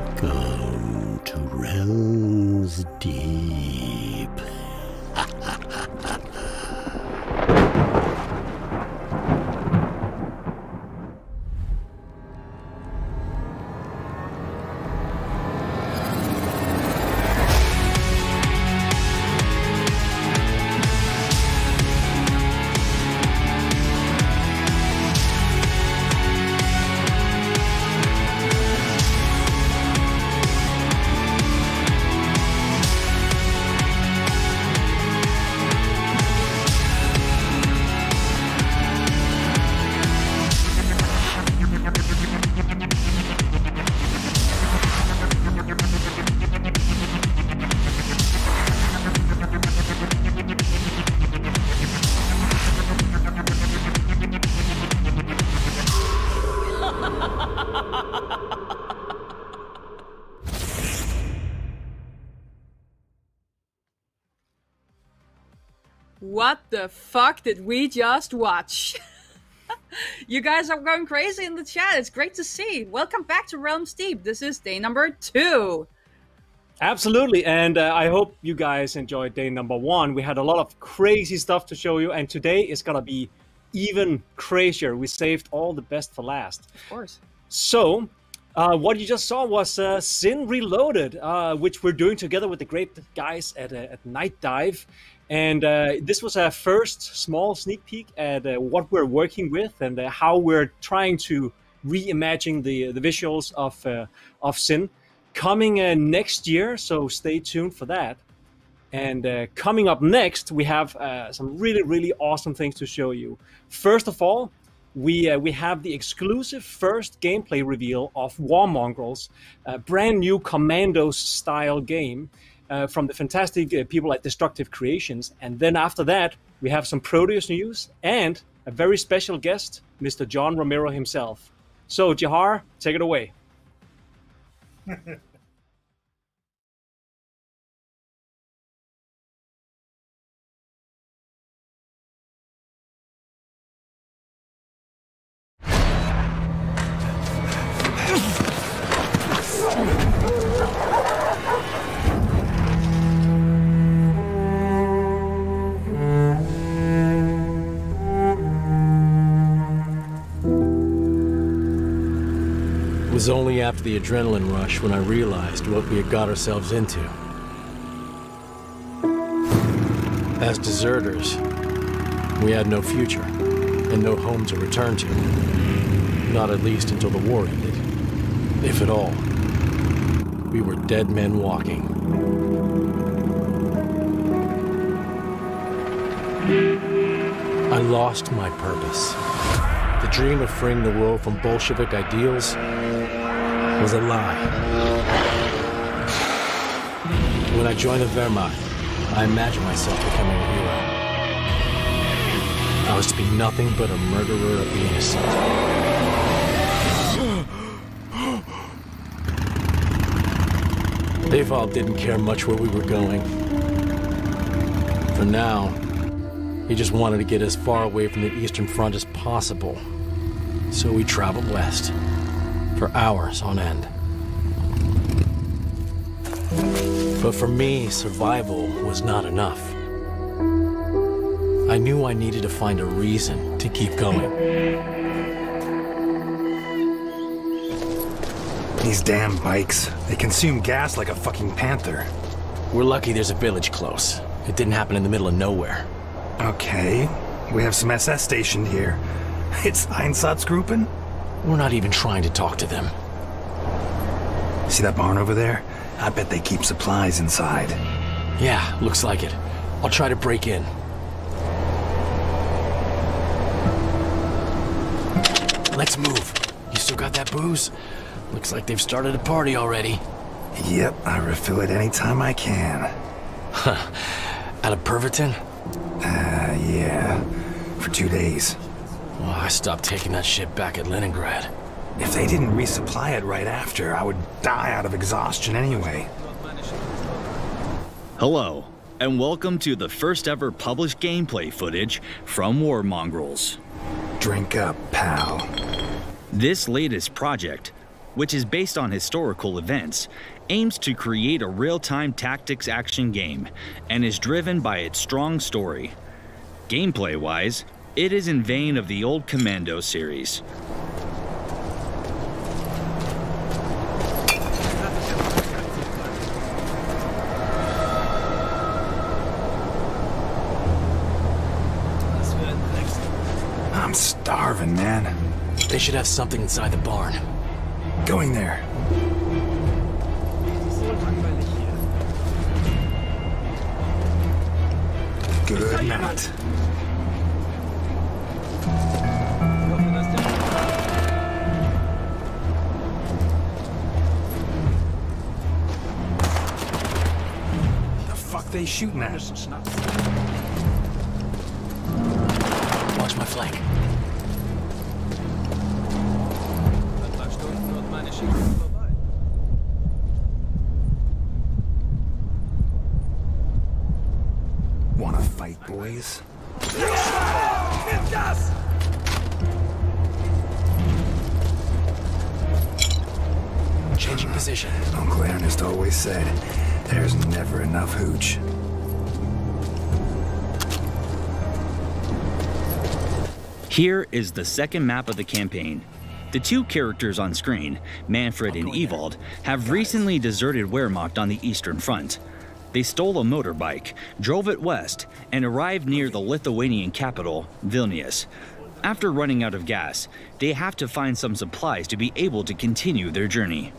Welcome to Realms Deep. What the fuck did we just watch? You guys are going crazy in the chat. It's great to see. Welcome back to Realms Deep. This is day number 2. Absolutely, and I hope you guys enjoyed day number 1. We had a lot of crazy stuff to show you, and today is gonna be even crazier. We saved all the best for last. Of course. So, what you just saw was Sin Reloaded, which we're doing together with the great guys at Night Dive. And this was our first small sneak peek at what we're working with and how we're trying to reimagine the visuals of Sin. Coming next year, so stay tuned for that. And coming up next, we have some really, really awesome things to show you. First of all, we have the exclusive first gameplay reveal of War Mongrels, a brand new Commandos-style game. From the fantastic people at Destructive Creations. And then after that, we have some Proteus news and a very special guest, Mr. John Romero himself. So, Jahar, take it away. It was only after the adrenaline rush when I realized what we had got ourselves into. As deserters, we had no future and no home to return to. Not at least until the war ended. If at all. We were dead men walking. I lost my purpose. The dream of freeing the world from Bolshevik ideals was a lie. When I joined the Wehrmacht, I imagined myself becoming a hero. I was to be nothing but a murderer of the innocent. Deval didn't care much where we were going. For now, he just wanted to get as far away from the Eastern Front as possible. So we traveled west, for hours on end. But for me, survival was not enough. I knew I needed to find a reason to keep going. These damn bikes, they consume gas like a fucking panther. We're lucky there's a village close. It didn't happen in the middle of nowhere. Okay, we have some SS stationed here. It's Einsatzgruppen? We're not even trying to talk to them. See that barn over there? I bet they keep supplies inside. Yeah, looks like it. I'll try to break in. Let's move. You still got that booze? Looks like they've started a party already. Yep, I refill it anytime I can. Huh. Out of Perverton? Yeah. For 2 days. Well, I stopped taking that shit back at Leningrad. If they didn't resupply it right after, I would die out of exhaustion anyway. Hello, and welcome to the first ever published gameplay footage from War Mongrels. Drink up, pal. This latest project, which is based on historical events, aims to create a real-time tactics action game and is driven by its strong story. Gameplay-wise, it is in vein of the old Commando series. I'm starving, man. They should have something inside the barn. Going there. Good night. The fuck they shooting at? Watch my flank. Wanna fight, boys? Changing position. Uncle Ernest always said, there's never enough hooch. Here is the second map of the campaign. The two characters on screen, Manfred and Ewald, have recently deserted Wehrmacht on the Eastern Front. They stole a motorbike, drove it west, and arrived near the Lithuanian capital, Vilnius. After running out of gas, they have to find some supplies to be able to continue their journey.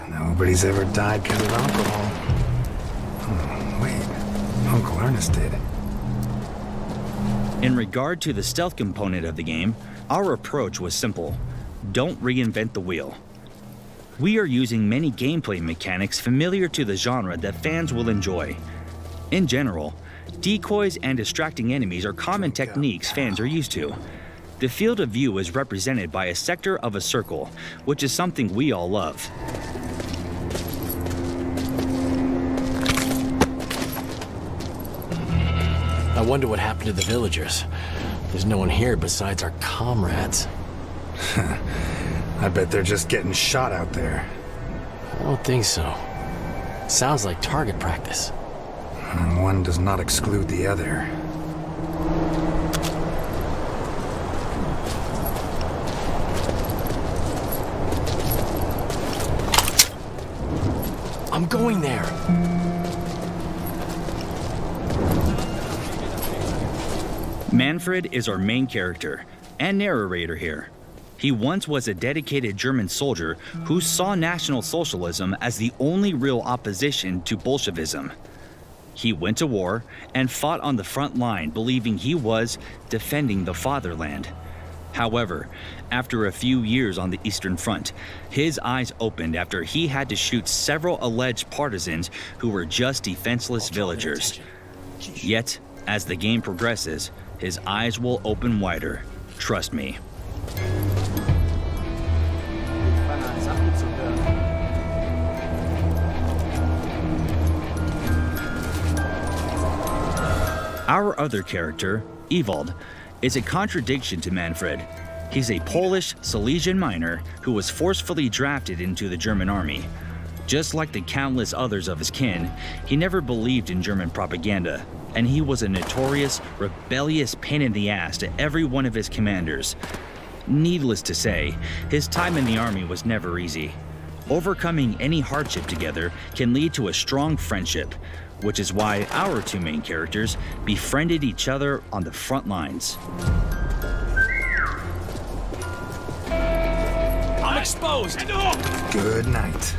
Nobody's ever died because of alcohol. Wait, Uncle Ernest did. In regard to the stealth component of the game, our approach was simple. Don't reinvent the wheel. We are using many gameplay mechanics familiar to the genre that fans will enjoy. In general, decoys and distracting enemies are common techniques fans are used to. The field of view is represented by a sector of a circle, which is something we all love. I wonder what happened to the villagers. There's no one here besides our comrades. I bet they're just getting shot out there. I don't think so. Sounds like target practice. And one does not exclude the other. I'm going there. Manfred is our main character and narrator here. He once was a dedicated German soldier who saw National Socialism as the only real opposition to Bolshevism. He went to war and fought on the front line, believing he was defending the fatherland. However, after a few years on the Eastern Front, his eyes opened after he had to shoot several alleged partisans who were just defenseless villagers. Yet, as the game progresses, his eyes will open wider. Trust me. Our other character, Ewald, is a contradiction to Manfred. He's a Polish Silesian miner who was forcefully drafted into the German army. Just like the countless others of his kin, he never believed in German propaganda, and he was a notorious, rebellious pain in the ass to every one of his commanders. Needless to say, his time in the army was never easy. Overcoming any hardship together can lead to a strong friendship, which is why our two main characters befriended each other on the front lines. I'm exposed! Good night.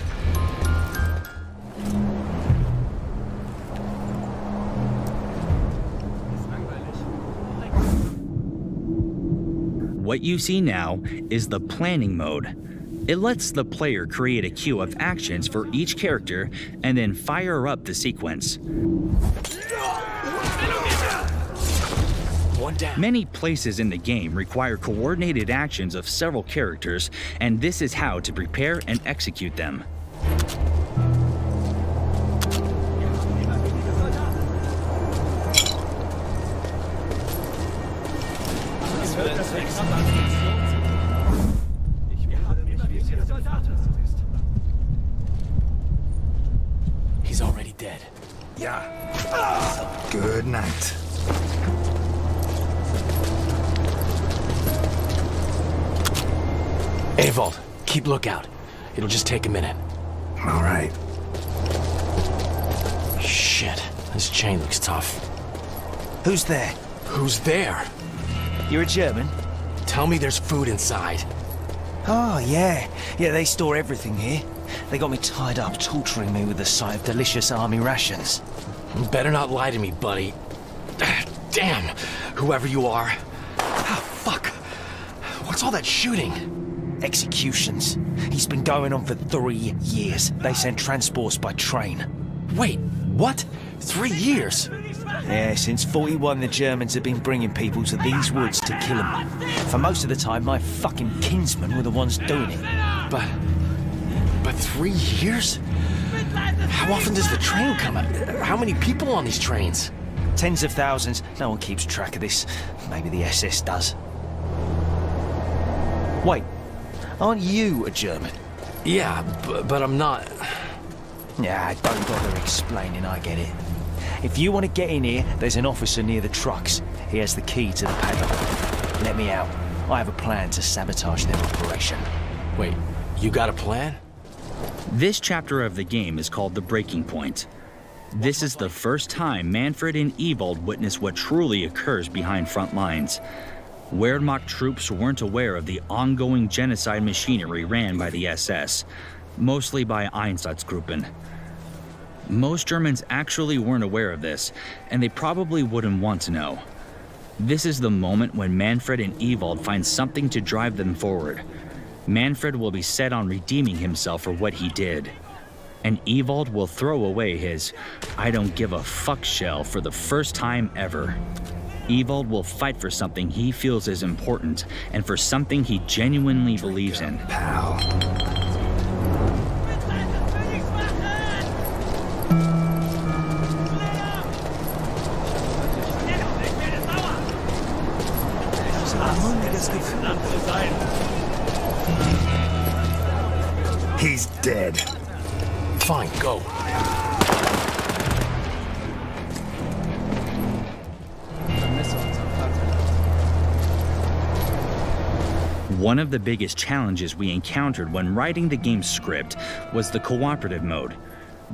What you see now is the planning mode. It lets the player create a queue of actions for each character and then fire up the sequence. One down. Many places in the game require coordinated actions of several characters, and this is how to prepare and execute them. He's already dead. Yeah. Good night. Avold, keep lookout. It'll just take a minute. All right. Shit, this chain looks tough. Who's there? Who's there? You're a German? Tell me there's food inside. Oh, yeah. Yeah, they store everything here. They got me tied up, torturing me with the sight of delicious army rations. You better not lie to me, buddy. Damn, whoever you are. Ah, fuck. What's all that shooting? Executions. He's been going on for 3 years. They send transports by train. Wait, what? 3 years? Yeah, since 41 the Germans have been bringing people to these woods to kill them. For most of the time, my fucking kinsmen were the ones doing it. But 3 years? How often does the train come? How many people on these trains? Tens of thousands. No one keeps track of this. Maybe the SS does. Wait, aren't you a German? Yeah, but I'm not. Yeah, don't bother explaining, I get it. If you want to get in here, there's an officer near the trucks. He has the key to the padlock. Let me out. I have a plan to sabotage their operation. Wait, you got a plan? This chapter of the game is called The Breaking Point. This is the first time Manfred and Ewald witness what truly occurs behind front lines. Wehrmacht troops weren't aware of the ongoing genocide machinery ran by the SS, mostly by Einsatzgruppen. Most Germans actually weren't aware of this, and they probably wouldn't want to know. This is the moment when Manfred and Ewald find something to drive them forward. Manfred will be set on redeeming himself for what he did, and Ewald will throw away his "I don't give a fuck" shell for the first time ever. Ewald will fight for something he feels is important, and for something he genuinely believes in. Pal. He's dead. Fine, go. One of the biggest challenges we encountered when writing the game's script was the cooperative mode.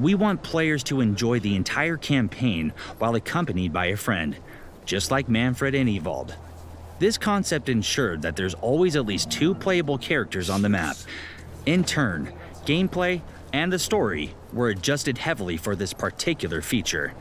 We want players to enjoy the entire campaign while accompanied by a friend, just like Manfred and Ewald. This concept ensured that there's always at least 2 playable characters on the map. In turn, gameplay and the story were adjusted heavily for this particular feature.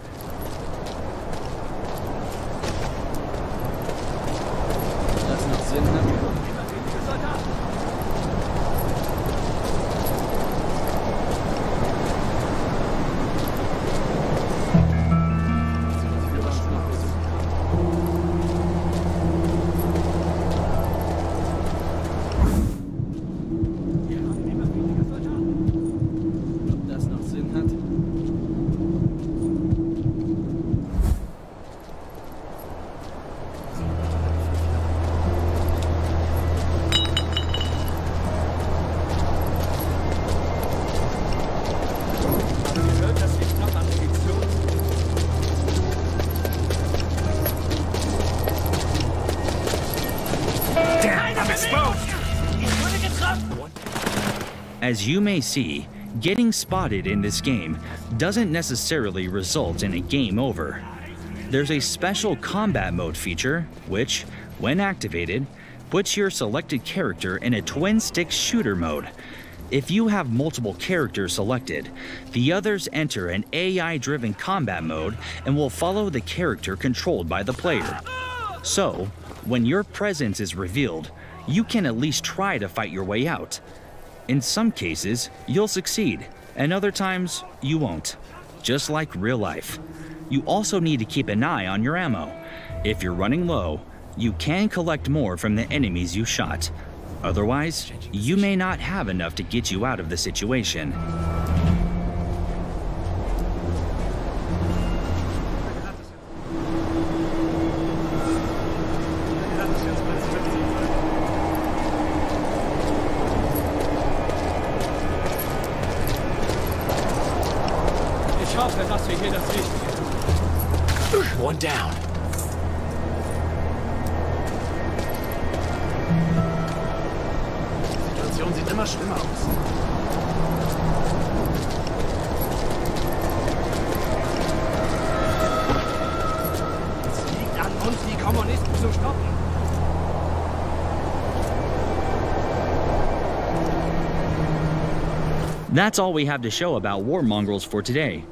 As you may see, getting spotted in this game doesn't necessarily result in a game over. There's a special combat mode feature, which, when activated, puts your selected character in a twin-stick shooter mode. If you have multiple characters selected, the others enter an AI-driven combat mode and will follow the character controlled by the player. So, when your presence is revealed, you can at least try to fight your way out. In some cases, you'll succeed, and other times, you won't. Just like real life. You also need to keep an eye on your ammo. If you're running low, you can collect more from the enemies you shot. Otherwise, you may not have enough to get you out of the situation. One down. Die Situation sieht immer schlimmer aus. Es liegt an uns, die Kommunisten zu stoppen. That's all we have to show about War Mongrels for today.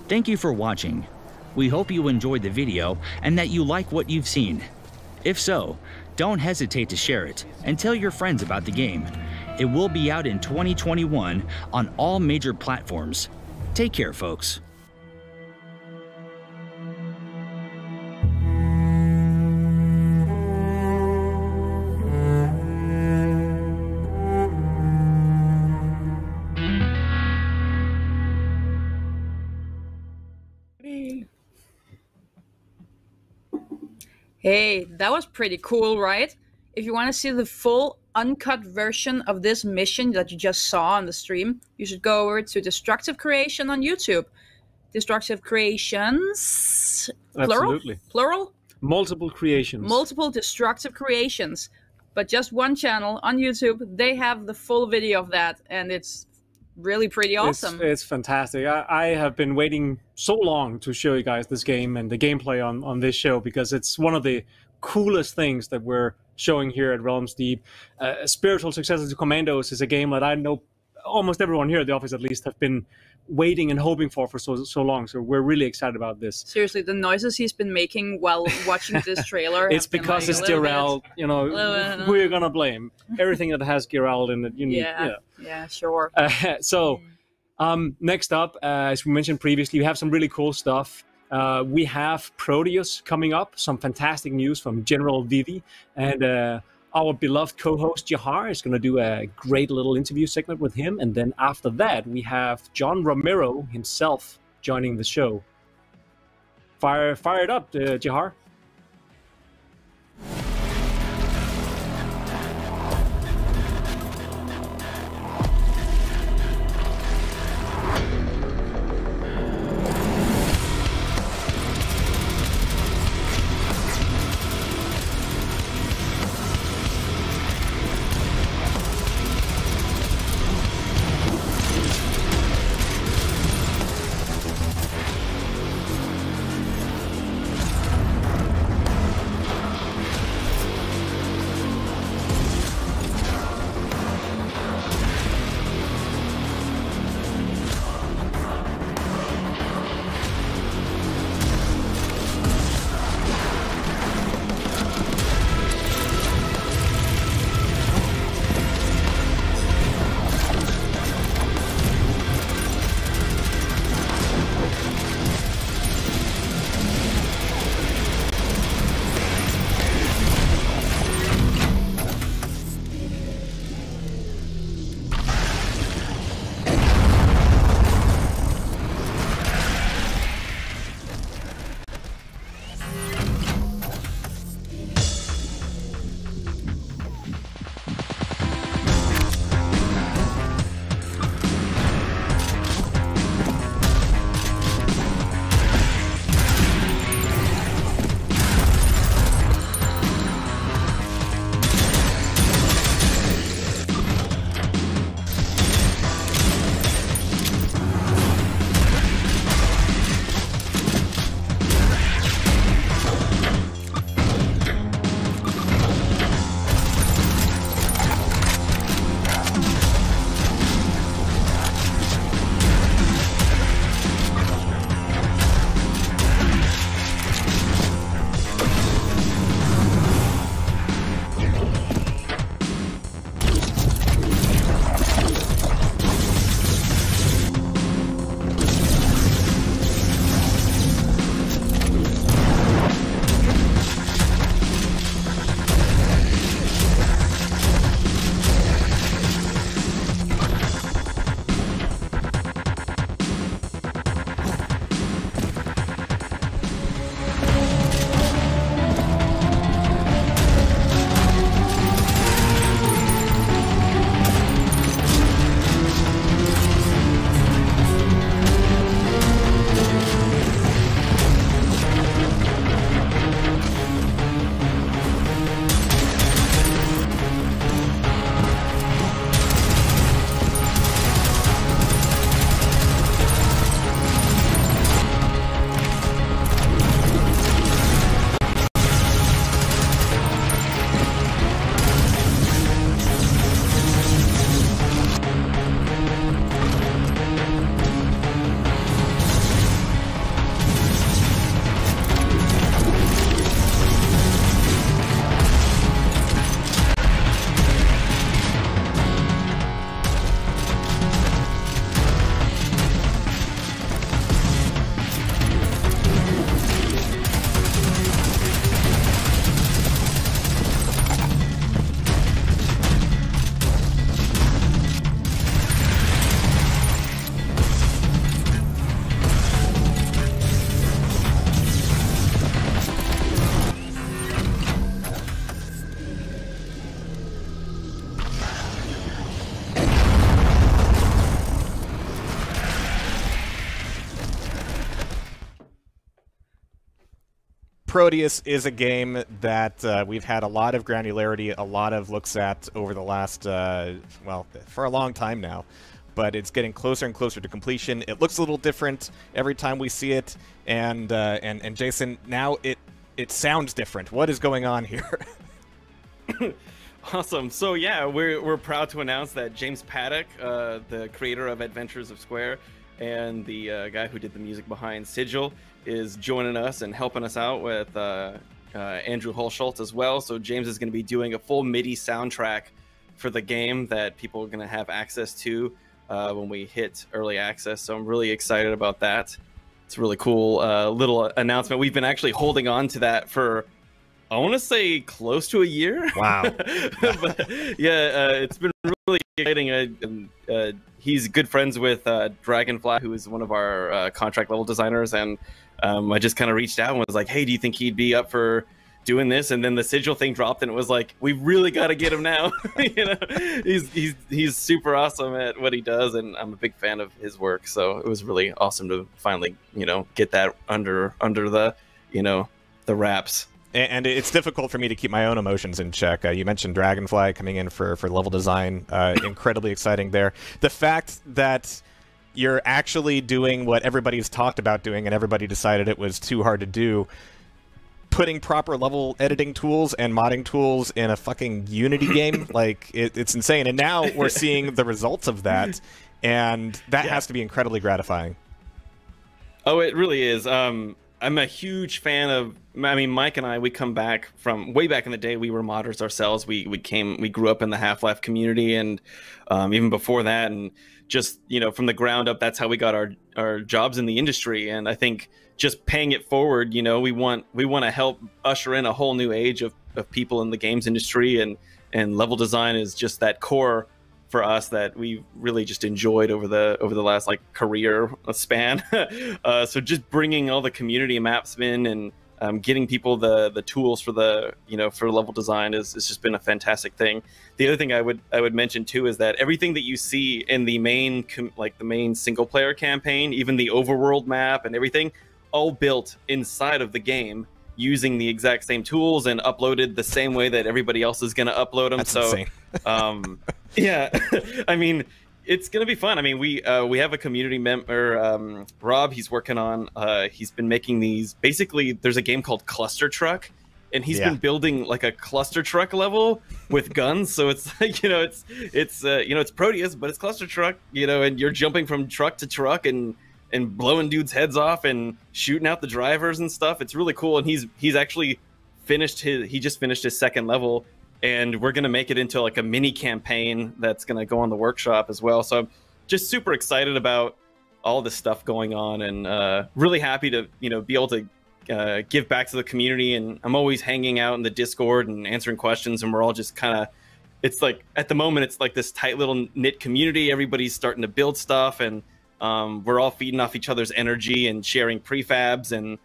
Thank you for watching. We hope you enjoyed the video and that you like what you've seen. If so, don't hesitate to share it and tell your friends about the game. It will be out in 2021 on all major platforms. Take care, folks. Hey, that was pretty cool, right? If you want to see the full uncut version of this mission that you just saw on the stream, you should go over to Destructive Creation on YouTube. Destructive Creations, plural? Absolutely. Plural? Multiple creations. Multiple Destructive Creations. But just one channel on YouTube, they have the full video of that, and it's really pretty awesome. It's fantastic. I have been waiting so long to show you guys this game and the gameplay on this show, because it's one of the coolest things that we're showing here at Realms Deep. Spiritual Successor to Commandos is a game that I know almost everyone here at the office at least have been waiting and hoping for so long. So we're really excited about this. Seriously, the noises he's been making while watching this trailer. It's because it's Geralt. You know, who are you gonna blame? Everything that has Geralt in it, you need. Yeah, sure. Next up, as we mentioned previously, we have some really cool stuff. We have Proteus coming up. Some fantastic news from General Vivi, and our beloved co-host Jahar is going to do a great little interview segment with him. And then after that, we have John Romero himself joining the show. Fire it up, Jahar. Proteus is a game that we've had a lot of granularity, a lot of looks at over the last, well, for a long time now. But it's getting closer and closer to completion. It looks a little different every time we see it, and Jason, now it sounds different. What is going on here? Awesome. So yeah, we're proud to announce that James Paddock, the creator of Adventures of Square, and the guy who did the music behind Sigil, is joining us and helping us out with Andrew Hulshult as well. So James is going to be doing a full MIDI soundtrack for the game that people are going to have access to when we hit early access. So I'm really excited about that. It's a really cool little announcement. We've been actually holding on to that for, I want to say, close to a year. Wow. But, yeah, it's been really exciting. He's good friends with Dragonfly, who is one of our contract level designers, and I just kind of reached out and was like, hey, do you think he'd be up for doing this? And then the Sigil thing dropped, and it was like, we really got to get him now. You know, he's super awesome at what he does, and I'm a big fan of his work. So it was really awesome to finally, you know, get that under the, you know, the wraps. And it's difficult for me to keep my own emotions in check. You mentioned Dragonfly coming in for level design. Incredibly exciting there. The fact that you're actually doing what everybody's talked about doing and everybody decided it was too hard to do, putting proper level editing tools and modding tools in a fucking Unity game, like, it's insane. And now we're seeing the results of that, and that has to be incredibly gratifying. Oh, it really is. I'm a huge fan of, I mean, Mike and I, we come back from way back in the day. We were modders ourselves. We grew up in the Half-Life community, and even before that, and just, you know, from the ground up, that's how we got our jobs in the industry. And I think just paying it forward, you know, we want to help usher in a whole new age of people in the games industry, and level design is just that core for us that we really just enjoyed over the last, like, career span. So just bringing all the community maps in and getting people the tools for the, you know, for level design is just been a fantastic thing. The other thing I would mention too is that everything that you see in the main the main single player campaign, even the overworld map and everything, all built inside of the game using the exact same tools and uploaded the same way that everybody else is going to upload them. That's so insane. yeah, I mean, it's gonna be fun. I mean, we have a community member, Rob. He's working on. He's been making these. Basically, there's a game called Cluster Truck, and he's been building like a cluster truck level with guns. So it's like, you know, it's you know, it's Proteus, but it's Cluster Truck. You know, and you're jumping from truck to truck and blowing dudes' heads off and shooting out the drivers and stuff. It's really cool. And he's actually finished he just finished his second level. And we're going to make it into like a mini campaign that's going to go on the workshop as well. So I'm just super excited about all this stuff going on, and really happy to, you know, be able to give back to the community. And I'm always hanging out in the Discord and answering questions, and we're all just kind of, it's like, at the moment, it's like this tight little knit community. Everybody's starting to build stuff, and we're all feeding off each other's energy and sharing prefabs and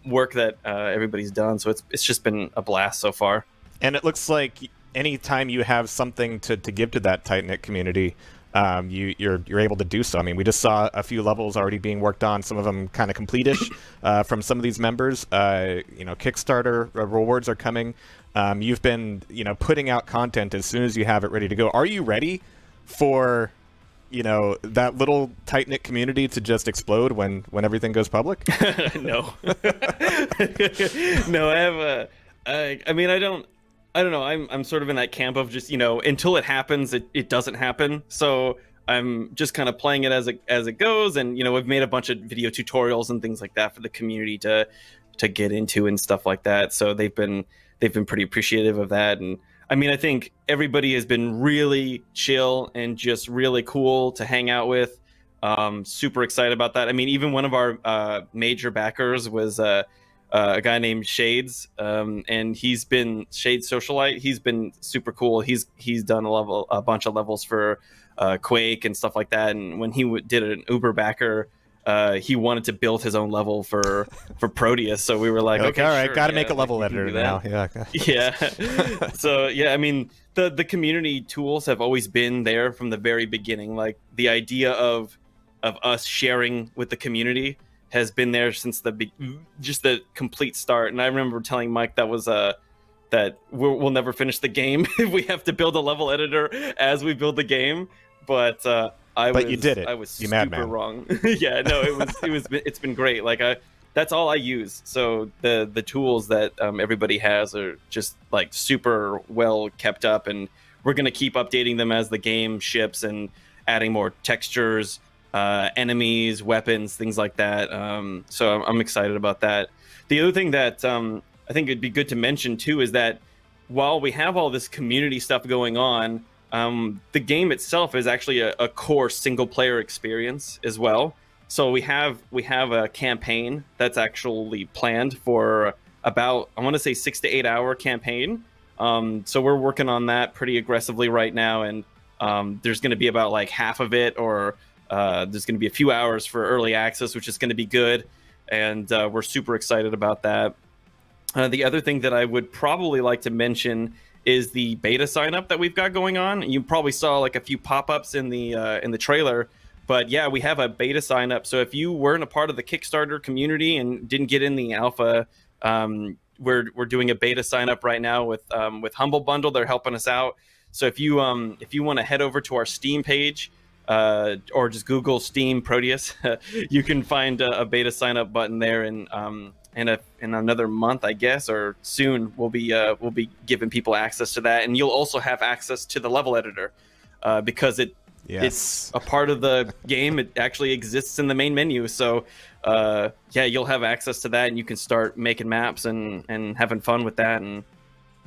work that everybody's done. So it's just been a blast so far. And it looks like anytime you have something to give to that tight-knit community, you're able to do so. I mean, we just saw a few levels already being worked on, some of them kind of complete-ish from some of these members. You know, Kickstarter rewards are coming. You've been, you know, putting out content as soon as you have it ready to go. Are you ready for, you know, that little tight-knit community to just explode when everything goes public? No. No, I have I mean, I don't know. I'm sort of in that camp of just, you know, until it happens, it doesn't happen. So I'm just kind of playing it as it goes. And, you know, we've made a bunch of video tutorials and things like that for the community to get into and stuff like that. So they've been pretty appreciative of that. And I mean, I think everybody has been really chill and just really cool to hang out with. Super excited about that. I mean, even one of our major backers was a guy named Shades, and he's been Shades Socialite. He's been super cool. He's done a bunch of levels for Quake and stuff like that. And when he did an Uber backer, he wanted to build his own level for Proteus. So we were like, okay, all right, sure, got to make a level editor now. Yeah. Yeah. So yeah, I mean, the community tools have always been there from the very beginning. Like the idea of us sharing with the community has been there since just the complete start. And I remember telling Mike that was that we'll never finish the game if we have to build a level editor as we build the game. But you did it. I was you super madman. wrong. Yeah, no, it's been great. Like that's all I use. So the tools that everybody has are just like super well kept up, and we're gonna keep updating them as the game ships and adding more textures, enemies, weapons, things like that. So I'm excited about that. The other thing that I think it'd be good to mention too is that while we have all this community stuff going on, the game itself is actually a core single player experience as well. So we have a campaign that's actually planned for about, I want to say 6 to 8 hour campaign. So we're working on that pretty aggressively right now, and there's going to be about like half of it, or there's going to be a few hours for early access, which is going to be good, and we're super excited about that. The other thing that I would probably like to mention is the beta sign up that we've got going on. You probably saw like a few pop-ups in the trailer, but yeah, we have a beta sign up. So if you weren't a part of the Kickstarter community and didn't get in the alpha, we're doing a beta sign up right now with Humble Bundle. They're helping us out. So if you want to head over to our Steam page, or just Google Steam Proteus, you can find a beta sign up button there, and in another month, I guess, or soon, we'll be giving people access to that, and you'll also have access to the level editor, because it's a part of the game. It actually exists in the main menu, so yeah, you'll have access to that, and you can start making maps and having fun with that, and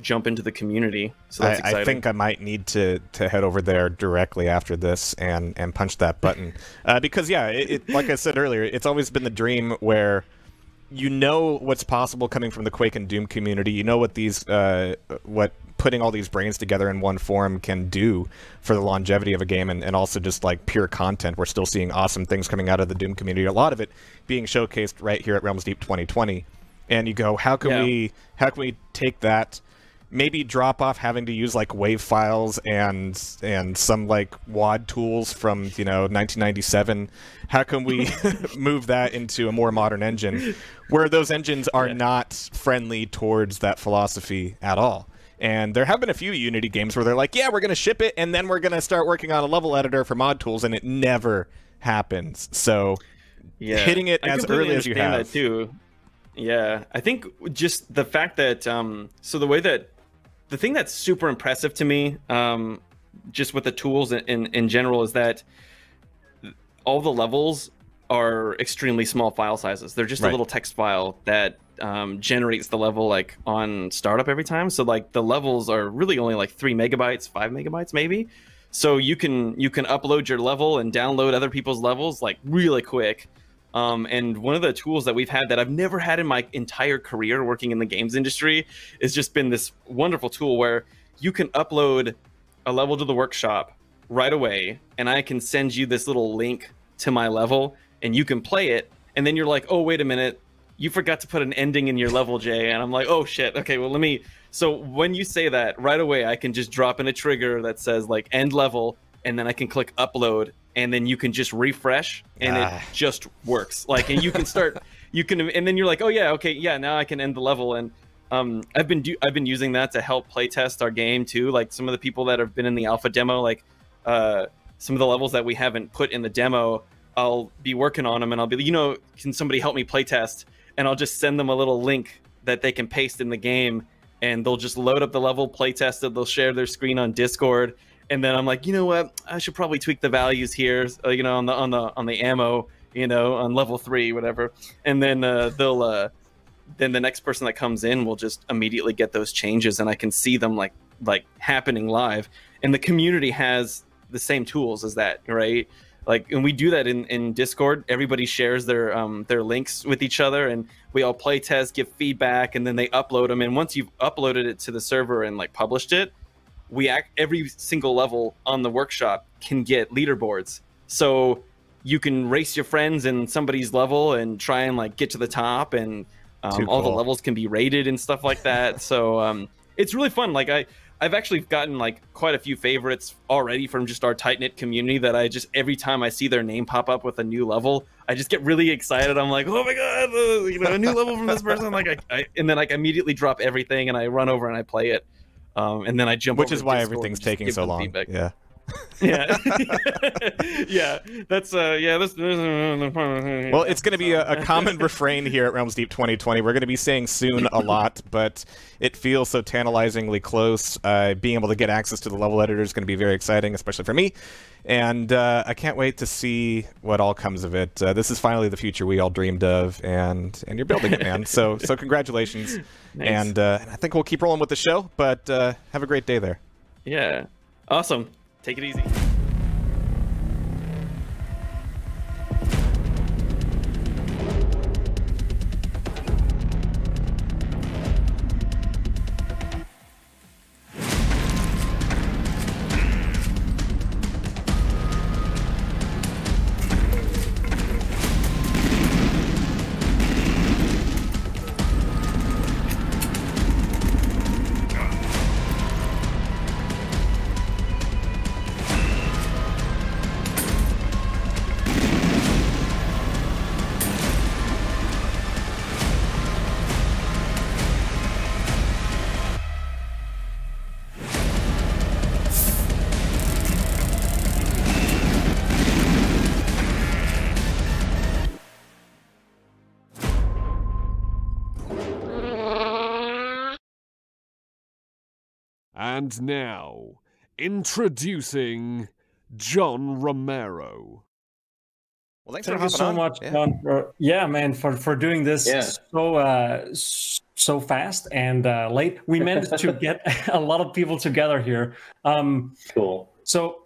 jump into the community. So that's exciting. I think I might need to head over there directly after this and punch that button, because yeah, like I said earlier, it's always been the dream where you know what's possible coming from the Quake and Doom community. You know what what putting all these brains together in one form can do for the longevity of a game, and also just like pure content. We're still seeing awesome things coming out of the Doom community. A lot of it being showcased right here at Realms Deep 2020. And you go, how can we take that? Maybe drop off having to use like wave files and some like WAD tools from 1997. How can we move that into a more modern engine where those engines are not friendly towards that philosophy at all? And there have been a few Unity games where they're like, yeah, we're going to ship it, and then we're going to start working on a level editor for mod tools, and it never happens. So hitting it as early as you have. That too. Yeah, I think just the fact that so the thing that's super impressive to me, just with the tools in general, is that all the levels are extremely small file sizes. They're just a little text file that generates the level like on startup every time. So like the levels are really only like 3 megabytes, 5 megabytes maybe. So you can upload your level and download other people's levels like really quick. And one of the tools that we've had that I've never had in my entire career working in the games industry has just been this wonderful tool where you can upload a level to the workshop right away, and I can send you this little link to my level, and you can play it, and then you're like, oh, wait a minute, you forgot to put an ending in your level, Jay. And I'm like, oh, shit. Okay, well, so when you say that, right away, I can just drop in a trigger that says, like, end level, and then I can click upload, and then you can just refresh, and it just works. Like, and you can start, and then you're like, oh yeah, okay, yeah, now I can end the level. And I've been using that to help playtest our game too. Like some of the people that have been in the alpha demo, like some of the levels that we haven't put in the demo, I'll be working on them, and I'll be, can somebody help me playtest? And I'll just send them a little link that they can paste in the game, and they'll just load up the level, playtest it, they'll share their screen on Discord. And then I'm like, you know what? I should probably tweak the values here, on the ammo, on level 3, whatever. And then then the next person that comes in will just immediately get those changes, and I can see them like happening live. And the community has the same tools as that, right? Like, and we do that in Discord. Everybody shares their links with each other, and we all play test, give feedback, and then they upload them. And once you've uploaded it to the server and like published it, every single level on the workshop can get leaderboards, so you can race your friends in somebody's level and try and like get to the top, and all the levels can be rated and stuff like that. So it's really fun. Like I've actually gotten like quite a few favorites already from just our tight knit community that I just every time I see their name pop up with a new level, I just get really excited. I'm like, oh my god, a new level from this person! Like and then like immediately drop everything and I run over and I play it, and then I jump. Which is why everything's taking so long. Feedback. Yeah. Yeah. Yeah, that's that's well, it's going to be a common refrain here at Realms Deep 2020. We're going to be saying soon a lot, but it feels so tantalizingly close. Being able to get access to the level editor is going to be very exciting, especially for me, and I can't wait to see what all comes of it. This is finally the future we all dreamed of, and you're building it, man. So congratulations. Nice. And I think we'll keep rolling with the show, but have a great day there. Yeah, awesome. Take it easy. And now, introducing John Romero. Well, thanks Thank for you so much, yeah. John, man, for doing this so fast and late. We managed to get a lot of people together here. Cool. So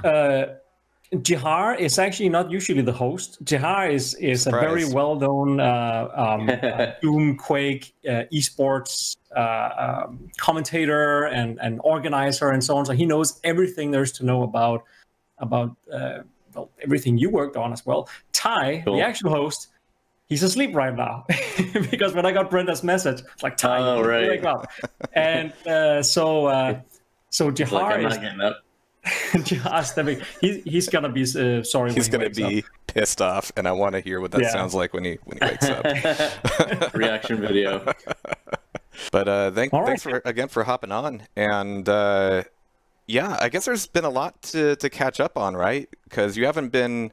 Jihar is actually not usually the host. Jihar is a very well-known Doom, Quake, esports commentator and organizer and so on. So he knows everything there's to know about well, everything you worked on as well. Ty, the actual host, he's asleep right now because when I got Brenda's message, it's like, Ty, wake up. And so Jihar like, I'm not getting up. He's gonna be sorry. He's gonna be pissed off, and I want to hear what that sounds like when he wakes up. Reaction video. But thanks for hopping on, and yeah, I guess there's been a lot to catch up on, right? Because you haven't been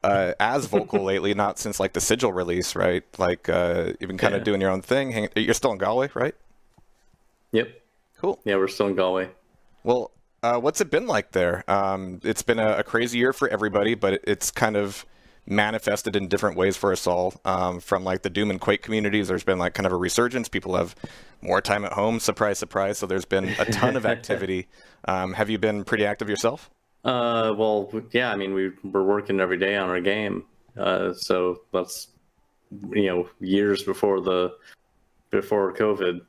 as vocal lately, not since like the Sigil release, right? Like you've been kind of doing your own thing. You're still in Galway, right? Yep. Cool. Yeah, we're still in Galway. Well, what's it been like there? It's been a crazy year for everybody, but it's kind of manifested in different ways for us all. From like the Doom and Quake communities, there's been like kind of a resurgence. People have more time at home. Surprise, surprise. So there's been a ton of activity. Have you been pretty active yourself? Well, yeah. I mean, we're working every day on our game. So that's years before COVID.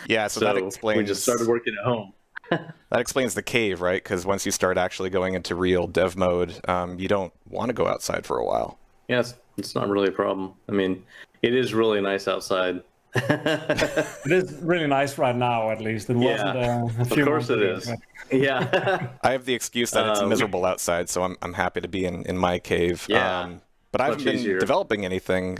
Yeah. So that explains. We just started working at home. That explains the cave, right? Because once you start actually going into real dev mode, you don't want to go outside for a while. Yes, it's not really a problem. I mean, it is really nice outside. It is really nice right now, at least. It wasn't a few Of course it is. Yeah. I have the excuse that it's miserable outside, so I'm happy to be in my cave. Yeah. But I haven't been developing anything.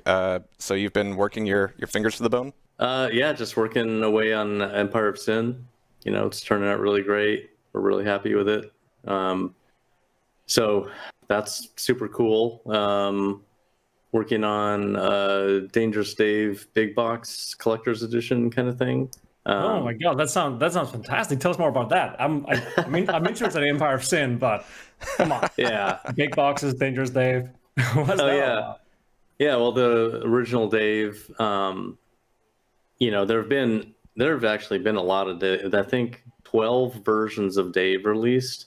So you've been working your fingers to the bone? Yeah, just working away on Empire of Sin. It's turning out really great. We're really happy with it. So that's super cool. Working on Dangerous Dave Big Box Collector's Edition kind of thing. Oh my god, that sounds fantastic. Tell us more about that. I'm interested in Empire of Sin, but come on. Yeah. Big boxes, Dangerous Dave. What's that about? Yeah, well, the original Dave, there have actually been a lot of Dave. I think 12 versions of Dave released.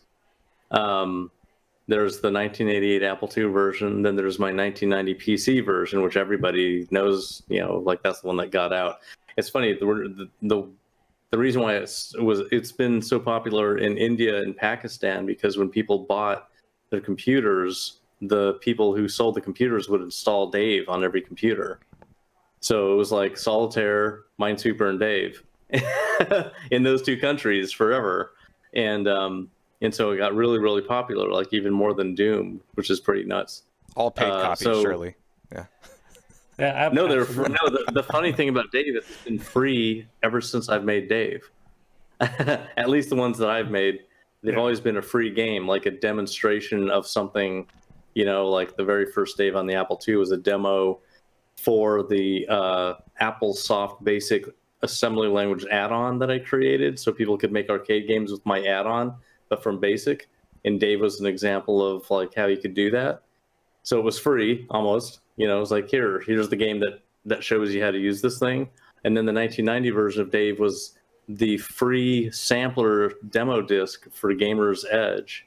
There's the 1988 Apple II version. Then there's my 1990 PC version, which everybody knows, like that's the one that got out. It's funny, the reason why it's been so popular in India and Pakistan, because when people bought their computers, the people who sold the computers would install Dave on every computer. So it was like Solitaire, Minesweeper, and Dave. in those two countries forever, and so it got really, really popular, like even more than Doom, which is pretty nuts. All paid copies, surely. Yeah. Yeah. No, the funny thing about Dave is it's been free ever since I've made Dave. At least the ones that I've made, they've always been a free game, like a demonstration of something. You know, like the very first Dave on the Apple II was a demo for the Apple Soft Basic assembly language add-on that I created, so people could make arcade games with my add-on, but from Basic. And Dave was an example of like how you could do that. So it was free almost. You know, it was like, here's the game that shows you how to use this thing. And then the 1990 version of Dave was the free sampler demo disc for Gamer's Edge,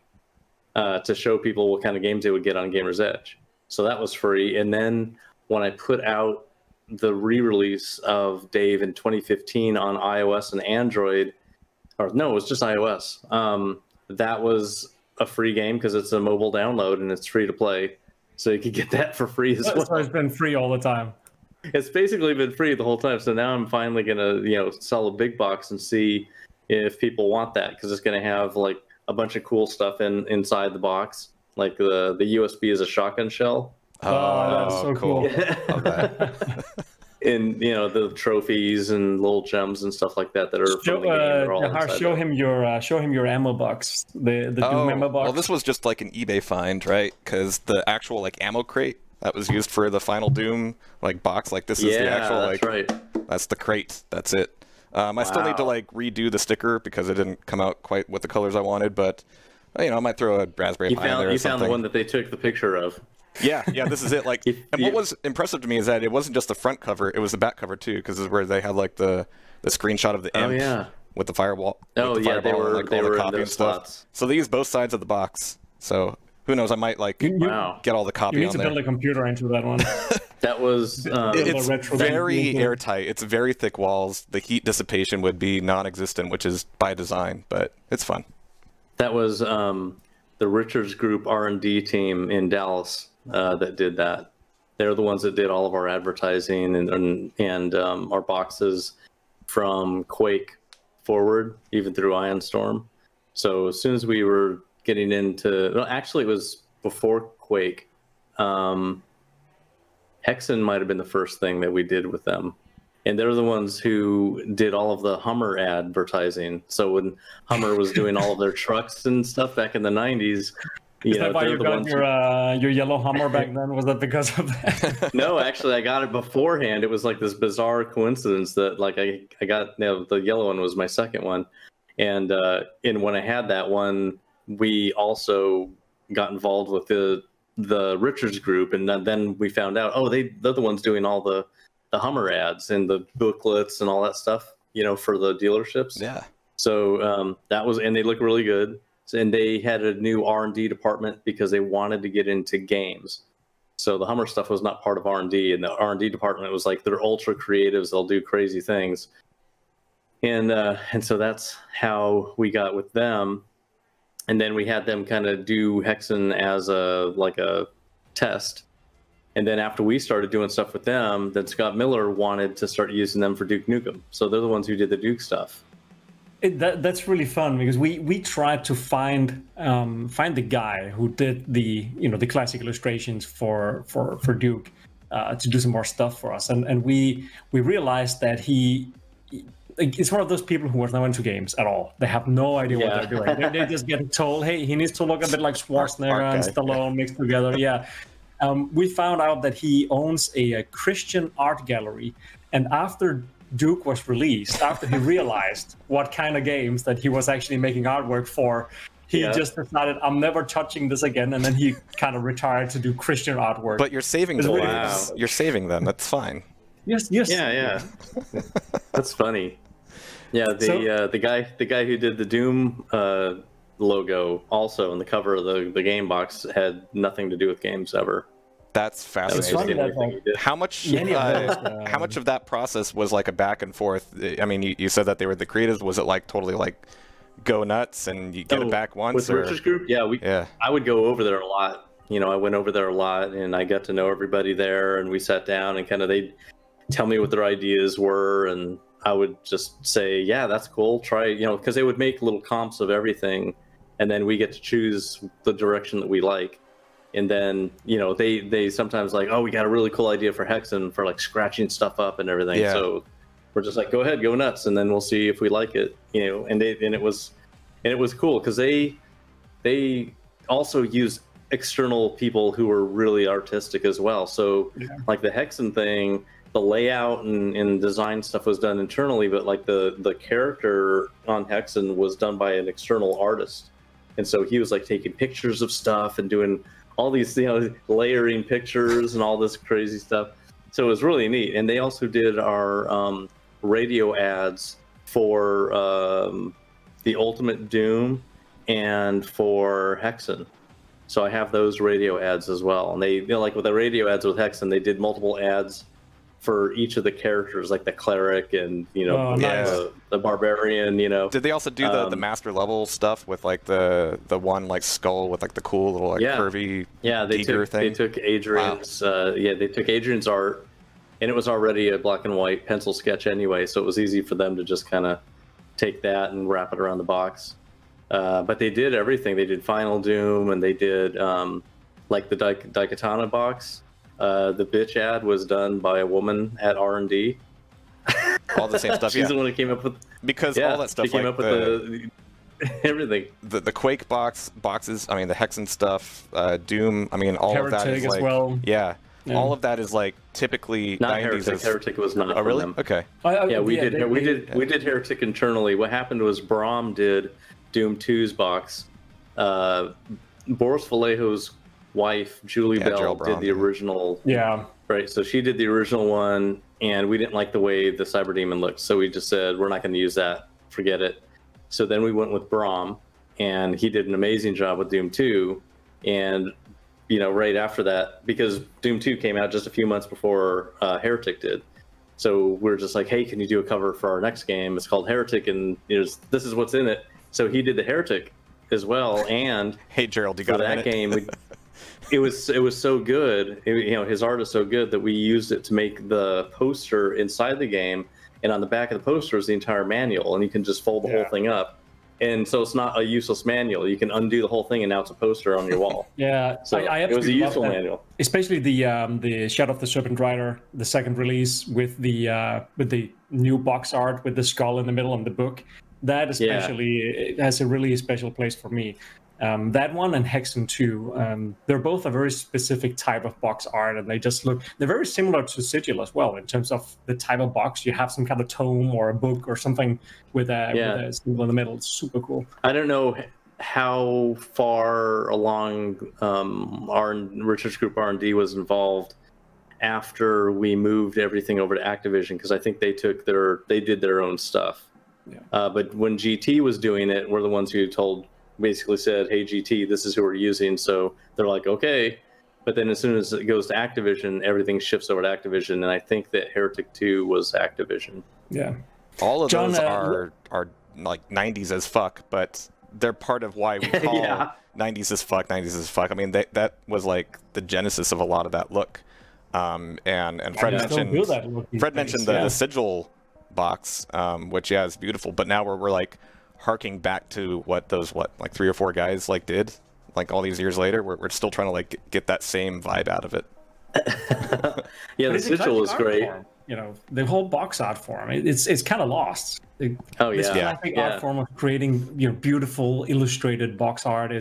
to show people what kind of games they would get on Gamer's Edge. So that was free. And then when I put out the re-release of Dave in 2015 on iOS and Android, or no, it was just iOS. That was a free game because it's a mobile download and it's free to play. So you could get that for free as well. So it's been free all the time. It's basically been free the whole time. So now I'm finally gonna, sell a big box and see if people want that, because it's gonna have like a bunch of cool stuff inside the box. Like the USB is a shotgun shell. Oh, that's so cool. Love that. And the trophies and little gems and stuff like that are from the game. Are all show him your ammo box. The Doom ammo box. Well, this was just like an eBay find, right? Because the actual like ammo crate that was used for the final Doom like box, like this is the actual like. That's right. That's the crate. That's it. I still need to like redo the sticker because it didn't come out quite with the colors I wanted, but I might throw a Raspberry Pi in there or something. You found the one that they took the picture of. Yeah, this is it. Like, and what was impressive to me is that it wasn't just the front cover; it was the back cover too, because this is where they had like the screenshot of the imp with the firewall. They were and, like, all the copy and stuff. Slots. So they used both sides of the box. So who knows? I might like get all the copy on there. You need to build a computer into that one. That was it's very airtight. It's very thick walls. The heat dissipation would be non-existent, which is by design, but it's fun. That was the Richards Group R&D team in Dallas that did that. They're the ones that did all of our advertising and our boxes from Quake forward, even through Ion Storm. So as soon as we were getting into, actually it was before Quake. Hexen might have been the first thing that we did with them. And they're the ones who did all of the Hummer advertising. So when Hummer was doing all of their trucks and stuff back in the 90s, Is that why you got your yellow Hummer back then? Was that because of that? No, actually, I got it beforehand. It was like this bizarre coincidence that like I got the yellow one was my second one, and when I had that one, we also got involved with the Richards Group, and then we found out they're the ones doing all the Hummer ads and the booklets and all that stuff, for the dealerships. Yeah. So that was, and they look really good. And they had a new R&D department because they wanted to get into games. So the Hummer stuff was not part of R&D, and the R&D department was like, they're ultra creatives, they'll do crazy things. And so that's how we got with them. And then we had them kind of do Hexen as a test. And then after we started doing stuff with them, then Scott Miller wanted to start using them for Duke Nukem. So they're the ones who did the Duke stuff. That's really fun because we tried to find the guy who did the classic illustrations for Duke to do some more stuff for us, and we realized that it's one of those people who are not into games at all. They have no idea what they're doing. They just get told, hey, he needs to look a bit like Schwarzenegger and Stallone mixed together. Yeah. We found out that he owns a Christian art gallery, and after Duke was released, after he realized what kind of games that he was actually making artwork for, he just decided, I'm never touching this again, and then he kind of retired to do Christian artwork. But you're saving them. Wow. You're saving them. That's fine. Yes. Yeah. That's funny. Yeah, the guy who did the Doom logo also on the cover of the game box had nothing to do with games ever. That's fascinating. How much of that process was like a back and forth? I mean, you said that they were the creatives. Was it like totally like go nuts and you get it back once? With the Richards Group? Yeah, I would go over there a lot. I went over there a lot and I got to know everybody there, and we sat down and kind of they'd tell me what their ideas were, and I would just say, yeah, that's cool. Try, you know, because they would make little comps of everything, and then we get to choose the direction that we like. And then, you know, they sometimes like, oh, we got a really cool idea for Hexen for like scratching stuff up and everything. Yeah. So we're just like, go ahead, go nuts, and then we'll see if we like it, you know. And it was cool because they also use external people who were really artistic as well. So like the Hexen thing, the layout and design stuff was done internally, but like the character on Hexen was done by an external artist. And so he was like taking pictures of stuff and doing all these, you know, layering pictures and all this crazy stuff. So it was really neat. And they also did our radio ads for the Ultimate Doom and for Hexen. So I have those radio ads as well. And they, you know, like with the radio ads with Hexen, they did multiple ads for each of the characters, like the cleric and, you know, the barbarian, you know. Did they also do the master level stuff with like the one like skull with like the cool little like curvy thing? They took Adrian's they took Adrian's art, and it was already a black and white pencil sketch anyway, so it was easy for them to just kind of take that and wrap it around the box. But they did everything. They did Final Doom, and they did like the Daikatana box. The bitch ad was done by a woman at R&D. All the same stuff. She's the one who came up with all that stuff. She came up with everything. The Quake boxes. I mean, the Hexen stuff. Doom. I mean, all Heretic of that is like all of that is like typically not 90s. Heretic. Heretic was not. Oh, really? Them. Okay. We did Heretic internally. What happened was Brahm did Doom 2's box. Boris Vallejo's wife, Julie Bell, did the original. Yeah. Right. So she did the original one, and we didn't like the way the Cyber Demon looked, so we just said we're not going to use that. Forget it. So then we went with Brahm, and he did an amazing job with Doom 2. And you know, right after that, because Doom 2 came out just a few months before Heretic did, so we're just like, hey, can you do a cover for our next game? It's called Heretic, and this is what's in it. So he did the Heretic as well, and hey, Gerald, you got that game. It was so good. You know, his art is so good that we used it to make the poster inside the game, and on the back of the poster is the entire manual, and you can just fold the whole thing up. And so it's not a useless manual. You can undo the whole thing, and now it's a poster on your wall. So it was a useful manual. Especially the Shadow of the Serpent Rider, the second release with the new box art with the skull in the middle of the book. That especially has a really special place for me. That one and Hexen 2, they're both a very specific type of box art, and they're very similar to Sigil as well in terms of the type of box. You have some kind of tome or a book or something with a symbol in the middle. It's super cool. I don't know how far along our Richard's Group R&D was involved after we moved everything over to Activision, because I think they did their own stuff. But when GT was doing it, we're the ones who basically said, hey, GT, this is who we're using. So they're like, okay. But then as soon as it goes to Activision, everything shifts over to Activision. And I think that Heretic 2 was Activision. Yeah. All of those are like 90s as fuck, but they're part of why we call 90s as fuck, 90s as fuck. I mean, that was like the genesis of a lot of that look. And Fred mentioned the Sigil box, which is beautiful. But now we're like harking back to what like 3 or 4 guys like did like all these years later. We're still trying to like get that same vibe out of it. The Sigil was great. You know, the whole box art form, it's kind of lost. This classic art form of creating beautiful illustrated box art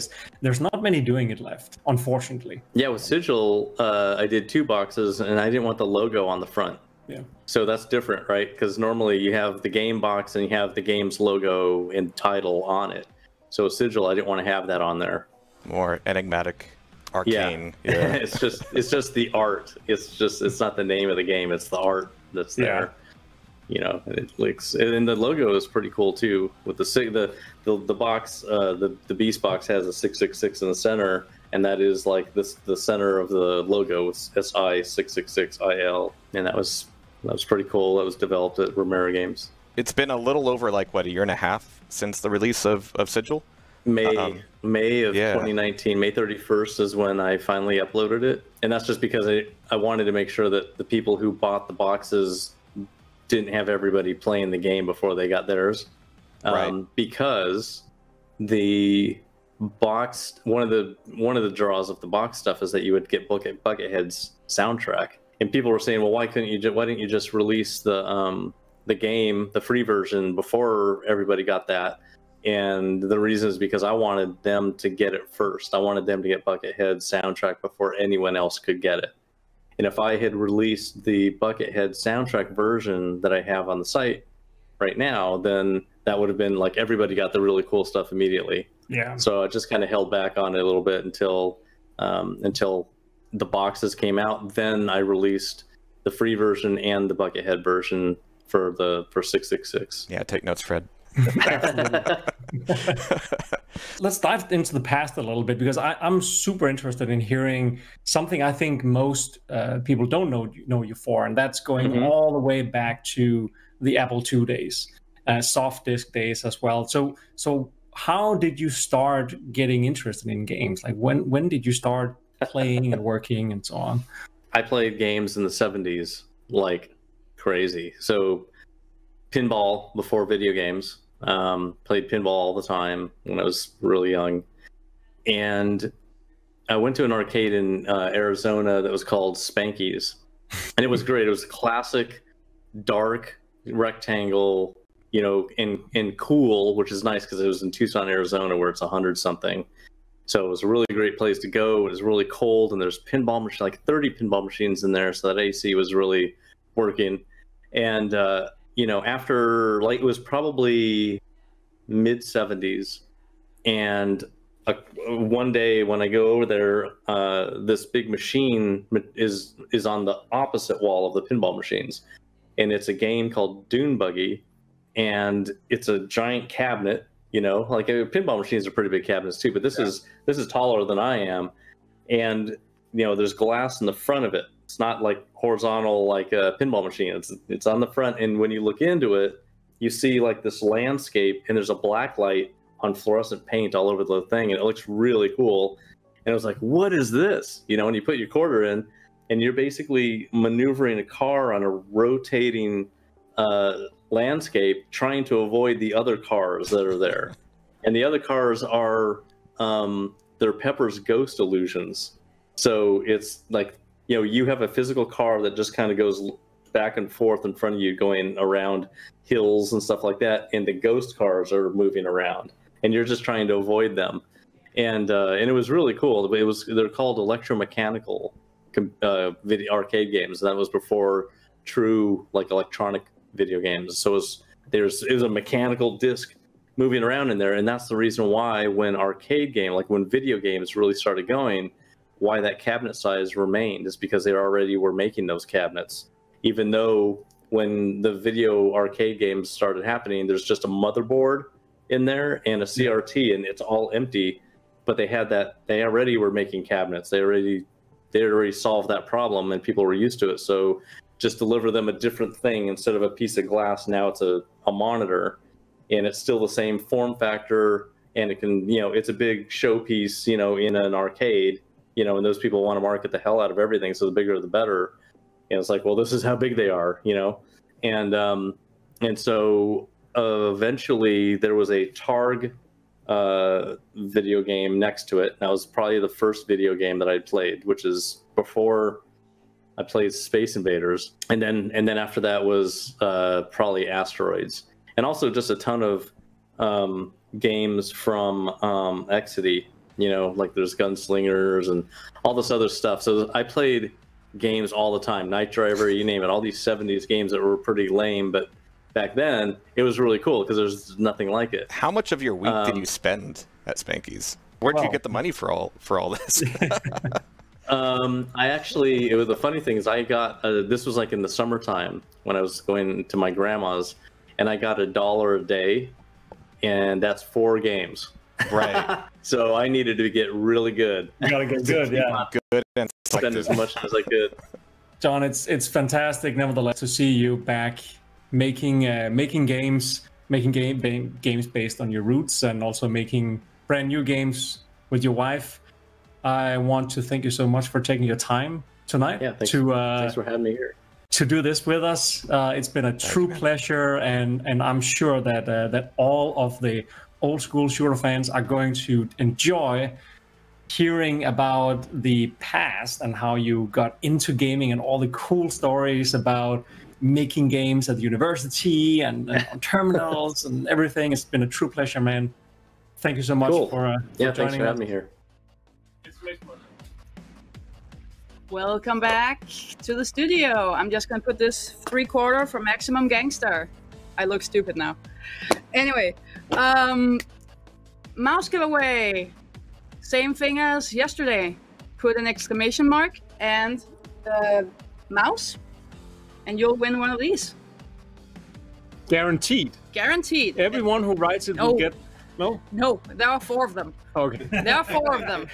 there's not many doing it left, unfortunately. Yeah, with Sigil, I did 2 boxes, and I didn't want the logo on the front. Yeah. So that's different, right? Because normally you have the game box and you have the game's logo and title on it. So Sigil, I didn't want to have that on there. More enigmatic, arcane. Yeah. it's just the art. It's not the name of the game. It's the art that's there. You know, it looks, and the logo is pretty cool too. With the box, the Beast box has a 666 in the center, and that is like the center of the logo is SI666IL, and that was pretty cool. That was developed at Romero Games. It's been a little over like a year and a half since the release of Sigil. May of 2019, May 31st is when I finally uploaded it, and that's just because I wanted to make sure that the people who bought the boxes didn't have everybody playing the game before they got theirs. Because the box, one of the draws of the box stuff is that you would get Buckethead's soundtrack, and people were saying, well, why didn't you just release the game, the free version, before everybody got that? And the reason is because I wanted them to get it first. I wanted them to get Buckethead's soundtrack before anyone else could get it. And if I had released the Buckethead soundtrack version that I have on the site right now, then that would have been like everybody got the really cool stuff immediately. Yeah. So I just kind of held back on it a little bit until the boxes came out. Then I released the free version and the Buckethead version for 666. Yeah, take notes, Fred. Let's dive into the past a little bit, because I'm super interested in hearing something I think most people don't know you for, and that's going all the way back to the Apple II days, soft disk days as well. So how did you start getting interested in games? Like when did you start playing and working and so on? I played games in the 70s like crazy. So pinball before video games. Played pinball all the time when I was really young. And I went to an arcade in Arizona that was called Spanky's. And it was great. It was a classic, dark rectangle, in cool, which is nice because it was in Tucson, Arizona, where it's 100-something. So it was a really great place to go. It was really cold, and there's pinball machines, like 30 pinball machines in there, so that AC was really working. And after, like, it was probably mid-70s, and one day when I go over there, this big machine is on the opposite wall of the pinball machines, and it's a game called Dune Buggy, and it's a giant cabinet. Like pinball machines are pretty big cabinets too, but this is taller than I am, and there's glass in the front of it. It's not like horizontal like a pinball machine. It's on the front, and when you look into it, you see like this landscape, and there's a black light on fluorescent paint all over the thing, and it looks really cool. And I was like, what is this? When you put your quarter in, and you're basically maneuvering a car on a rotating landscape, trying to avoid the other cars that are there. And the other cars are they're Pepper's ghost illusions. So it's like, you have a physical car that just kind of goes back and forth in front of you, going around hills and stuff like that, and the ghost cars are moving around, and you're just trying to avoid them. And it was really cool. They're called electromechanical video arcade games, and that was before true like electronic video games. So it was a mechanical disc moving around in there, and that's the reason why when video games really started going, why that cabinet size remained is because they already were making those cabinets. Even though when the video arcade games started happening, there's just a motherboard in there and a CRT, and it's all empty. But they already were making cabinets. They already solved that problem, and people were used to it. So just deliver them a different thing. Instead of a piece of glass, now it's a monitor, and it's still the same form factor, and it can, it's a big showpiece, in an arcade, and those people want to market the hell out of everything, so the bigger the better. And it's like, well, this is how big they are, and so eventually there was a Targ video game next to it. And that was probably the first video game that I played, which is before I played Space Invaders, and then after that was probably Asteroids, and also just a ton of games from Exidy. Like there's Gunslingers and all this other stuff. So I played games all the time, Night Driver, you name it, all these 70s games that were pretty lame, but back then it was really cool because there's nothing like it. How much of your week did you spend at Spanky's? Where'd you get the money for all this? The funny thing is I got, this was like in the summertime when I was going to my grandma's, and I got $1 a day, and that's 4 games. Right. So I needed to get really good. You gotta get good, yeah. Good and spend as much as I could. John, it's fantastic, nevertheless, to see you back making games based on your roots, and also making brand new games with your wife. I want to thank you so much for taking your time tonight. Yeah, thanks for having me here. to do this with us. It's been a true pleasure, and I'm sure that that all of the old school shooter fans are going to enjoy hearing about the past and how you got into gaming and all the cool stories about making games at the university and on terminals and everything. It's been a true pleasure, man. Thank you so much for thanks joining for us. having me here. Welcome back to the studio. I'm just gonna put this 3/4 for Maximum Gangster. I look stupid now. Anyway, mouse giveaway. Same thing as yesterday. Put an exclamation mark and mouse, and you'll win one of these. Guaranteed. Guaranteed. Everyone who writes it will get... No? No, there are 4 of them. Okay. There are 4 of them.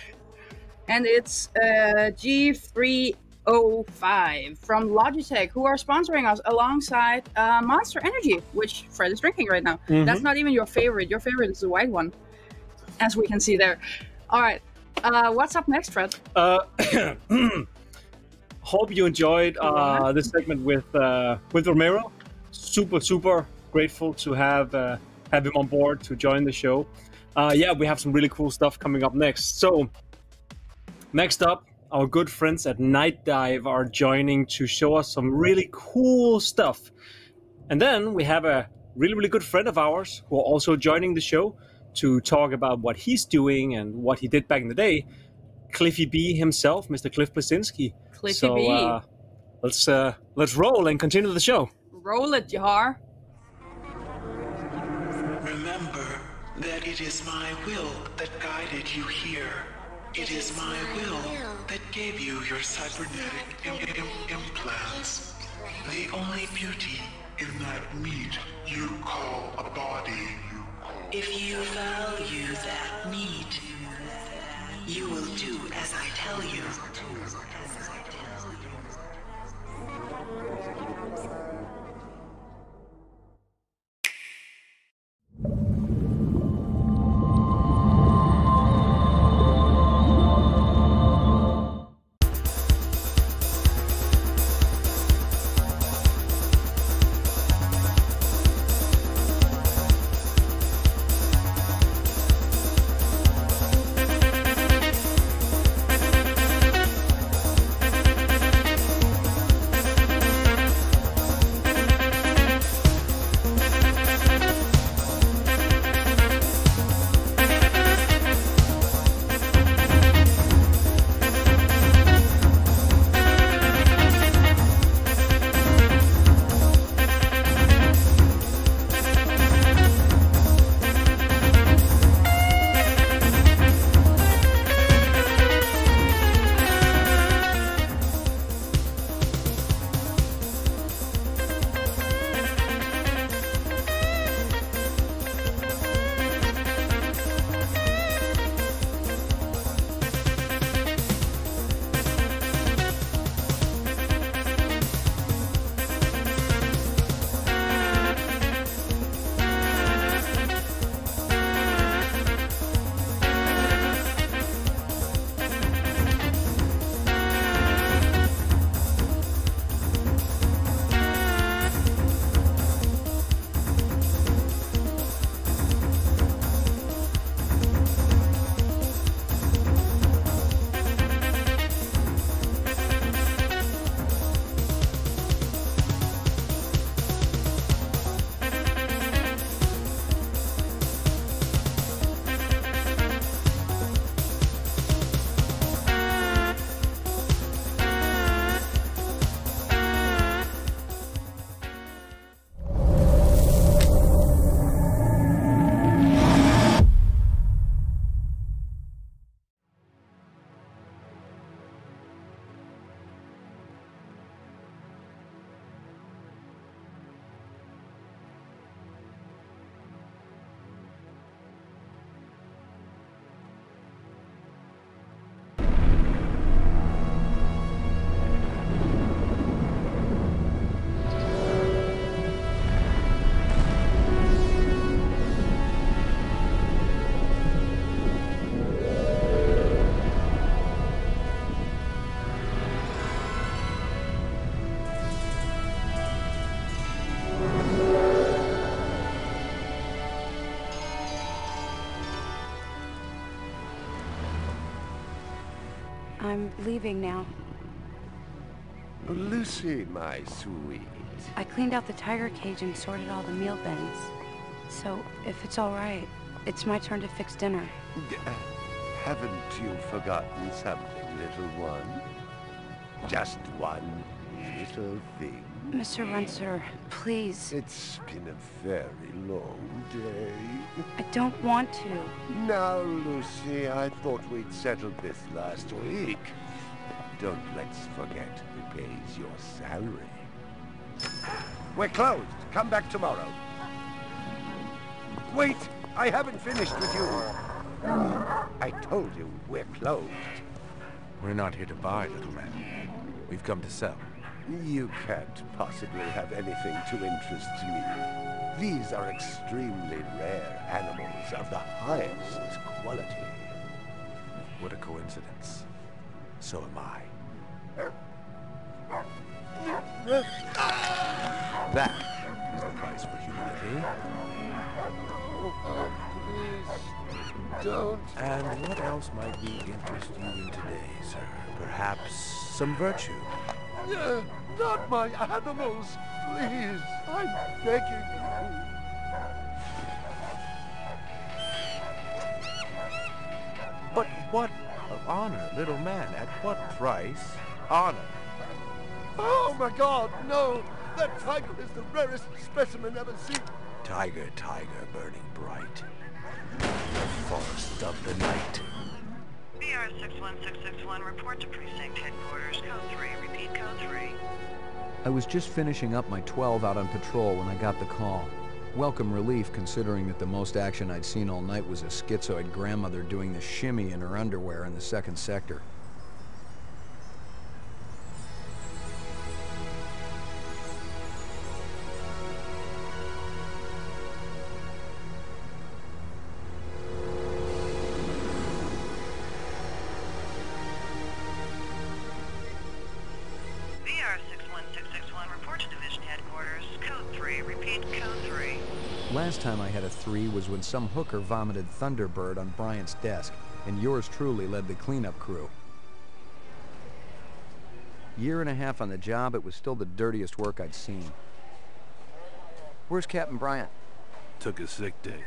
And it's G305 from Logitech, who are sponsoring us alongside Monster Energy, which Fred is drinking right now. Mm-hmm. That's not even your favorite. Your favorite is the white one, as we can see there. All right. What's up next, Fred? Hope you enjoyed this segment with Romero. Super grateful to have him on board to join the show. Yeah, we have some really cool stuff coming up next. So next up, our good friends at Night Dive are joining to show us some really cool stuff. And then we have a really good friend of ours who are also joining the show to talk about what he's doing and what he did back in the day. Cliffy B himself, Mr. Cliff Blesinski. Cliffy B. Let's roll and continue the show. Roll it, Jahar. Remember that it is my will that guided you here. It is my will that gave you your cybernetic implants. The only beauty in that meat you call a body. If you value that meat, you will do as I tell you. I'm leaving now. Lucy, my sweet. I cleaned out the tiger cage and sorted all the meal bins. So, if it's all right, it's my turn to fix dinner. Haven't you forgotten something, little one? Just one little thing. Mr. Runser, please. It's been a very long day. I don't want to. Now, Lucy, I thought we'd settled this last week. Don't let's forget who pays your salary. We're closed. Come back tomorrow. Wait! I haven't finished with you. I told you we're closed. We're not here to buy, little man. We've come to sell. You can't possibly have anything to interest me. These are extremely rare animals of the highest quality. What a coincidence. So am I. That is the price for humility. Please, don't. And what else might we interest you in today, sir? Perhaps some virtue? Not my animals, please. I'm begging you. But what of honor, little man? At what price? Honor. Oh my God, no! That tiger is the rarest specimen ever seen. Tiger, burning bright. The forest of the night. BR 61661, report to precinct headquarters. Code 3, repeat code 3. I was just finishing up my 12 out on patrol when I got the call. Welcome relief, considering that the most action I'd seen all night was a schizoid grandmother doing the shimmy in her underwear in the 2nd sector. BR 61661, report to division headquarters. Code 3, repeat code 3. Last time I had a 3 was when some hooker vomited Thunderbird on Bryant's desk, and yours truly led the cleanup crew. Year and a half on the job, it was still the dirtiest work I'd seen. Where's Captain Bryant? Took a sick day.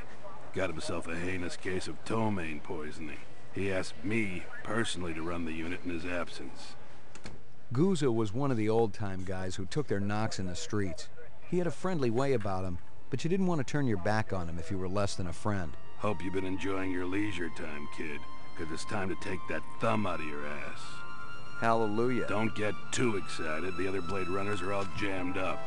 Got himself a heinous case of ptomaine poisoning. He asked me personally to run the unit in his absence. Gouza was one of the old-time guys who took their knocks in the streets. He had a friendly way about him, but you didn't want to turn your back on him if you were less than a friend. Hope you've been enjoying your leisure time, kid, because it's time to take that thumb out of your ass. Hallelujah. Don't get too excited. The other Blade Runners are all jammed up.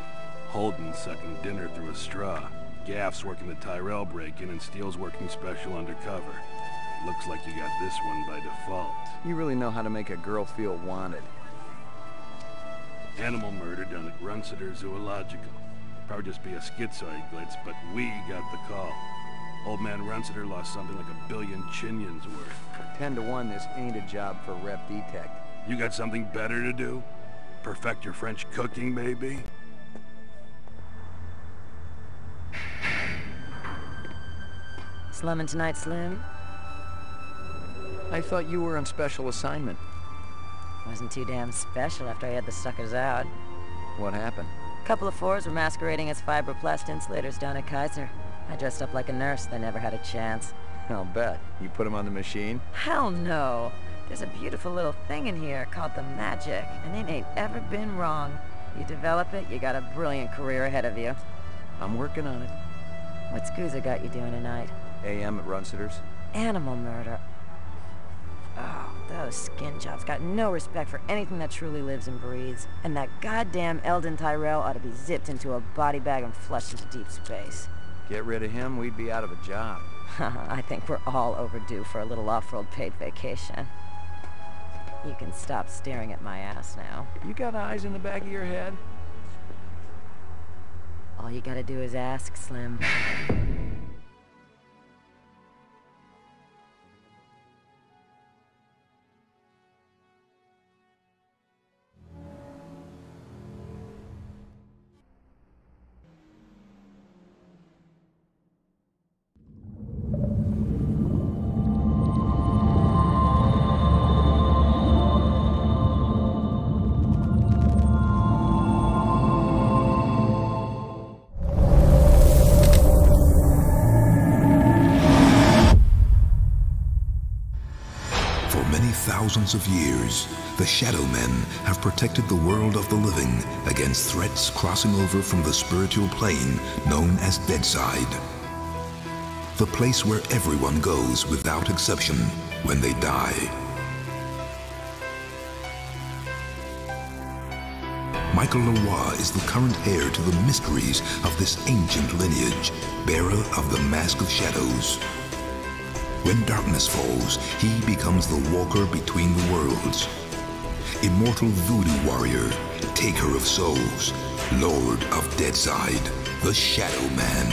Holden's sucking dinner through a straw. Gaff's working the Tyrell break-in, and Steele's working special undercover. Looks like you got this one by default. You really know how to make a girl feel wanted. Animal murder done at Runsiter Zoological. Probably just be a schizoid glitz, but we got the call. Old man Runsiter lost something like 1 billion chinions worth. 10 to 1, this ain't a job for Rep Detect. You got something better to do? Perfect your French cooking, maybe? Slumming tonight, Slim? I thought you were on special assignment. Wasn't too damn special after I had the suckers out. What happened? Couple of fours were masquerading as fibroplast insulators down at Kaiser. I dressed up like a nurse. They never had a chance. I'll bet. You put them on the machine? Hell no. There's a beautiful little thing in here called the Magic, and it ain't ever been wrong. You develop it, you got a brilliant career ahead of you. I'm working on it. What's Gouza got you doing tonight? AM at Runsiter's. Animal murder. Oh, those skin jobs got no respect for anything that truly lives and breathes. And that goddamn Eldon Tyrell ought to be zipped into a body bag and flushed into deep space. Get rid of him, we'd be out of a job. I think we're all overdue for a little off-road paid vacation. You can stop staring at my ass now. You got eyes in the back of your head? All you gotta do is ask, Slim. thousands of years, the Shadow Men have protected the world of the living against threats crossing over from the spiritual plane known as Deadside. The place where everyone goes without exception when they die. Michael Leroy is the current heir to the mysteries of this ancient lineage, bearer of the Mask of Shadows. When darkness falls, he becomes the walker between the worlds. Immortal voodoo warrior, taker of souls, lord of Deadside, the Shadow Man.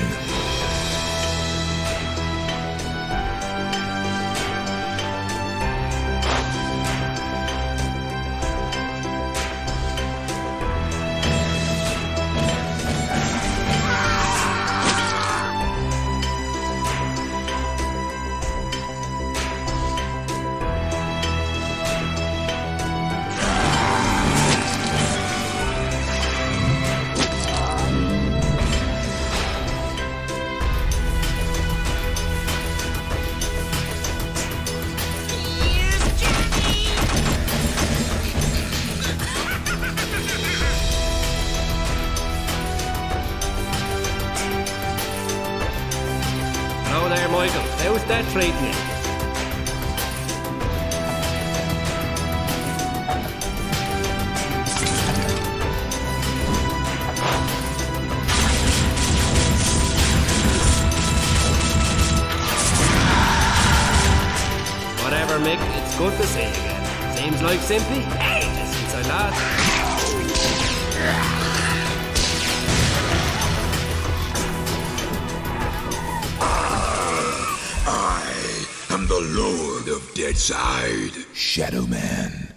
Simply ages since I last. I am the Lord of Deadside, Shadow Man.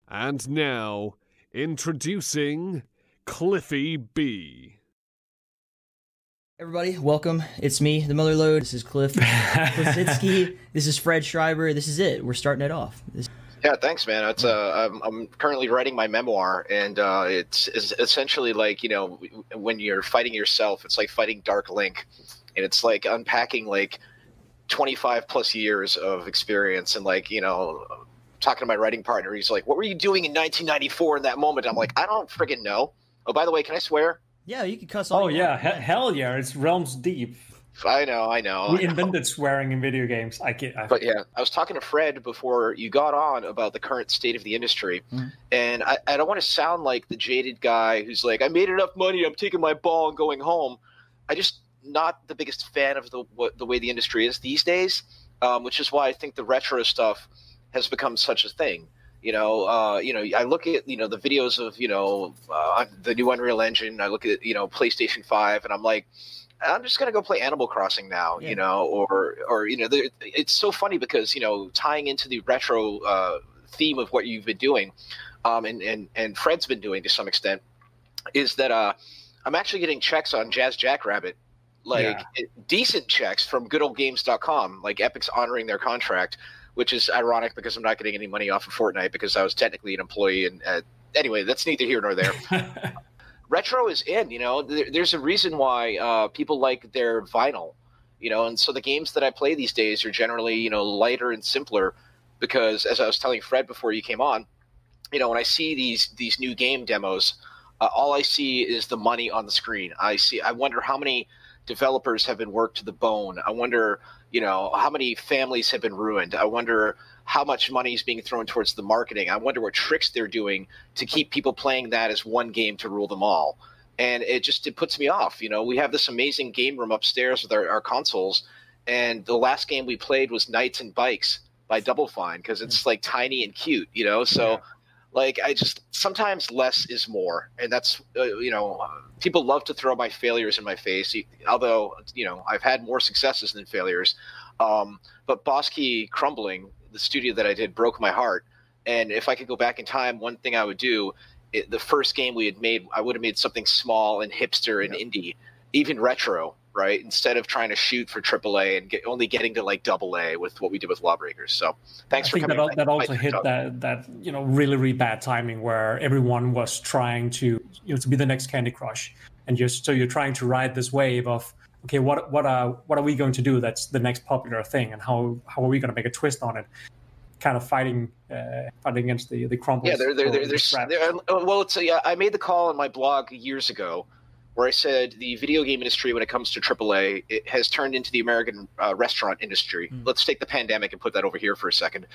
And now, introducing Cliffy B. Everybody, welcome. It's me, the Miller Lode. This is Cliff Blesinski. This is Fred Schreiber. This is it. We're starting it off. Yeah, thanks, man. It's I'm currently writing my memoir, and it's essentially like, you know, when you're fighting yourself, it's like fighting Dark Link, and it's like unpacking like 25 plus years of experience, and like, you know, talking to my writing partner, he's like, "What were you doing in 1994 in that moment?" I'm like, "I don't friggin' know." Oh, by the way, can I swear? Yeah, you can cuss. Oh yeah, hell yeah! It's realms deep. I know. We invented swearing in video games. But yeah, I was talking to Fred before you got on about the current state of the industry, and I don't want to sound like the jaded guy who's like, "I made enough money, I'm taking my ball and going home." I just not the biggest fan of the way the industry is these days, which is why I think the retro stuff has become such a thing. You know, I look at, you know, the videos of, you know, the new Unreal Engine. I look at, you know, PlayStation 5, and I'm like, I'm just gonna go play Animal Crossing now, you know, or you know, it's so funny because, you know, tying into the retro theme of what you've been doing, and Fred's been doing to some extent, is that I'm actually getting checks on Jazz Jackrabbit, like decent checks from goodoldgames.com, like Epic's honoring their contract, which is ironic because I'm not getting any money off of Fortnite because I was technically an employee. And anyway, that's neither here nor there. Retro is in, you know, there's a reason why people like their vinyl, you know, and so the games that I play these days are generally, you know, lighter and simpler because, as I was telling Fred before you came on, you know, when I see these new game demos, all I see is the money on the screen. I wonder how many developers have been worked to the bone. I wonder, you know, how many families have been ruined. I wonder how much money is being thrown towards the marketing. I wonder what tricks they're doing to keep people playing that as one game to rule them all. And it puts me off. You know, we have this amazing game room upstairs with our consoles, and the last game we played was Knights and Bikes by Double Fine, because it's like tiny and cute, you know. So like, I just, sometimes less is more, and that's you know, people love to throw my failures in my face, although, you know, I've had more successes than failures. But Boss Key Crumbling, the studio that I did, broke my heart. And if I could go back in time, one thing I would do, the first game we had made, I would have made something small and hipster and indie, even retro, right? Instead of trying to shoot for AAA and only getting to like AA with what we did with Lawbreakers. So thanks for coming. That also hit that you know, really bad timing where everyone was trying to, you know, to be the next Candy Crush, and you're trying to ride this wave of, okay, what are we going to do that's the next popular thing, and how are we going to make a twist on it? Kind of fighting against the crumbles. Yeah, well, it's I made the call on my blog years ago, where I said the video game industry, when it comes to AAA, it has turned into the American restaurant industry. Let's take the pandemic and put that over here for a second.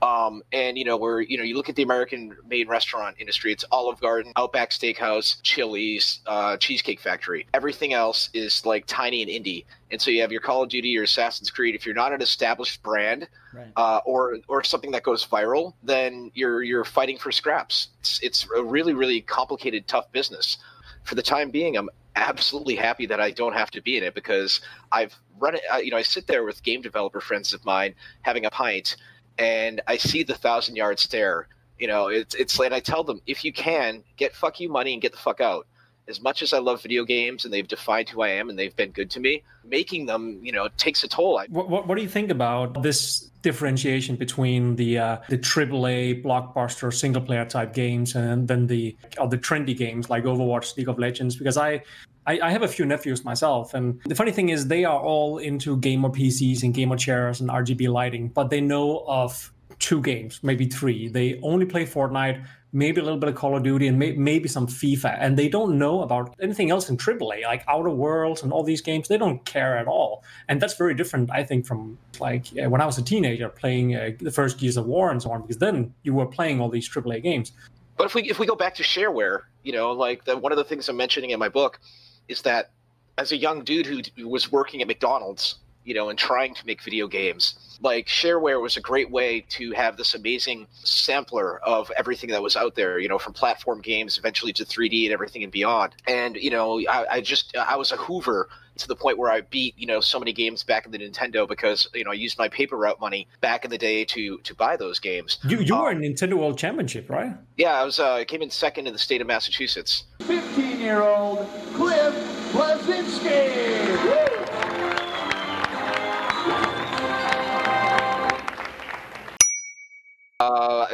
And, you know, you look at the American-made restaurant industry, it's Olive Garden, Outback Steakhouse, Chili's, Cheesecake Factory. Everything else is like tiny and indie. And so you have your Call of Duty or Assassin's Creed. If you're not an established brand, or something that goes viral, then you're fighting for scraps. It's a really, really complicated, tough business. For the time being, I'm absolutely happy that I don't have to be in it, because I've run it. You know, I sit there with game developer friends of mine having a pint, and I see the 1,000-yard stare. You know, it's like, I tell them, if you can, get fuck you money and get the fuck out. As much as I love video games and they've defined who I am and they've been good to me, making them, you know, takes a toll. What do you think about this differentiation between the AAA blockbuster single player type games and then the trendy games like Overwatch, League of Legends? Because I have a few nephews myself, and the funny thing is they are all into gamer PCs and gamer chairs and RGB lighting, but they know of 2 games, maybe 3. They only play Fortnite, maybe a little bit of Call of Duty, and maybe some FIFA, and they don't know about anything else in AAA, like Outer Worlds and all these games. They don't care at all, and that's very different, I think, from like when I was a teenager playing the first Gears of War and so on, because then you were playing all these AAA games. But if we go back to shareware, you know, like one of the things I'm mentioning in my book is that as a young dude who was working at McDonald's, you know, and trying to make video games, like shareware was a great way to have this amazing sampler of everything that was out there, you know, from platform games eventually to 3D and everything and beyond. And, you know, I was a hoover to the point where I beat, you know, so many games back in the Nintendo because, you know, I used my paper route money back in the day to buy those games. You were in Nintendo World Championship, right? Yeah, I came in second in the state of Massachusetts. 15-year-old Cliff Blesinski.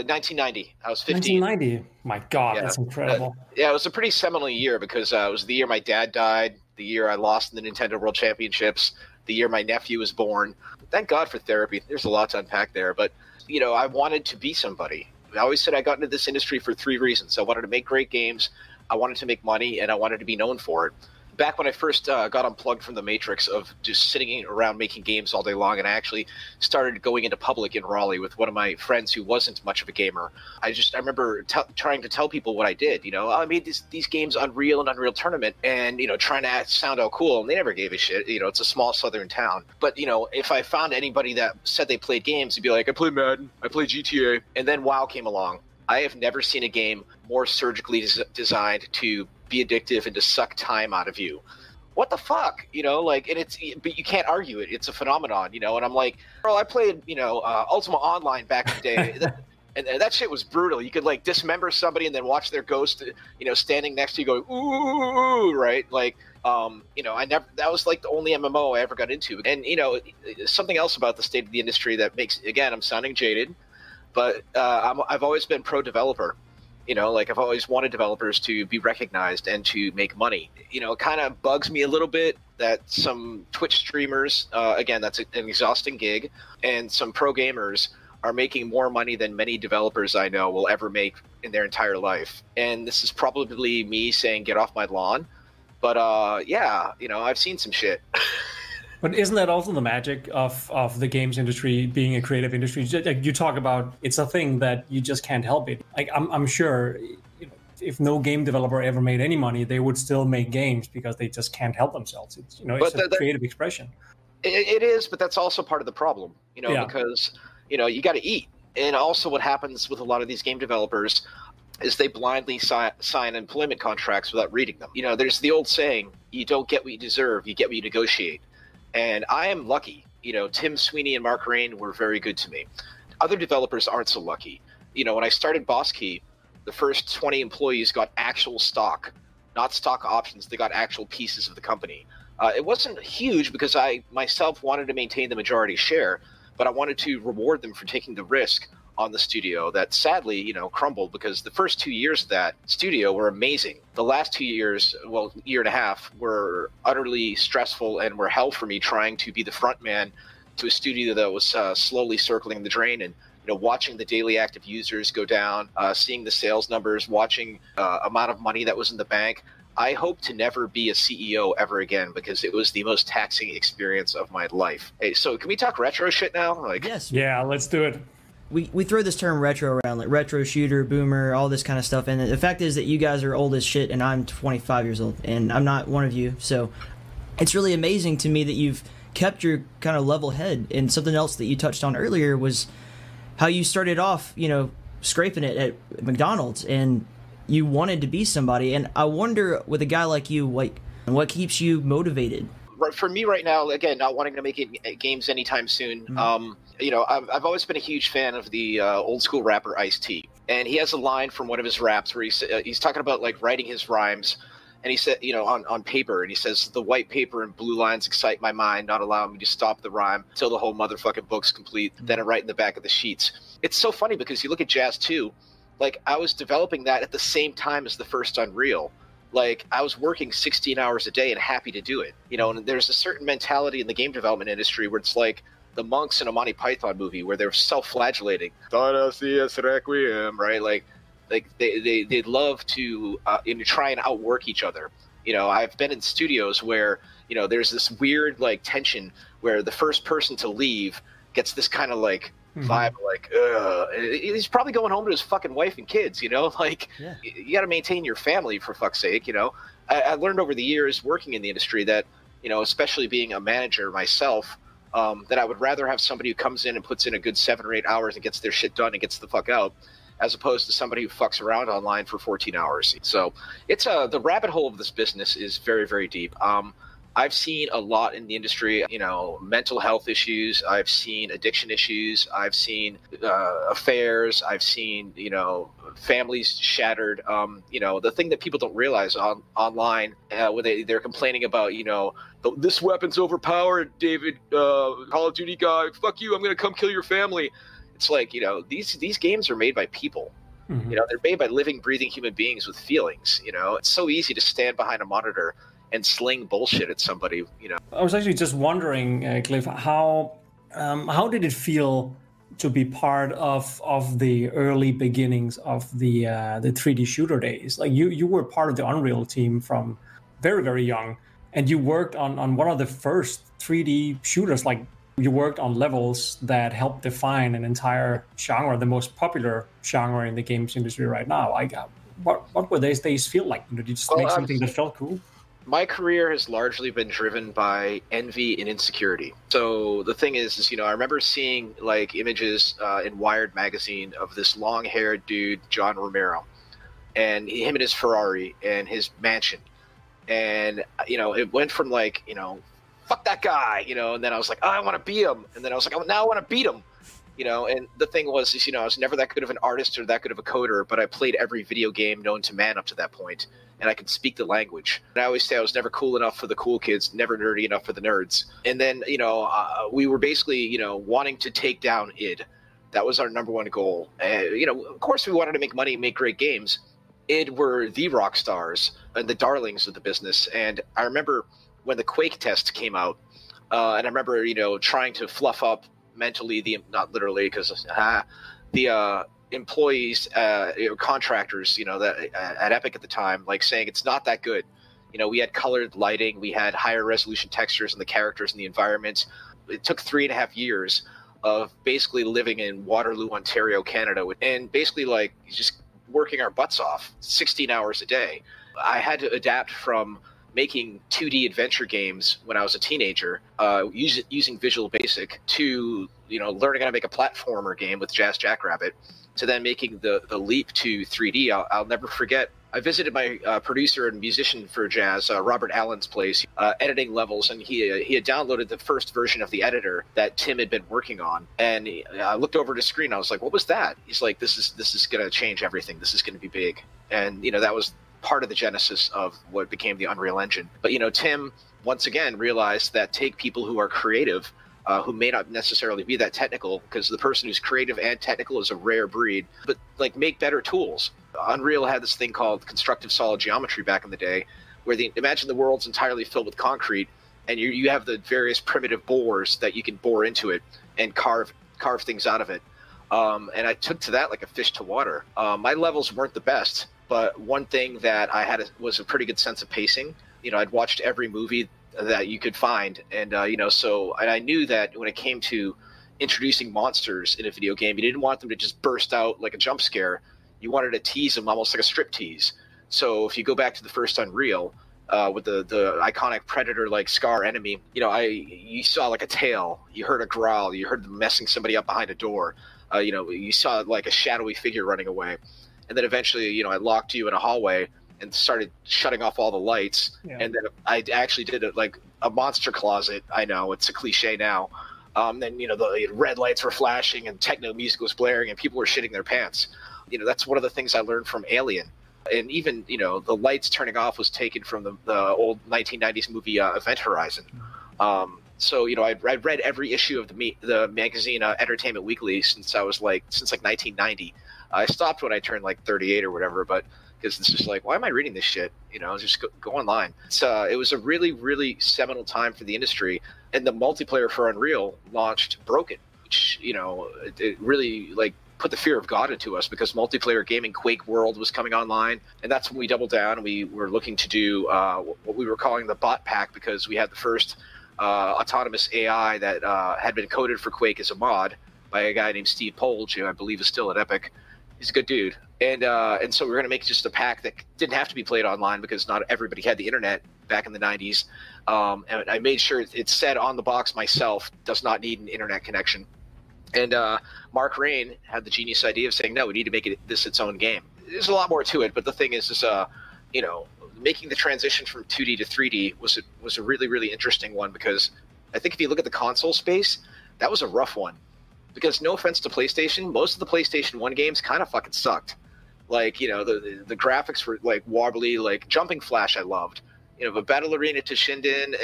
1990. I was 15. 1990. My God, that's incredible. Yeah, it was a pretty seminal year because it was the year my dad died, the year I lost in the Nintendo World Championships, the year my nephew was born. Thank God for therapy. There's a lot to unpack there. But, you know, I wanted to be somebody. I always said I got into this industry for 3 reasons. I wanted to make great games, I wanted to make money, and I wanted to be known for it. Back when I first got unplugged from the matrix of just sitting around making games all day long, and I actually started going into public in Raleigh with one of my friends who wasn't much of a gamer. I remember trying to tell people what I did. You know, I made these games Unreal and Unreal Tournament, and, you know, trying to sound all cool, and they never gave a shit. You know, it's a small southern town. But, you know, if I found anybody that said they played games, they'd be like, I play Madden, I play GTA. And then WoW came along. I have never seen a game more surgically designed to be addictive and to suck time out of you. What the fuck, you know? Like, and but you can't argue it. It's a phenomenon, you know. And I'm like, bro, I played, you know, Ultima Online back in the day, and that shit was brutal. You could like dismember somebody and then watch their ghost, you know, standing next to you going ooh, right? Like, you know, that was like the only MMO I ever got into. And, you know, something else about the state of the industry that makes, again, I'm sounding jaded, but I've always been pro-developer. You know, like I've always wanted developers to be recognized and to make money. You know, it kind of bugs me a little bit that some Twitch streamers, again, that's an exhausting gig, and some pro gamers are making more money than many developers I know will ever make in their entire life. And this is probably me saying get off my lawn. But yeah, you know, I've seen some shit. But isn't that also the magic of the games industry being a creative industry? Like you talk about, it's a thing that you just can't help it. Like I'm sure, you know, if no game developer ever made any money, they would still make games because they just can't help themselves. It's, you know, it's a creative expression. It is, but that's also part of the problem, you know, because, you know, you got to eat. And also what happens with a lot of these game developers is they blindly sign employment contracts without reading them. You know, there's the old saying, you don't get what you deserve, you get what you negotiate. And I am lucky. You know, Tim Sweeney and Mark Rain were very good to me. Other developers aren't so lucky. You know, when I started Boss Key, the first 20 employees got actual stock, not stock options. They got actual pieces of the company. It wasn't huge because I myself wanted to maintain the majority share, but I wanted to reward them for taking the risk on the studio that sadly, you know, crumbled because the first 2 years of that studio were amazing. The last 2 years, well, year and a half, were utterly stressful and were hell for me trying to be the front man to a studio that was slowly circling the drain and, you know, watching the daily active users go down, seeing the sales numbers, watching amount of money that was in the bank. I hope to never be a CEO ever again because it was the most taxing experience of my life. Hey, so can we talk retro shit now? Like, yes. Yeah, let's do it. We throw this term retro around, like retro shooter, boomer, all this kind of stuff. And the fact is that you guys are old as shit, and I'm 25 years old, and I'm not one of you. So it's really amazing to me that you've kept your kind of level head. And something else that you touched on earlier was how you started off, you know, scraping it at McDonald's, and you wanted to be somebody. And I wonder, with a guy like you, like, what keeps you motivated? For me right now, again, not wanting to make it games anytime soon, you know, I've always been a huge fan of the old school rapper Ice-T. And he has a line from one of his raps where he's talking about, like, writing his rhymes. And he said, you know, on paper, and he says, the white paper and blue lines excite my mind, not allowing me to stop the rhyme until the whole motherfucking book's complete. Then I write in the back of the sheets. It's so funny because you look at Jazz 2, like, I was developing that at the same time as the first Unreal. Like, I was working 16 hours a day and happy to do it. You know, and there's a certain mentality in the game development industry where it's like the monks in a Monty Python movie where they're self-flagellating. Requiem, right? Like they love to try and outwork each other. You know, I've been in studios where, you know, there's this weird, like, tension where the first person to leave gets this kind of, like, vibe, like, he's probably going home to his fucking wife and kids, you know? Like, you got to maintain your family, for fuck's sake, you know? I learned over the years working in the industry that, you know, especially being a manager myself, that I would rather have somebody who comes in and puts in a good 7 or 8 hours and gets their shit done and gets the fuck out, as opposed to somebody who fucks around online for 14 hours. So it's the rabbit hole of this business is very, very deep. I've seen a lot in the industry, you know, mental health issues. I've seen addiction issues. I've seen affairs. I've seen, you know, families shattered. You know, the thing that people don't realize online when they're complaining about, you know, this weapon's overpowered, David, Call of Duty guy, fuck you, I'm going to come kill your family. It's like, you know, these games are made by people. You know, they're made by living, breathing human beings with feelings. You know, it's so easy to stand behind a monitor and sling bullshit at somebody, you know. I was actually just wondering, Cliff, how did it feel to be part of the early beginnings of the 3D shooter days? Like you were part of the Unreal team from very, very young, and you worked on one of the first 3D shooters. Like, you worked on levels that helped define an entire genre, the most popular genre in the games industry right now. Like, what were those days feel like? You know, did you just make something that felt cool? My career has largely been driven by envy and insecurity. So the thing is, you know, I remember seeing, like, images in Wired magazine of this long-haired dude, John Romero, and him and his Ferrari and his mansion. And, you know, it went from, like, you know, fuck that guy, you know, and then I was like, oh, I want to be him. And then I was like, oh, now I want to beat him. You know, and the thing was, is, you know, I was never that good of an artist or that good of a coder, but I played every video game known to man up to that point, and I could speak the language. And I always say I was never cool enough for the cool kids, never nerdy enough for the nerds. And then, you know, we were basically, you know, wanting to take down id. That was our number one goal. You know, of course we wanted to make money and make great games. id were the rock stars and the darlings of the business. And I remember when the Quake test came out, and I remember, you know, trying to fluff up mentally not literally, because the employees, contractors, that at Epic at the time, like saying it's not that good. We had colored lighting, we had higher resolution textures and the characters and the environment. It took 3.5 years of basically living in Waterloo, Ontario, Canada, and basically like just working our butts off 16 hours a day. I had to adapt from making 2D adventure games when I was a teenager, using Visual Basic, to learning how to make a platformer game with Jazz Jackrabbit, to then making the leap to 3D. I'll never forget. I visited my producer and musician for Jazz, Robert Allen's place, editing levels, and he had downloaded the first version of the editor that Tim had been working on. And I looked over at his screen. I was like, "What was that?" He's like, "This is going to change everything. This is going to be big." And that was part of the genesis of what became the Unreal Engine. But Tim once again realized that take people who are creative, who may not necessarily be that technical, because the person who's creative and technical is a rare breed, but like make better tools. Unreal had this thing called constructive solid geometry back in the day, where imagine the world's entirely filled with concrete, and you have the various primitive bores that you can bore into it and carve things out of it. And I took to that like a fish to water. My levels weren't the best, but one thing that I had was a pretty good sense of pacing. I'd watched every movie that you could find, and and I knew that when it came to introducing monsters in a video game, you didn't want them to just burst out like a jump scare. You wanted to tease them almost like a strip tease. So if you go back to the first Unreal, with the iconic predator-like Scar enemy, you saw like a tail, you heard a growl, you heard them messing somebody up behind a door, you saw like a shadowy figure running away, and then eventually, I locked you in a hallway and started shutting off all the lights, and then I actually did it like a monster closet. I know it's a cliche now. Then the red lights were flashing and techno music was blaring and people were shitting their pants. That's one of the things I learned from Alien. And even, the lights turning off was taken from the old 1990s movie Event Horizon. So, I'd read every issue of the magazine Entertainment Weekly since 1990. I stopped when I turned like 38 or whatever, but because it's just like, why am I reading this shit? Just go online. It was a really, really seminal time for the industry. And the multiplayer for Unreal launched Broken, which, it really like put the fear of God into us, because multiplayer gaming Quake World was coming online, and that's when we doubled down and we were looking to do what we were calling the bot pack, because we had the first autonomous AI that had been coded for Quake as a mod by a guy named Steve Polge, who I believe is still at Epic. He's a good dude, and so we were going to make just a pack that didn't have to be played online, because not everybody had the internet back in the 90s. And I made sure it said on the box myself, does not need an internet connection. And Mark Rain had the genius idea of saying, no, we need to make this its own game. There's a lot more to it, but the thing is making the transition from 2D to 3D was a really, really interesting one, because I think if you look at the console space, that was a rough one. Because no offense to PlayStation, most of the PlayStation 1 games kind of fucking sucked. Like, the graphics were like wobbly, like Jumping Flash I loved. But Battle Arena to Shinden,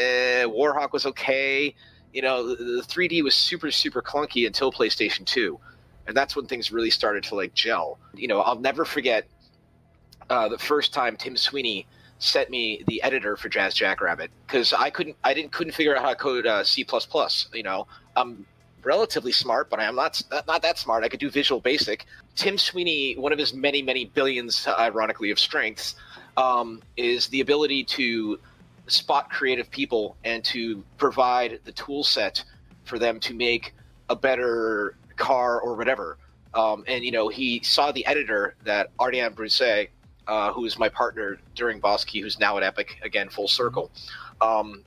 Warhawk was okay. The 3D was super, super clunky until PlayStation 2. And that's when things really started to like gel. I'll never forget the first time Tim Sweeney sent me the editor for Jazz Jackrabbit, because I couldn't figure out how to code C++. I'm relatively smart, but I am not that smart. I could do Visual Basic. Tim Sweeney, one of his many, many billions, ironically, of strengths, is the ability to spot creative people and to provide the tool set for them to make a better car or whatever. And he saw the editor that Ardian Brousse, who is my partner during Bosky, who's now at Epic, again, full circle.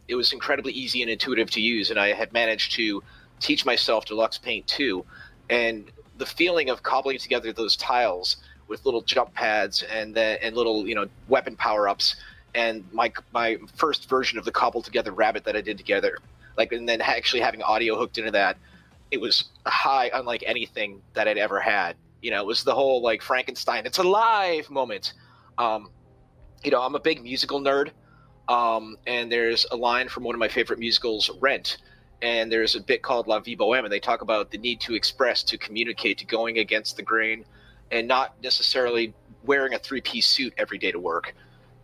It was incredibly easy and intuitive to use, and I had managed to teach myself Deluxe Paint 2. And the feeling of cobbling together those tiles with little jump pads and little weapon power-ups, and my first version of the cobbled together rabbit that I did together, and then actually having audio hooked into that, it was a high unlike anything that I'd ever had. It was the whole like Frankenstein, it's alive moment. I'm a big musical nerd, and there's a line from one of my favorite musicals, Rent, and there's a bit called La Vie Bohème, and they talk about the need to express, to communicate, to going against the grain, and not necessarily wearing a three-piece suit every day to work.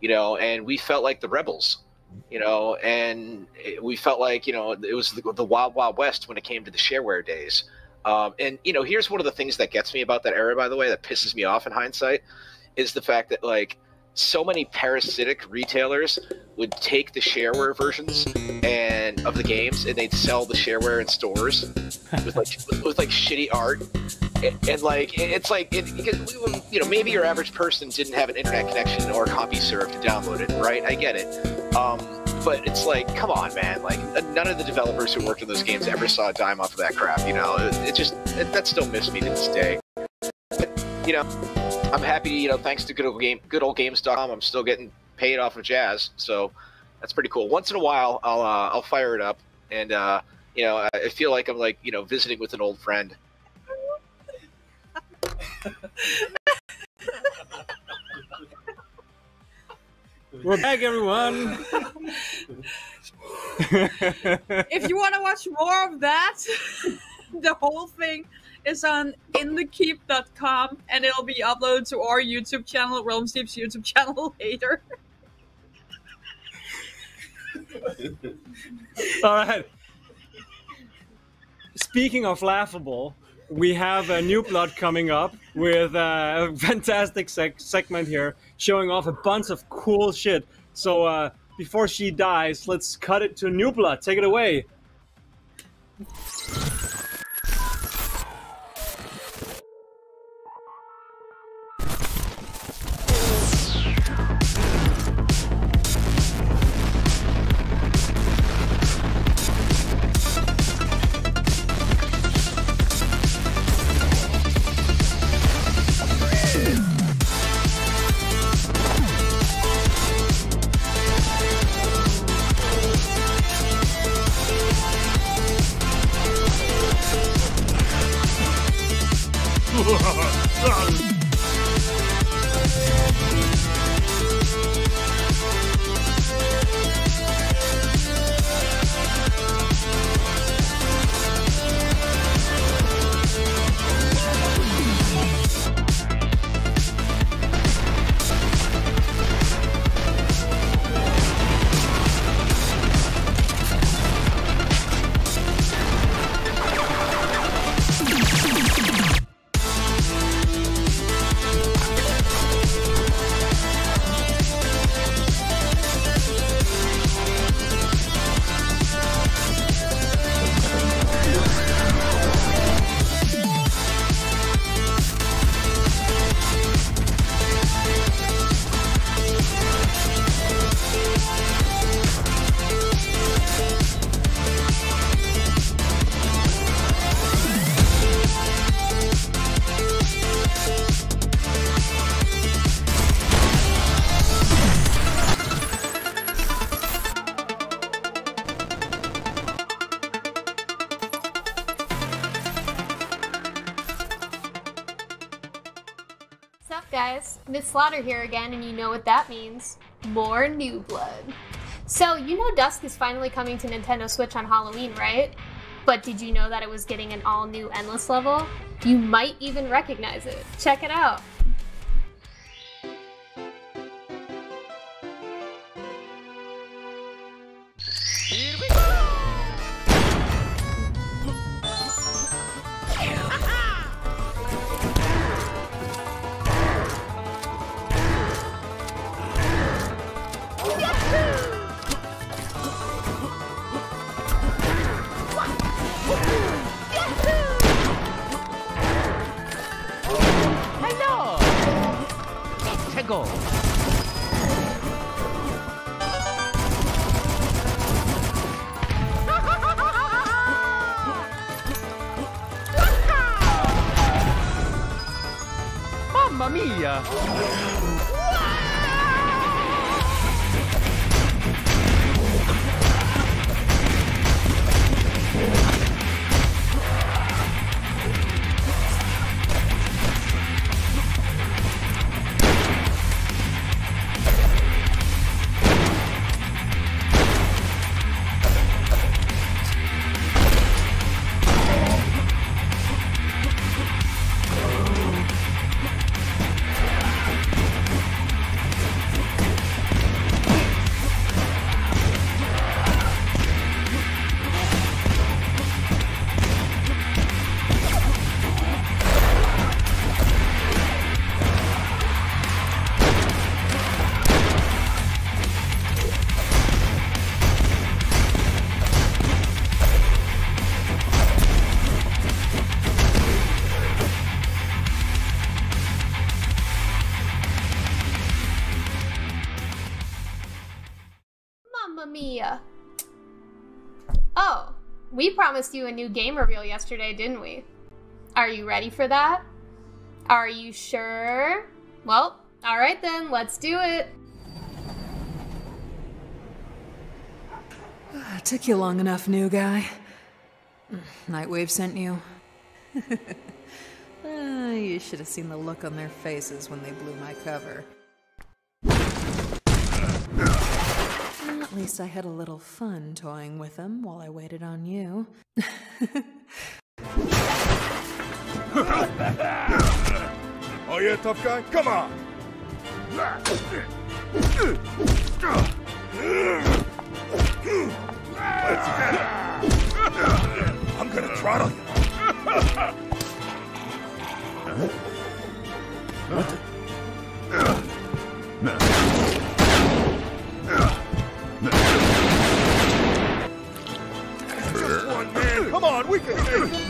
And we felt like the rebels, and we felt like, it was the wild, wild west when it came to the shareware days. And you know, here's one of the things that gets me about that era, by the way, that pisses me off in hindsight, is the fact that like so many parasitic retailers would take the shareware versions and of the games, and they'd sell the shareware in stores with like shitty art, and like it's like because you know, maybe your average person didn't have an internet connection or CompuServe to download it, right? I get it. But it's like, come on, man! Like, none of the developers who worked on those games ever saw a dime off of that crap. You know, that still missed me to this day. But, you know, I'm happy. You know, thanks to GoodOldGames.com, I'm still getting paid off of Jazz, so that's pretty cool. Once in a while, I'll fire it up, and you know, I feel like I'm like, you know, visiting with an old friend. We're back, everyone. If you want to watch more of that, the whole thing is on inthekeep.com, and it'll be uploaded to our YouTube channel, Realm Steep's YouTube channel later. All right. Speaking of laughable, we have a New Blood coming up with a fantastic segment here, showing off a bunch of cool shit. So before she dies, let's cut it to New Blood. Take it away. Guys, Miss Slaughter here again, and you know what that means. More New Blood. So, you know Dusk is finally coming to Nintendo Switch on Halloween, right? But did you know that it was getting an all-new Endless level? You might even recognize it. Check it out. Here we go! Go. Mamma mia! Mamma mia. Oh, we promised you a new game reveal yesterday, didn't we? Are you ready for that? Are you sure? Well, alright then, let's do it. Took you long enough, new guy. Nightwave sent you. You should have seen the look on their faces when they blew my cover. At least I had a little fun toying with them while I waited on you. Oh, you're a tough guy? Come on! Let's get it! I'm gonna throttle you. What the? Just one man. Come on, we can take it.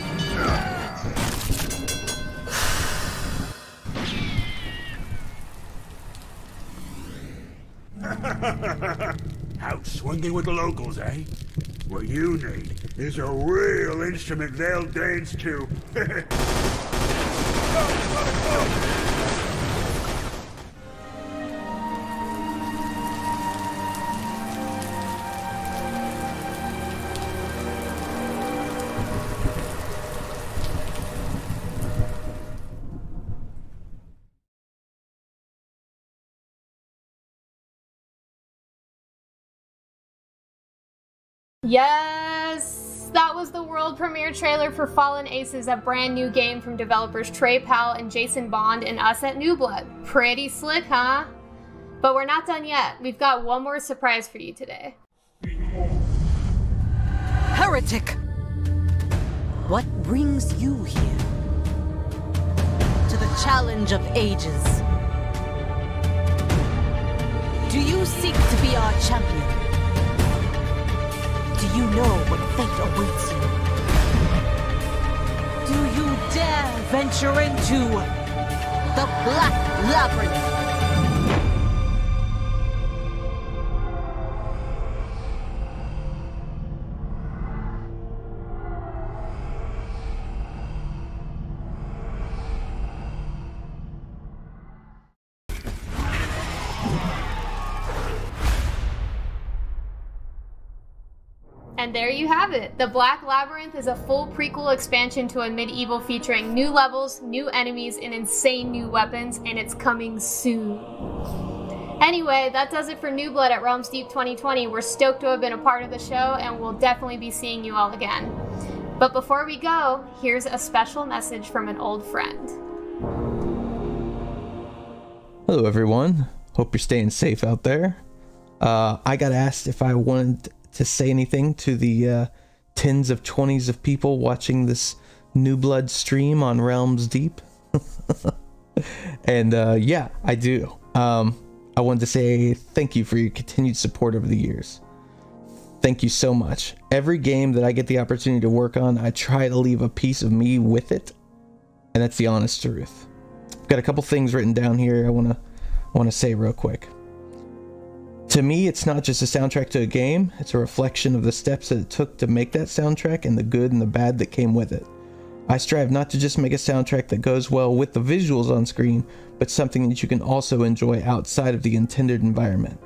Out swinging with the locals, eh? What you need is a real instrument they'll dance to. Yes, that was the world premiere trailer for Fallen Aces, a brand new game from developers Trey Powell and Jason Bond and us at New Blood. Pretty slick, huh? But we're not done yet. We've got one more surprise for you today. Heretic! What brings you here? To the challenge of ages. Do you seek to be our champion? Do you know what fate awaits you? Do you dare venture into the Black Labyrinth? And there you have it. The Black Labyrinth is a full prequel expansion to a medieval featuring new levels, new enemies, and insane new weapons, and it's coming soon. Anyway, that does it for New Blood at Realms Deep 2020. We're stoked to have been a part of the show, and we'll definitely be seeing you all again. But before we go, here's a special message from an old friend. Hello everyone, hope you're staying safe out there. I got asked if I wanted to say anything to the tens of 20s of people watching this New Blood stream on Realms Deep. And yeah, I do. I wanted to say thank you for your continued support over the years. Thank you so much. Every game that I get the opportunity to work on, I try to leave a piece of me with it, and that's the honest truth. I've got a couple things written down here I want to say real quick. To me, it's not just a soundtrack to a game, it's a reflection of the steps that it took to make that soundtrack and the good and the bad that came with it. I strive not to just make a soundtrack that goes well with the visuals on screen, but something that you can also enjoy outside of the intended environment.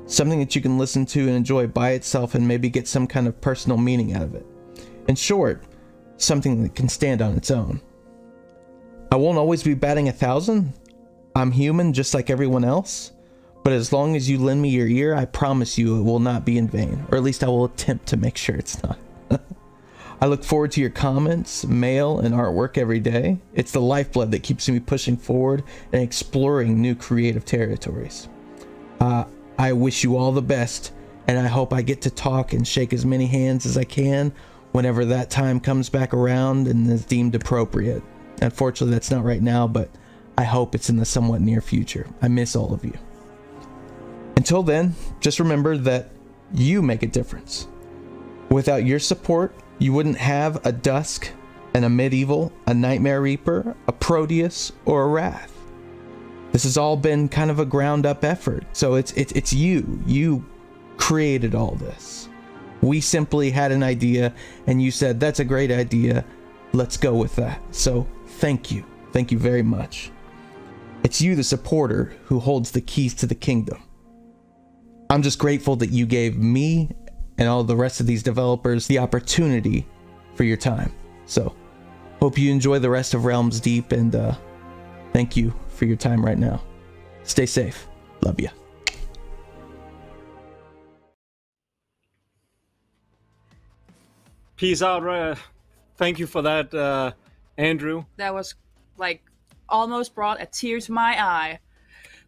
Something that you can listen to and enjoy by itself and maybe get some kind of personal meaning out of it. In short, something that can stand on its own. I won't always be batting 1,000. I'm human just like everyone else. But as long as you lend me your ear, I promise you it will not be in vain, or at least I will attempt to make sure it's not. I look forward to your comments, mail, and artwork every day. It's the lifeblood that keeps me pushing forward and exploring new creative territories. I wish you all the best, and I hope I get to talk and shake as many hands as I can whenever that time comes back around and is deemed appropriate. Unfortunately, that's not right now, but I hope it's in the somewhat near future. I miss all of you. Until then, just remember that you make a difference. Without your support, you wouldn't have a Dusk, and a Medieval, a Nightmare Reaper, a Proteus, or a Wrath. This has all been kind of a ground-up effort, so it's you created all this. We simply had an idea and you said, that's a great idea, let's go with that. So thank you very much. It's you, the supporter, who holds the keys to the kingdom. I'm just grateful that you gave me and all the rest of these developers the opportunity for your time. So hope you enjoy the rest of Realms Deep, and thank you for your time right now. Stay safe. Love ya. Peace out. Thank you for that, Andrew. That was like almost brought a tear to my eye.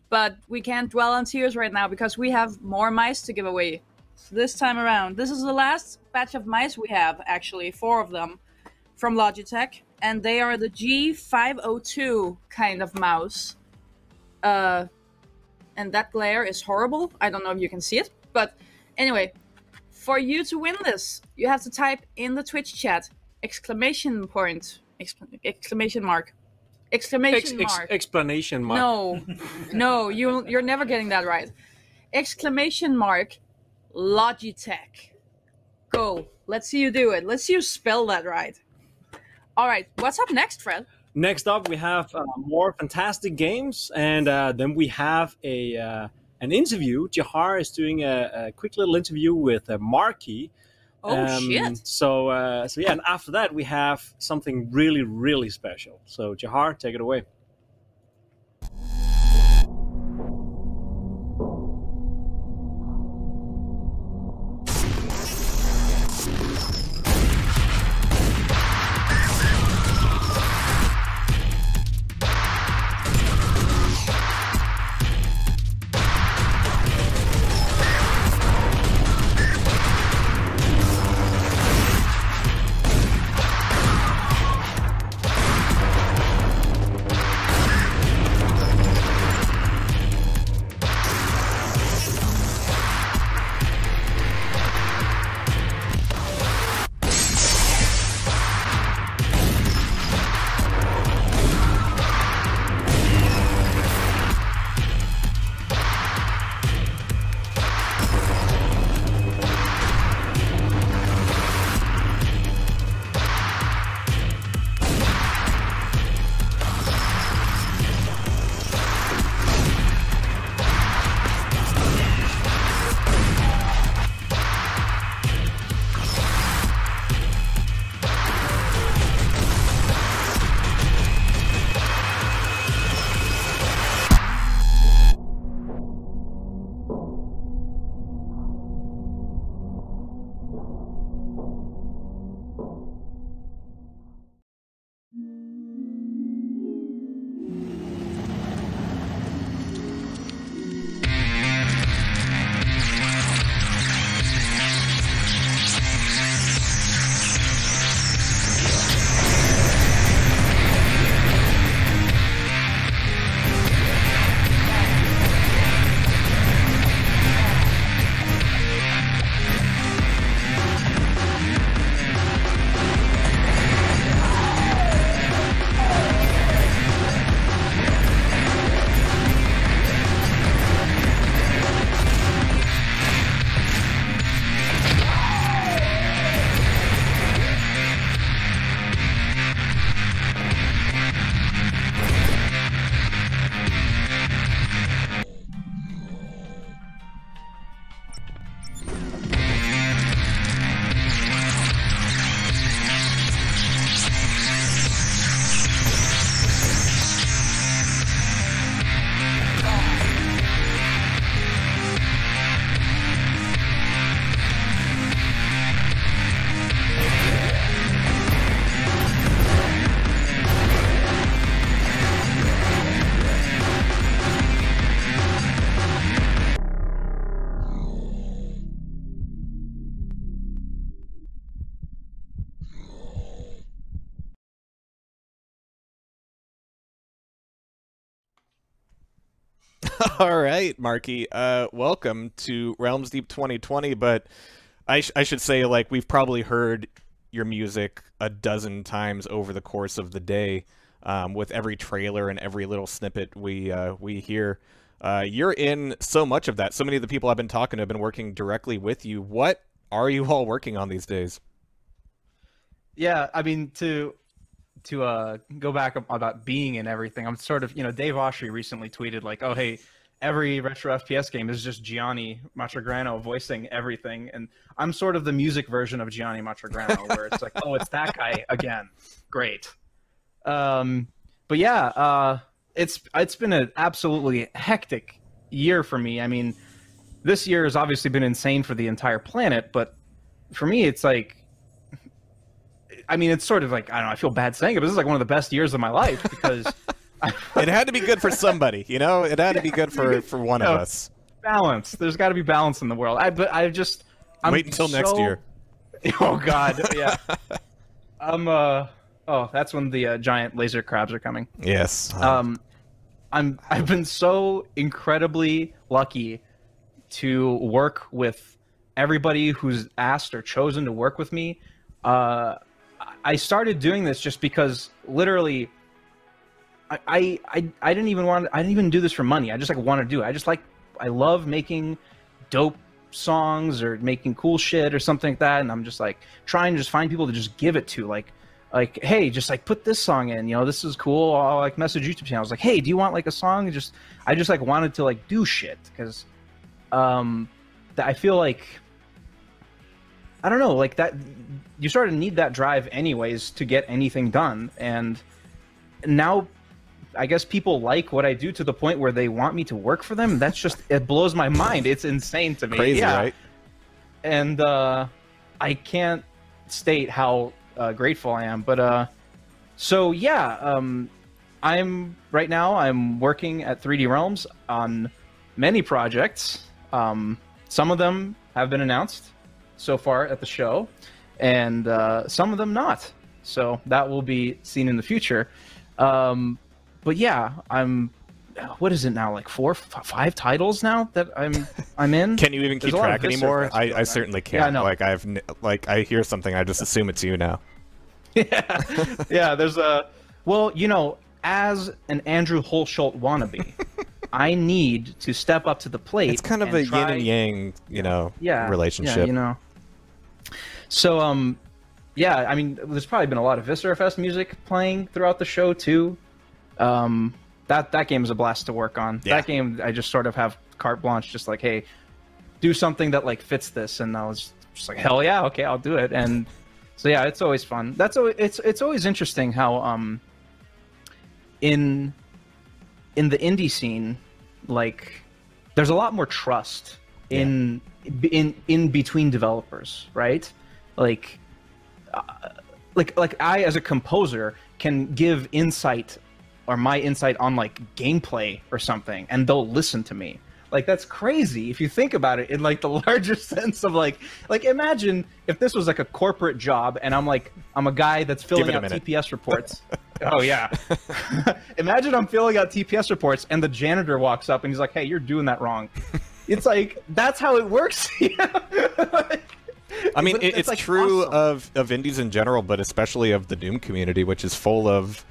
But we can't dwell on tears right now because we have more mice to give away this time around. This is the last batch of mice we have, actually, 4 of them from Logitech, and they are the G502 kind of mouse. And that glare is horrible. I don't know if you can see it, but anyway, for you to win this, you have to type in the Twitch chat exclamation point, exclamation mark. Exclamation mark. Explanation mark. No, you're never getting that right. Exclamation mark, Logitech. Go. Let's see you do it. Let's see you spell that right. All right, what's up next, Fred? Next up, we have more fantastic games, and then we have an interview. Jahar is doing a quick little interview with Marky. Oh, shit. So yeah, and after that, we have something really, really special. So Jahar, take it away. All right, Marky. Welcome to Realms Deep 2020. But I should say, like, we've probably heard your music a dozen times over the course of the day, with every trailer and every little snippet we hear. You're in so much of that. So many of the people I've been talking to have been working directly with you. What are you all working on these days? Yeah, I mean, to go back about being in everything, I'm sort of, Dave Oshry recently tweeted like, oh, hey, every retro FPS game is just Gianni Matragrano voicing everything, and I'm sort of the music version of Gianni Matragrano, where it's like, oh, it's that guy again. Great. But yeah, it's been an absolutely hectic year for me. I mean, this year has obviously been insane for the entire planet, but for me, it's like, I mean, it's sort of like, I don't know, I feel bad saying it, but this is like one of the best years of my life because it had to be good for somebody, It had to be good for one of us. Balance. There's got to be balance in the world. I'm wait until next year. Oh God, yeah. Oh, that's when the giant laser crabs are coming. Yes. I've been so incredibly lucky to work with everybody who's asked or chosen to work with me. I started doing this just because literally I didn't even do this for money. I just like want to do it. I love making dope songs or making cool shit or something like that, and I'm just like trying to just find people to just give it to, like hey, just like put this song in, this is cool. I'll like message YouTube channels like, hey, do you want like a song? I just like wanted to like do shit because I feel like, I don't know, like that you sort of need that drive anyways to get anything done, and now I guess people like what I do to the point where they want me to work for them. That's just, it blows my mind. It's insane to me. Crazy, right? And I can't state how grateful I am. But so yeah, I'm working at 3D Realms on many projects. Some of them have been announced so far at the show, and some of them not. So that will be seen in the future. But yeah, what is it now? Like 4 or 5 titles now that I'm in. Can you even keep track anymore? I certainly can't. Yeah, no. I hear something, I just assume it's you now. Yeah. There's as an Andrew Hulshult wannabe, I need to step up to the plate. It's kind of a yin and yang, relationship. Yeah, So yeah, I mean, there's probably been a lot of Viscerafest music playing throughout the show too. That game is a blast to work on. Yeah. That game, I just sort of have carte blanche, just like, hey, do something that like fits this, and I was just like, hell yeah, okay, I'll do it. And so yeah, it's always fun. It's always interesting how in the indie scene, like, there's a lot more trust in between developers, right? Like I as a composer can give insight or my insight on like gameplay or something, and they'll listen to me. Like, that's crazy if you think about it in like the larger sense of like imagine if this was like a corporate job and I'm a guy that's filling out TPS reports. Oh yeah. Imagine I'm filling out TPS reports and the janitor walks up and he's like, hey, you're doing that wrong. It's like, that's how it works. I mean, it's like true awesome. of indies in general, but especially of the Doom community, which is full of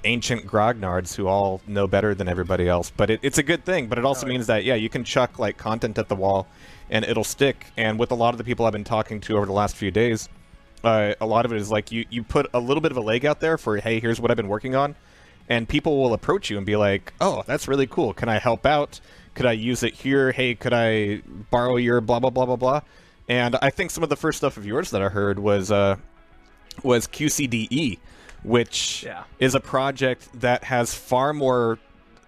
ancient grognards who all know better than everybody else. But it's a good thing. But it also means that, yeah, you can chuck like content at the wall and it'll stick. And with a lot of the people I've been talking to over the last few days, a lot of it is like you put a little bit of a leg out there for, hey, here's what I've been working on. And people will approach you and be like, oh, that's really cool. Can I help out? Could I use it here? Hey, could I borrow your blah, blah, blah, blah, blah? And I think some of the first stuff of yours that I heard was QCDE, which is a project that has far more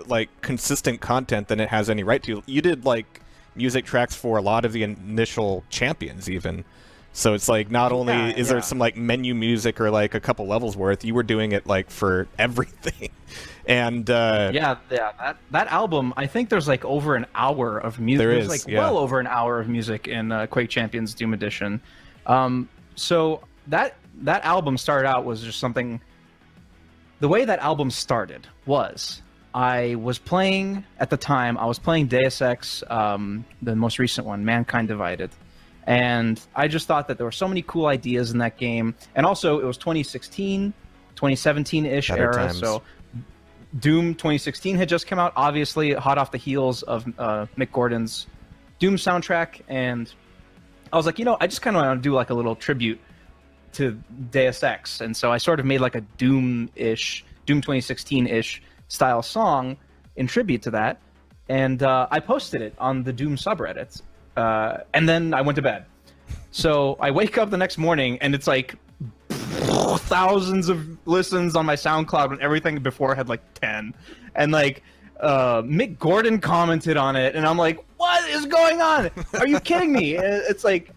like consistent content than it has any right to. You did like music tracks for a lot of the initial champions even. So it's like not only is there some like menu music or like a couple levels worth, you were doing it like for everything. And that album, I think there's like over an hour of music. There's like well over an hour of music in Quake Champions Doom Edition. So that album started out was just something. The way that album started was I was playing at the time. I was playing Deus Ex, the most recent one, Mankind Divided. And I just thought that there were so many cool ideas in that game. And also, it was 2016, 2017-ish era. Times. So Doom 2016 had just come out, obviously hot off the heels of Mick Gordon's Doom soundtrack, and I was like, you know, I just kind of want to do like a little tribute to Deus Ex, and so I sort of made like a Doom-ish, Doom 2016-ish style song in tribute to that, and I posted it on the Doom subreddits, and then I went to bed. So I wake up the next morning, and it's like thousands of listens on my SoundCloud, and everything before had like 10, and like Mick Gordon commented on it, and I'm like, what is going on? Are you kidding me? It's like,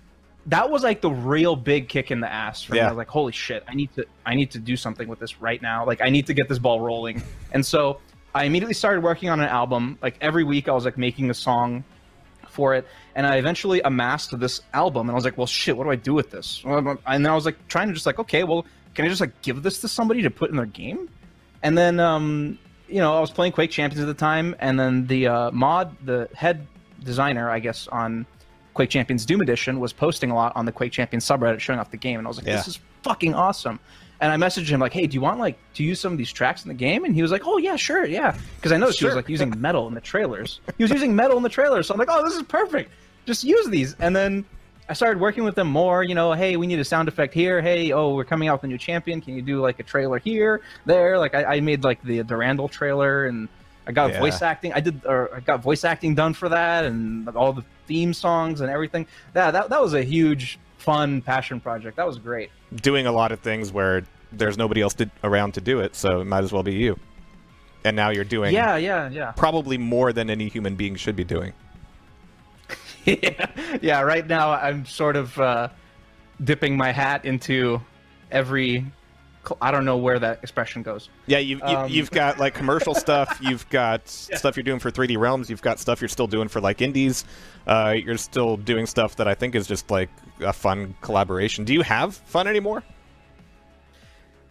that was like the real big kick in the ass for me. I was like, holy shit, I need to do something with this right now. Like, I need to get this ball rolling. And so I immediately started working on an album. Like, every week I was like making a song for it, and I eventually amassed this album, and I was like, well, shit, what do I do with this? And then I was like trying to just like, okay, well, can I just like give this to somebody to put in their game? And then you know, I was playing Quake Champions at the time, and then the head designer, I guess, on Quake Champions Doom Edition was posting a lot on the Quake Champions subreddit showing off the game, and I was like, this is fucking awesome. And I messaged him like, hey, do you want like to use some of these tracks in the game? And he was like, oh yeah, sure, yeah. Because I noticed he was like using metal in the trailers. He was using metal in the trailers, so I'm like, oh, this is perfect. Just use these. And then I started working with them more, you know, hey, we need a sound effect here. Hey, oh, we're coming out with a new champion. Can you do like a trailer here, there? Like I made like the Durandal trailer, and I got voice acting. I got voice acting done for that, and all the theme songs and everything. That was a huge, fun passion project. That was great. Doing a lot of things where there's nobody else around to do it, so it might as well be you. And now you're doing probably more than any human being should be doing. Yeah, right now I'm sort of dipping my hat into every... I don't know where that expression goes. Yeah, you've got like commercial stuff, you've got stuff you're doing for 3D Realms, you've got stuff you're still doing for like indies, you're still doing stuff that I think is just like a fun collaboration. Do you have fun anymore?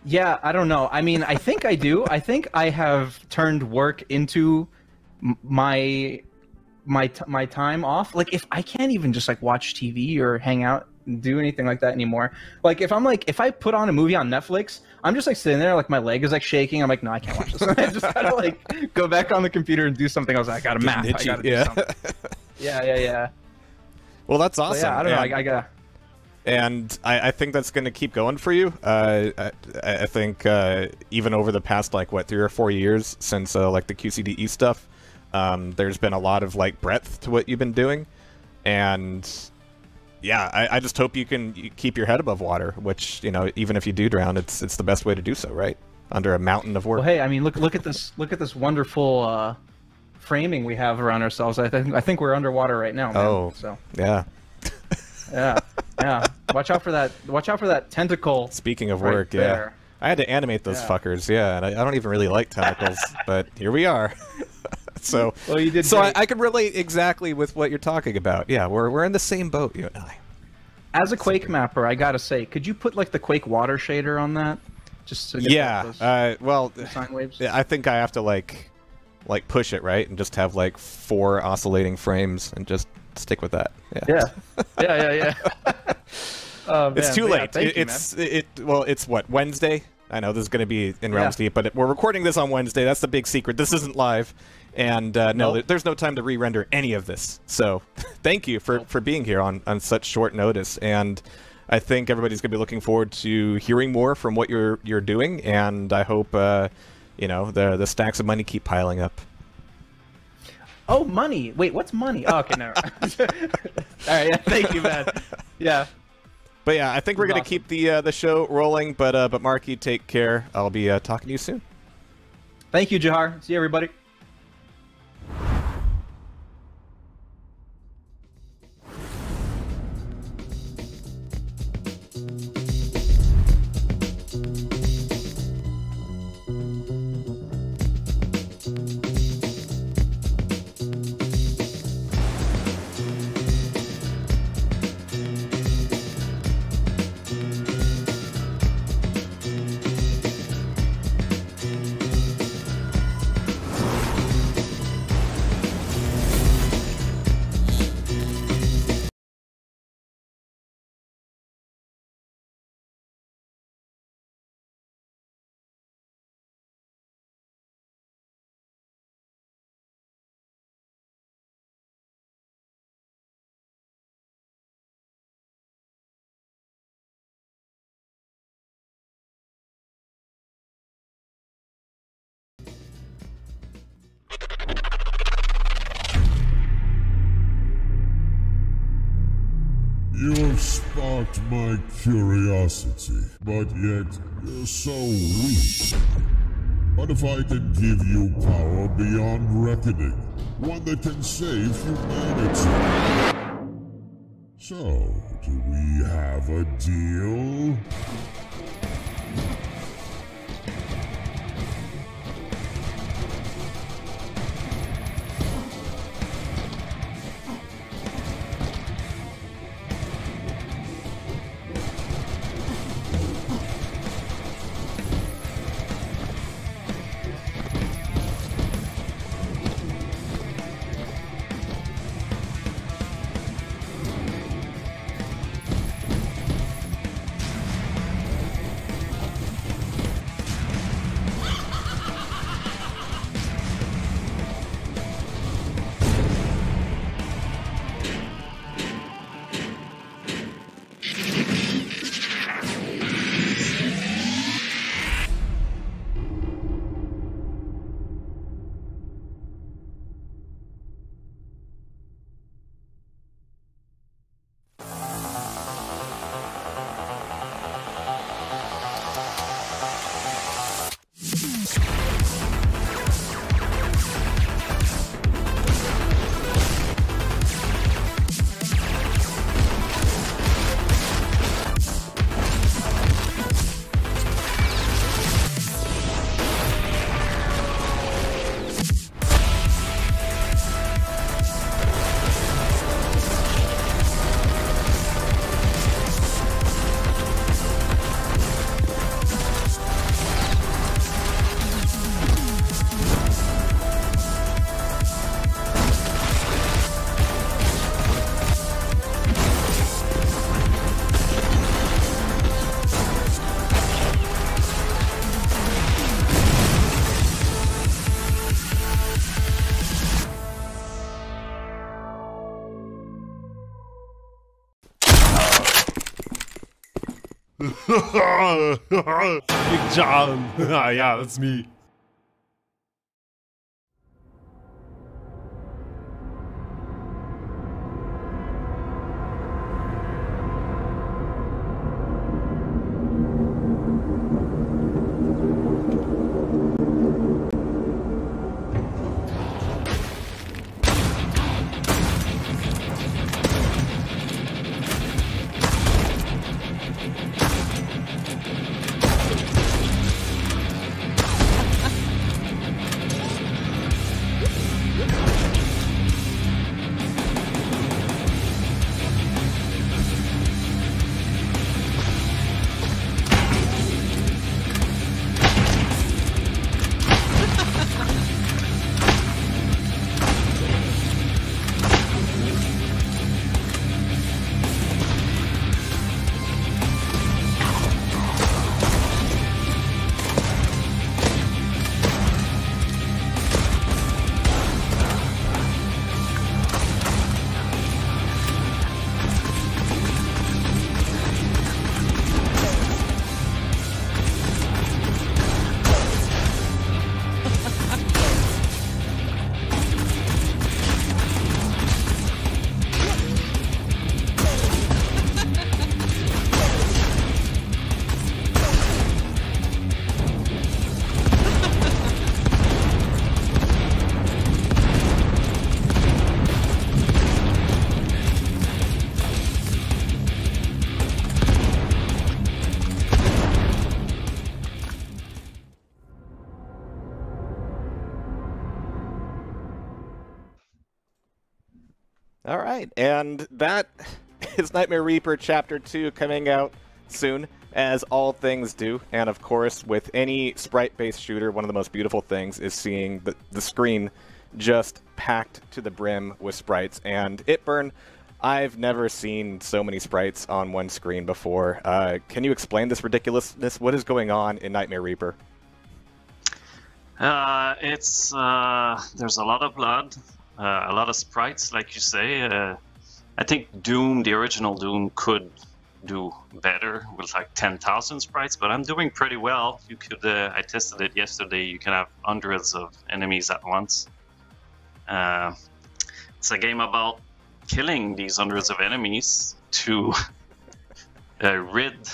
Yeah, I don't know. I mean, I think I do. I think I have turned work into my time off. Like, if I can't even just like watch TV or hang out and do anything like that anymore. Like, if I put on a movie on Netflix, I'm just like sitting there, like my leg is like shaking. I'm like, no, I can't watch this. I just gotta like go back on the computer and do something else. I gotta map. I gotta do something. Yeah. Well, that's awesome. So, yeah, I don't know. I gotta. And I think that's going to keep going for you. I think even over the past, like, what, 3 or 4 years since, like, the QCDE stuff, there's been a lot of, like, breadth to what you've been doing. And, yeah, I just hope you can keep your head above water, which, you know, even if you do drown, it's the best way to do so, right? Under a mountain of work. Well, hey, I mean, look at this wonderful framing we have around ourselves. I think we're underwater right now, man. Oh, so. Yeah. Yeah. Watch out for that tentacle. Speaking of work, there. I had to animate those fuckers, and I don't even really like tentacles, but here we are. So, well, you did. So I can relate exactly with what you're talking about. Yeah, we're in the same boat, you and I. As a Quake mapper, I gotta say, could you put like the Quake water shader on that? Just to get those sine waves? I think I have to like push it, right, and just have like 4 oscillating frames and just stick with that. Yeah. Oh, it's too late. Yeah, it's what, Wednesday? I know this is going to be in Realms Deep, but we're recording this on Wednesday. That's the big secret. This isn't live, and no, there's no time to re-render any of this. So, thank you for being here on such short notice. And I think everybody's going to be looking forward to hearing more from what you're doing. And I hope you know, the stacks of money keep piling up. Oh, money! Wait, what's money? Oh, okay, never. All right, yeah, thank you, man. Yeah. But yeah, I think we're gonna keep the show rolling. But Marky, take care. I'll be talking to you soon. Thank you, Jahar. See you, everybody. You have sparked my curiosity, but yet you're so weak. What if I can give you power beyond reckoning? One that can save humanity? So, do we have a deal? Big John. Yeah, that's me. All right, and that is Nightmare Reaper Chapter 2 coming out soon, as all things do. And of course, with any sprite-based shooter, one of the most beautiful things is seeing the screen just packed to the brim with sprites. And Itburn, I've never seen so many sprites on one screen before. Can you explain this ridiculousness? What is going on in Nightmare Reaper? There's a lot of blood, a lot of sprites, like you say. I think Doom, the original Doom, could do better with like 10,000 sprites, but I'm doing pretty well. You could, I tested it yesterday. You can have hundreds of enemies at once. It's a game about killing these hundreds of enemies to rid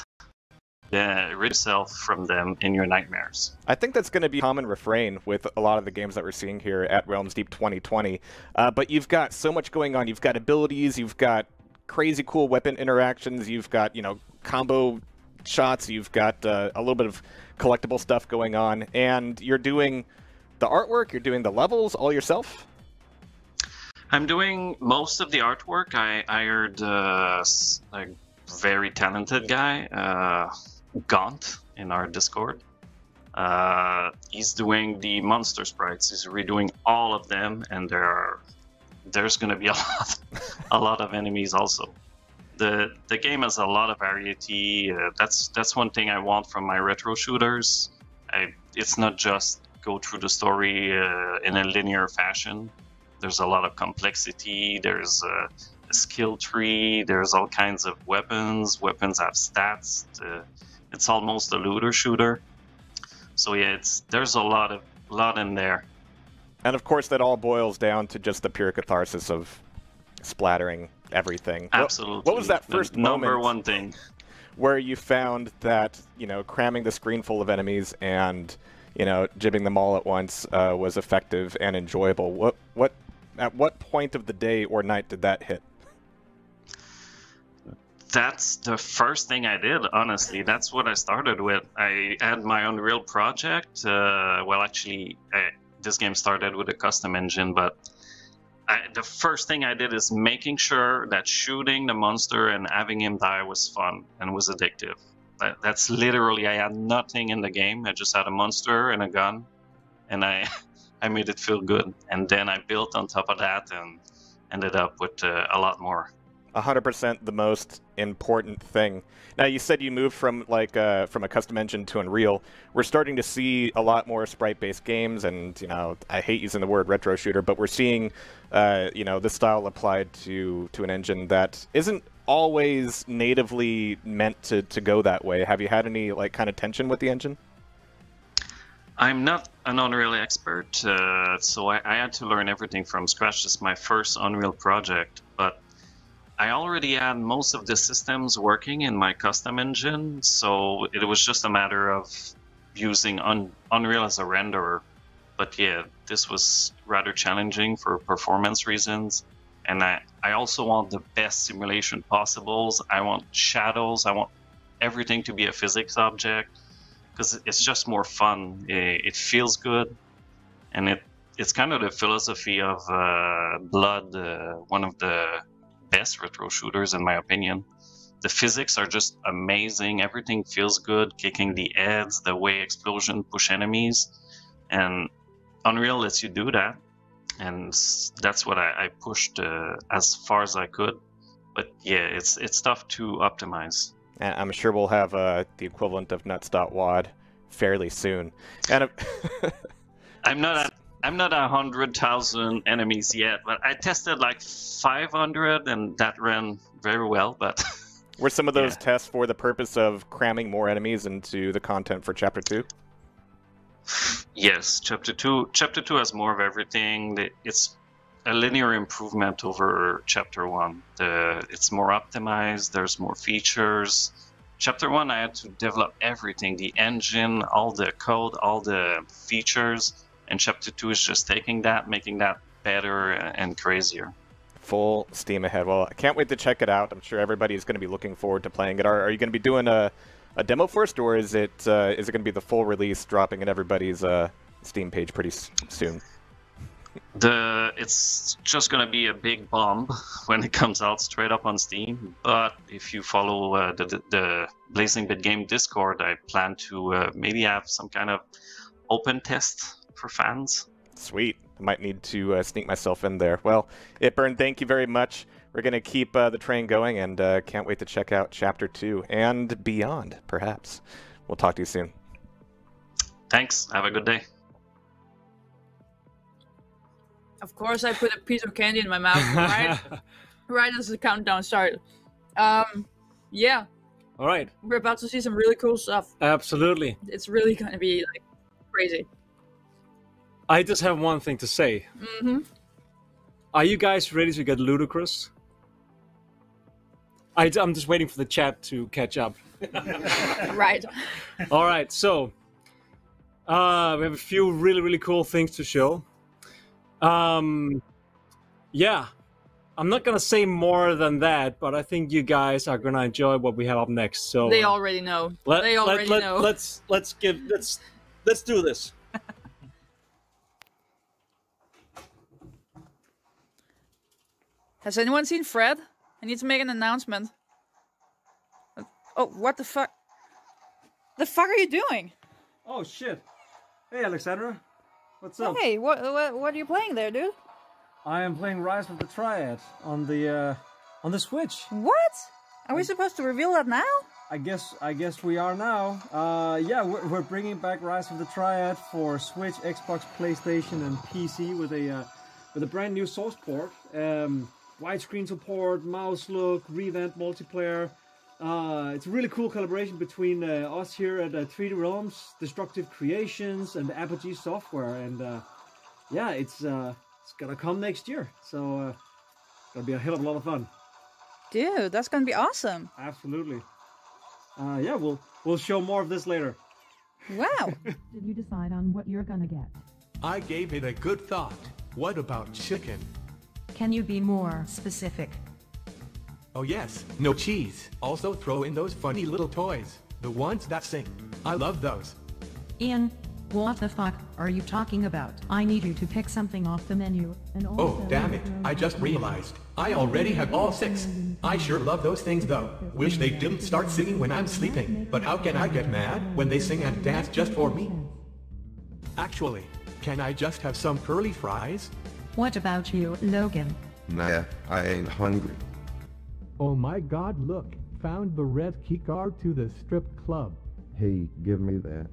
yourself from them in your nightmares. I think that's going to be a common refrain with a lot of the games that we're seeing here at Realms Deep 2020. But you've got so much going on. You've got abilities, you've got crazy cool weapon interactions, you've got, combo shots, you've got a little bit of collectible stuff going on, and you're doing the artwork, you're doing the levels all yourself? I'm doing most of the artwork. I hired a very talented guy, Gaunt, in our Discord. He's doing the monster sprites. He's redoing all of them, and there's going to be a lot of enemies also. The game has a lot of variety. That's one thing I want from my retro shooters. It's not just go through the story in a linear fashion. There's a lot of complexity. There's a skill tree. There's all kinds of weapons. Weapons have stats. It's almost a looter shooter. So yeah, there's a lot in there. And of course, that all boils down to just the pure catharsis of splattering everything. Absolutely. What was that first number moment one thing where you found that cramming the screen full of enemies and jibbing them all at once was effective and enjoyable? At what point of the day or night did that hit? That's the first thing I did, honestly. That's what I started with. I had my Unreal project. Well, actually, this game started with a custom engine, but the first thing I did is making sure that shooting the monster and having him die was fun and was addictive. That's literally, I had nothing in the game. I just had a monster and a gun, and I made it feel good. And then I built on top of that and ended up with a lot more. 100% the most important thing. Now, you said you moved from a custom engine to Unreal. We're starting to see a lot more sprite-based games, and I hate using the word retro shooter, but we're seeing this style applied to an engine that isn't always natively meant to go that way. Have you had any kind of tension with the engine? I'm not an Unreal expert, so I had to learn everything from scratch. This is my first Unreal project, but I already had most of the systems working in my custom engine, so it was just a matter of using Unreal as a renderer. But yeah, this was rather challenging for performance reasons, and I also want the best simulation possible. I want shadows, I want everything to be a physics object, because it's just more fun. It feels good, and it's kind of the philosophy of Blood, one of the best retro shooters in my opinion. The physics are just amazing. Everything feels good, kicking the heads, the way explosion push enemies, and Unreal lets you do that, and that's what I pushed as far as I could. But yeah, it's tough to optimize. And I'm sure we'll have the equivalent of nuts.wad fairly soon. And I'm not 100,000 enemies yet, but I tested 500, and that ran very well. But were some of those tests for the purpose of cramming more enemies into the content for Chapter 2? Yes, Chapter 2 has more of everything. It's a linear improvement over Chapter 1. It's more optimized, there's more features. Chapter 1, I had to develop everything, the engine, all the code, all the features, and Chapter 2 is just taking that, making that better and crazier. Full steam ahead. Well, I can't wait to check it out. I'm sure everybody's going to be looking forward to playing it. Are you going to be doing a demo first, or is it going to be the full release dropping in everybody's Steam page pretty soon? It's just going to be a big bomb when it comes out straight up on Steam. But if you follow the Blazing Bit Game Discord, I plan to maybe have some kind of open test for fans. Sweet. I might need to sneak myself in there. Well, Itburn, thank you very much. We're going to keep the train going, and can't wait to check out Chapter 2 and beyond, perhaps. We'll talk to you soon. Thanks. Have a good day. Of course, I put a piece of candy in my mouth, right as the countdown started. Yeah. All right. We're about to see some really cool stuff. Absolutely. It's really going to be crazy. I just have one thing to say. Mm-hmm. Are you guys ready to get ludicrous? I'm just waiting for the chat to catch up. Right. All right, so we have a few really cool things to show. Yeah, I'm not gonna say more than that, but I think you guys are gonna enjoy what we have up next. So They already know. They already know. Let's do this. Has anyone seen Fred? I need to make an announcement. Oh, what the fuck? The fuck are you doing? Oh shit! Hey, Alexandra, what's up? Hey, what are you playing there, dude? I am playing Rise of the Triad on the Switch. What? Are we supposed to reveal that now? I guess we are now. Yeah, we're bringing back Rise of the Triad for Switch, Xbox, PlayStation, and PC with a brand new source port, widescreen support, mouse look, revamped multiplayer. It's a really cool collaboration between us here at 3D Realms, Destructive Creations, and Apogee Software, and yeah, it's gonna come next year, so it'll be a hell of a lot of fun. Dude, that's gonna be awesome. Absolutely. Yeah, we'll show more of this later. Wow. Did you decide on what you're gonna get? I gave it a good thought. What about chicken? Can you be more specific? Oh yes, no cheese. Also throw in those funny little toys. The ones that sing. I love those. Ian, what the fuck are you talking about? I need you to pick something off the menu. And Oh, damn it. I just realized. I already have all 6. I sure love those things though. Wish they didn't start singing when I'm sleeping. But how can I get mad when they sing and dance just for me? Actually, can I just have some curly fries? What about you, Logan? Nah, I ain't hungry. Oh my god, look. Found the red keycard to the strip club. Hey, give me that.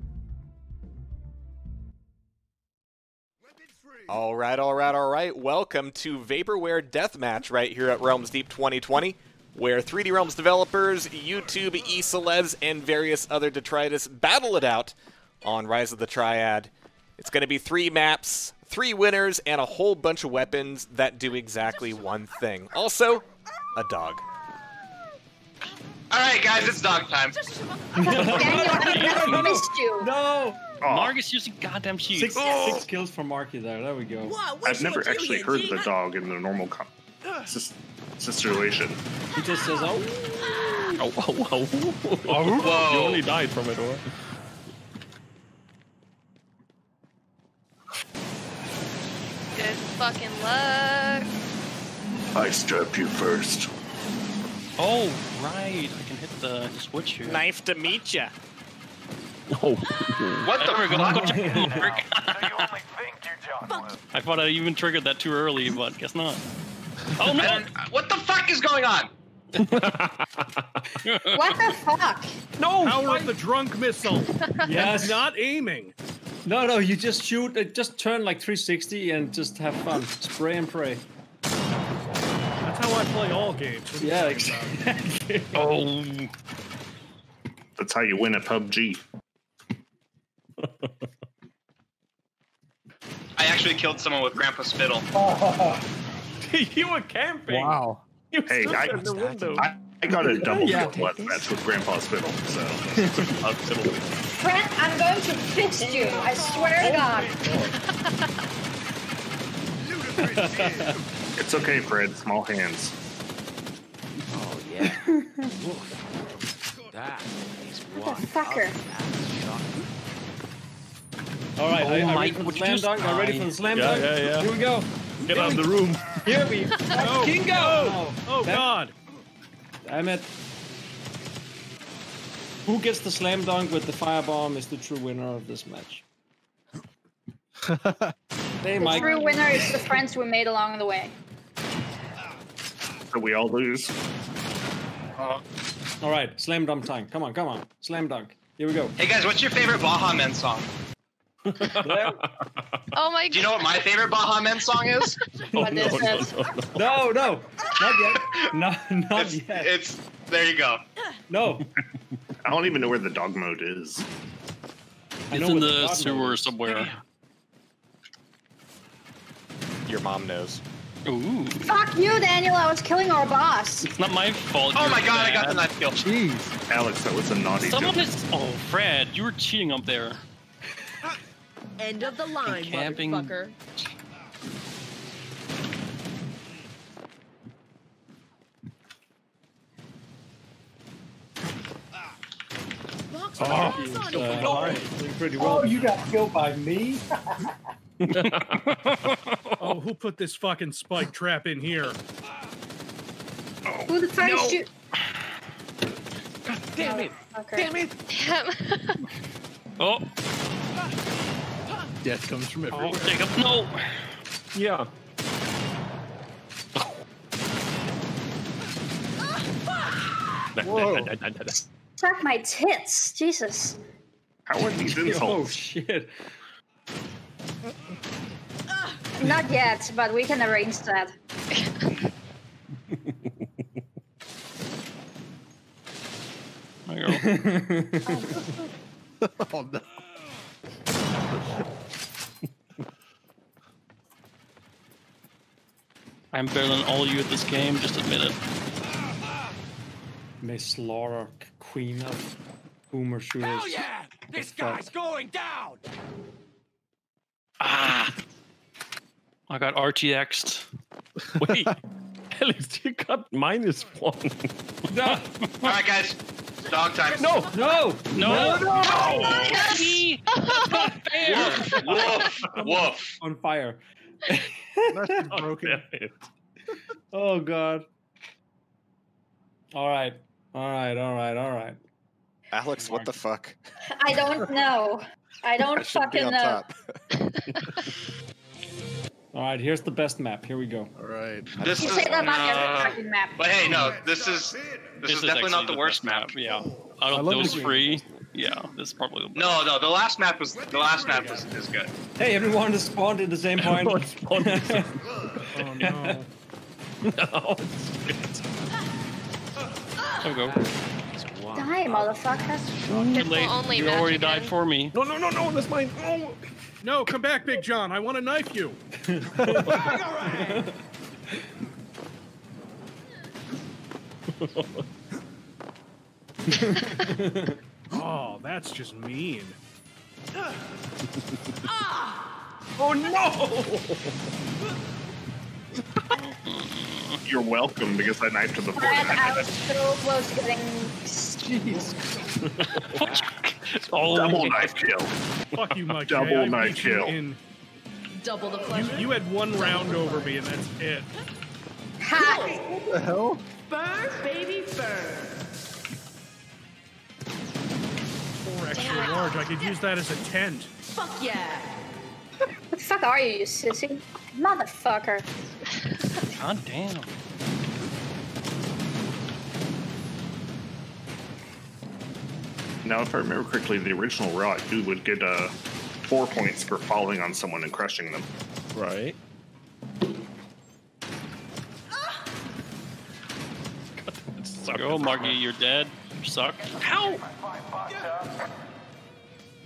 All right. Welcome to Vaporware Deathmatch right here at Realms Deep 2020, where 3D Realms developers, YouTube, e-celebs, and various other detritus battle it out on Rise of the Triad. It's going to be 3 maps, 3 winners, and a whole bunch of weapons that do exactly one thing. Also, a dog. All right, guys, it's dog time. Daniel, I missed you. No! Oh. Marcus using goddamn shield. 6 kills for Marky there. There we go. I've never actually heard the dog in the normal situation. He just says, oh. Oh, whoa. You only died from it, or? Good fucking luck. I struck you first. Oh, right. I can hit the switch here. Nice to meet ya. Oh. What the fuck? I thought I even triggered that too early, but guess not. Oh no! What the fuck is going on? What the fuck? No! Power of the drunk missile. Yes. Not aiming. No, you just shoot, just turn like 360 and just have fun. Spray and pray. That's how I play all games. Yeah, exactly. Oh. That's how you win at PUBG. I actually killed someone with Grandpa Spittle. You were camping. Wow. Hey, I got a double kill last match with Grandpa Spittle, so absolutely. Fred, I'm going to fist you. I swear to God. It's okay, Fred. Small hands. Oh, yeah. That is Motherfucker. All right, Oh I my, ready for the would you slam just dunk? I'm ready for the slam dunk. Yeah. Here we go. Get out of the room. Here we fucking go. Oh God. Damn it. Who gets the slam dunk with the firebomb is the true winner of this match. Hey, The Mike. true winner is the friends we made along the way. So we all lose. All right, slam dunk time. Come on. Slam dunk. Here we go. Hey guys, what's your favorite Baha Men song? Oh my God. Do you know what my favorite Baha Men song is? What is it? No, not yet. Not yet. It's there you go. No. I don't even know where the dog mode is. It's in the sewer somewhere. Your mom knows. Ooh. Fuck you, Daniel. I was killing our boss. It's not my fault. Oh you're my god, I got bad. the knife kill. Jeez. Alex, that was a naughty Someone joke. is. Oh, Fred, you were cheating up there. End of the line, camping. motherfucker. Pretty well. Oh, you got killed by me? Oh, who put this fucking spike trap in here? Who the fuck is you? God damn it! Okay. Damn it! Oh. Death comes from everywhere. Oh, Jacob, no. Yeah. Whoa. Suck my tits. Jesus. How are these insults? Oh shit. Not yet, but we can arrange that. Oh no. I'm better than all of you at this game, just admit it. Miss Laura, queen of boomer shooters. Hell yeah! This guy's going down! Ah! I got RTX'd. Wait, Alex, you got -1. No. All right, guys. Dog time. No. No! Yes. Not fair! Woof! Woof! On fire. That's broken. Oh god. All right. Alex, what the fuck? I don't know. I don't shouldn't be fucking on know. top. All right, here's the best map. Here we go. All right. This You is say that about every fucking map. But hey, no, this is definitely not actually the worst map. Yeah. Out of those three, yeah, this is probably the best. No, the last map is good. Hey, everyone is spawned at the same point. Oh no. No. There we go. Die, motherfucker. Too late. only You already match died again. for me. No, that's mine. Oh. No, come back, Big John. I want to knife you. Oh, that's just mean. Oh no! You're welcome, because I knifed him before. Fred, I was so close to getting. Jeez. Oh. Double knife kill. Fuck you, Mike. Double knife kill. Double the pleasure. You had one round over me, and that's it. Ha! What the hell? Burn, baby, burn. 4 extra large. I could use that as a tent. Fuck yeah. What the fuck are you sissy? Motherfucker. God damn. Now, if I remember correctly, the original Raw, you would get 4 points for falling on someone and crushing them. Right. Go, Marky, you're dead. You suck. Ow!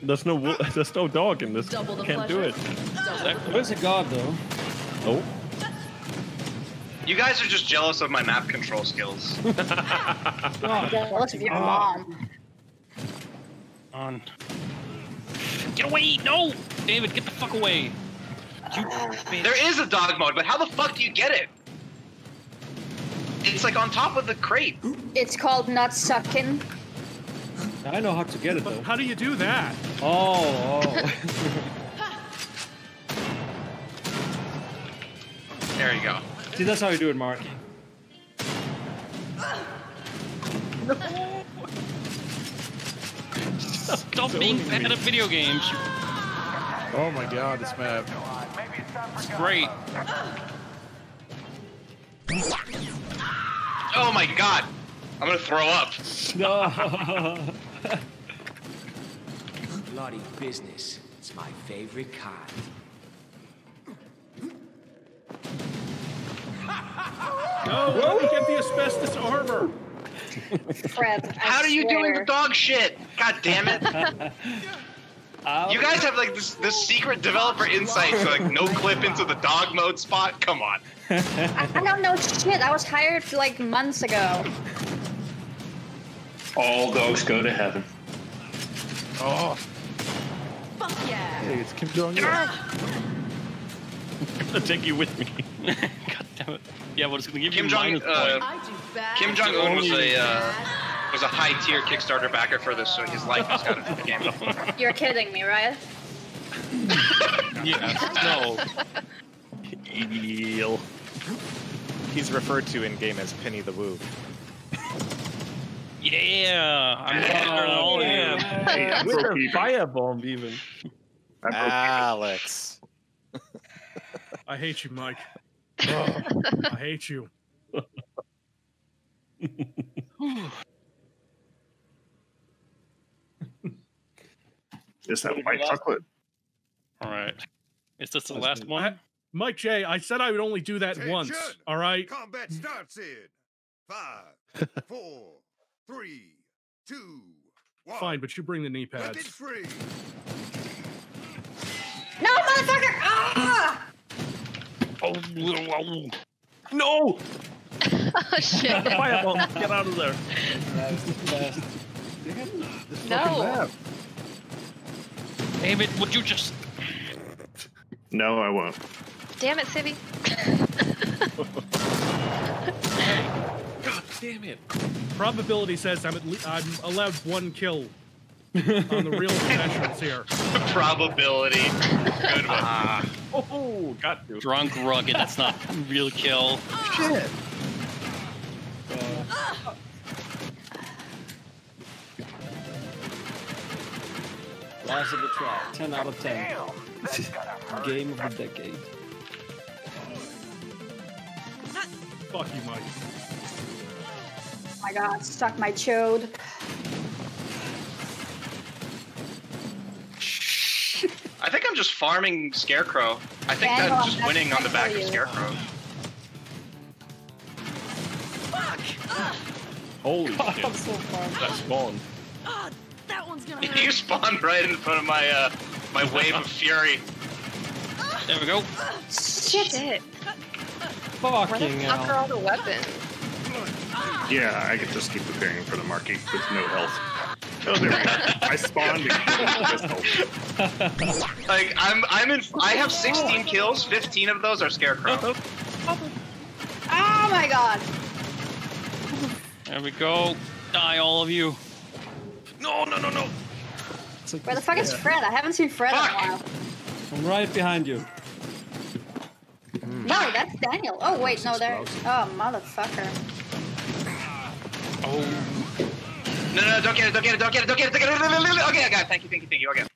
There's no dog in this. Double the Can't do it. Where's a god though? Oh. You guys are just jealous of my map control skills. Jealous of your mom. On. Get away! No! David, get the fuck away! You bitch. There is a dog mode, but how the fuck do you get it? It's like on top of the crate. It's called nut sucking. I know how to get it though. How do you do that? Oh. There you go. See, that's how you do it, Mark. Stop being bad at video games. Oh my god, this map. It's great. Oh my god. I'm gonna throw up. No. Bloody business. It's my favorite kind. No, let me get the asbestos armor. Fred, How are you doing the dog shit? God damn it. You guys have like this secret developer insight to like no clip into the dog mode spot. Come on. I don't know shit. I was hired like months ago. All dogs go to heaven. Oh. Fuck yeah. Hey, it's Kim Jong Un. I'm gonna take you with me. God damn it. Yeah, well, it's gonna give Kim you Jong minus point. Kim Jong Un was a high tier Kickstarter backer for this, so his life has got into the game. You're kidding me, right? Yeah. No. Eel. He's referred to in game as Penny the Woo. Yeah, I'm better than all of you. Hey, with a firebomb, even. Alex. I hate you, Mike. Oh, I hate you. Is that white chocolate? All right. Is this the last one? Mike J, I said I would only do that once. All right. Combat starts in 5, 4, 3, 2, 1. Fine, but you bring the knee Let pads. it free. No, motherfucker! Ah! Oh, no! Oh shit! Firebomb, get out of there! No. David, would you just? No, I won't. Damn it, Civvy. God damn it! Probability says I'm allowed one kill on the real professionals here. Probability. Good one. Oh, got you. Drunk rugged. That's not real kill. Shit. Last of the trial. 10 out of 10. Game of the decade. Fuck you, Mike. Oh my god, stuck my chode. I think I'm just farming Scarecrow. I think Yeah, that's just that's winning on the back of you. Scarecrow. Holy God, shit! I'm so far. That spawned. That one's gonna You spawned right in front of my my wave of fury. There we go. Shit. Fucking Where the fuck are all the weapons? Yeah, I could just keep preparing for the market with no health. Oh, there we go. I spawned and killed the pistol. Like I have 16 kills. 15 of those are Scarecrow. Oh my god. There we go. Die, all of you. No, no, no, no. Where the fuck is Fred? I haven't seen Fred in a while. I'm right behind you. No, that's Daniel. Oh wait, no, there. Oh motherfucker. Oh. No, don't get it, don't get it, don't get it, don't get it, don't get it. Okay, I got it. Thank you. Okay.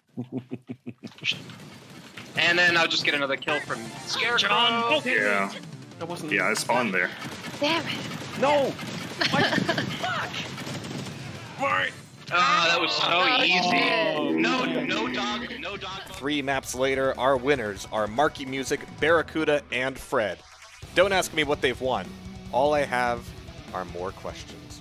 And then I'll just get another kill from Scarecrow. John, Yeah. That wasn't. Yeah, I spawned there. Damn it. No. Fuck. Why? Oh, that was so easy. Oh, No dog. 3 maps later, our winners are Marky Music, Barracuda, and Fred. Don't ask me what they've won. All I have are more questions.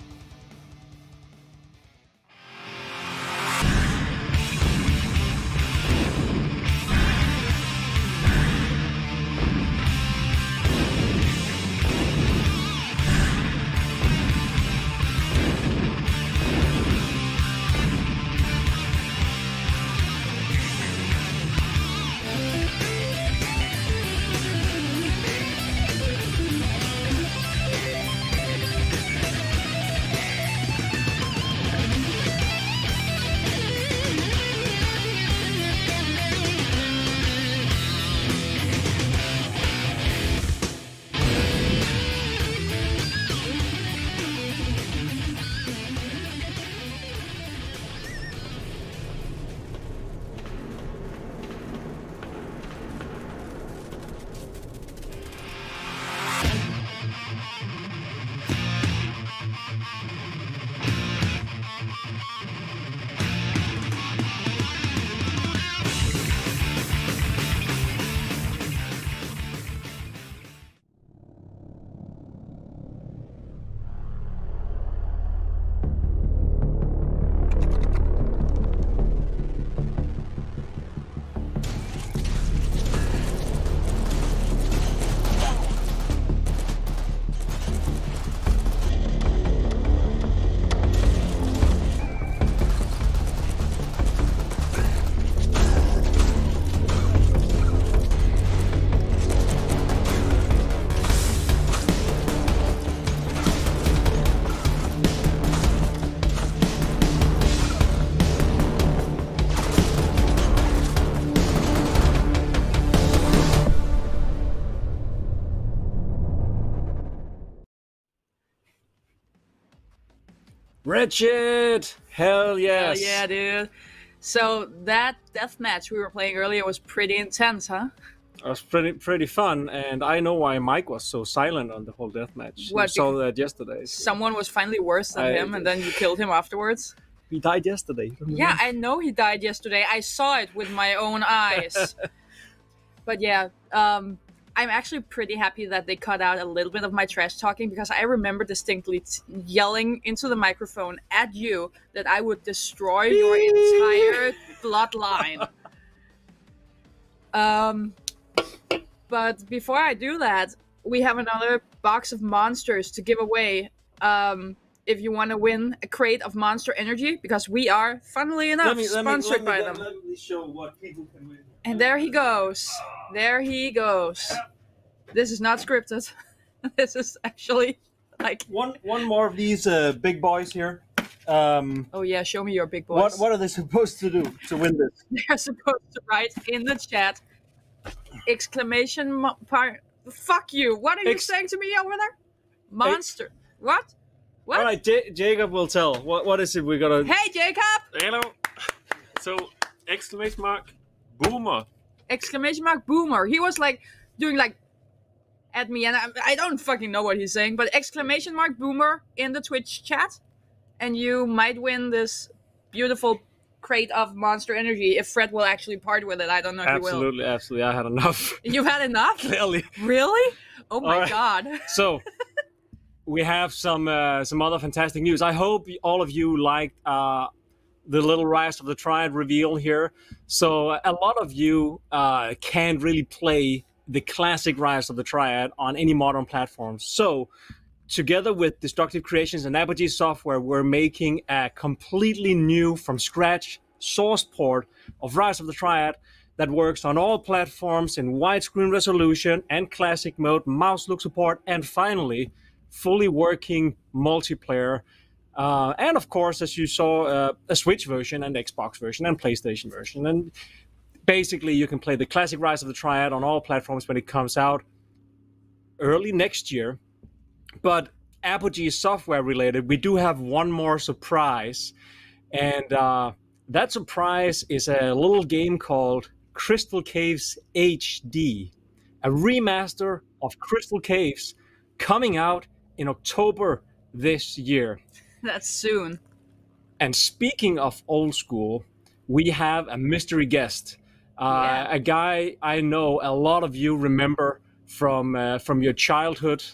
Wretched! Hell yes! Hell yeah, dude. So that deathmatch we were playing earlier was pretty intense, huh? It was pretty fun, and I know why Mike was so silent on the whole deathmatch. What, You saw that yesterday. Someone was finally worse than him, and then you killed him afterwards? He died yesterday. Yeah, I know he died yesterday. I saw it with my own eyes. But yeah, I'm actually pretty happy that they cut out a little bit of my trash talking, because I remember distinctly yelling into the microphone at you that I would destroy your entire bloodline. But before I do that, we have another box of monsters to give away. If you want to win a crate of Monster Energy, because we are, funnily enough, sponsored by them. Let me show what people can win. And there he goes. There he goes. This is not scripted. This is actually like one more of these big boys here. Oh yeah, show me your big boys. What are they supposed to do to win this? They're supposed to write in the chat exclamation part. Fuck you! What are you saying to me over there? Monster. What? What? All right, Jacob will tell. What is it we're gonna? Hey, Jacob! Hello. So exclamation mark boomer. Exclamation mark boomer. He was like doing like at me, and I don't fucking know what he's saying, but exclamation mark boomer in the Twitch chat, and you might win this beautiful crate of Monster Energy if Fred will actually part with it. I don't know if he will. Absolutely. I had enough. You've had enough? Clearly. Really? Oh my right. god. So we have some other fantastic news. I hope all of you liked the little Rise of the Triad reveal here. So a lot of you can't really play the classic Rise of the Triad on any modern platform. So together with Destructive Creations and Apogee Software, we're making a completely new, from scratch, source port of Rise of the Triad that works on all platforms in widescreen resolution and classic mode, mouse look support, and finally, fully working multiplayer. And of course, as you saw, a Switch version and Xbox version and PlayStation version. And basically, you can play the classic Rise of the Triad on all platforms when it comes out early next year. But Apogee Software related, we do have one more surprise. And that surprise is a little game called Crystal Caves HD, a remaster of Crystal Caves coming out in October this year. That's soon. And speaking of old school, we have a mystery guest. A guy I know a lot of you remember from your childhood.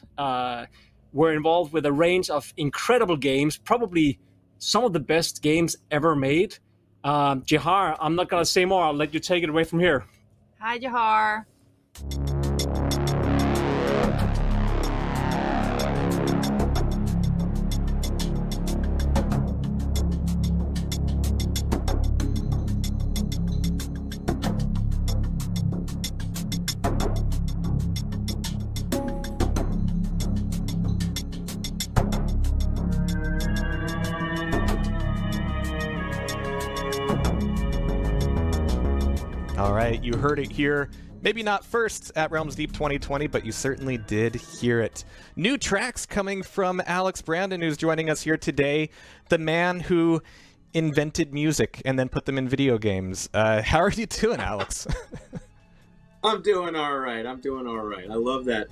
We're involved with a range of incredible games, probably some of the best games ever made. Jihar, I'm not going to say more. I'll let you take it away from here. Hi, Jihar. All right, you heard it here. Maybe not first at Realms Deep 2020, but you certainly did hear it. New tracks coming from Alex Brandon, who's joining us here today. The man who invented music and then put them in video games. How are you doing, Alex? I'm doing all right. I love that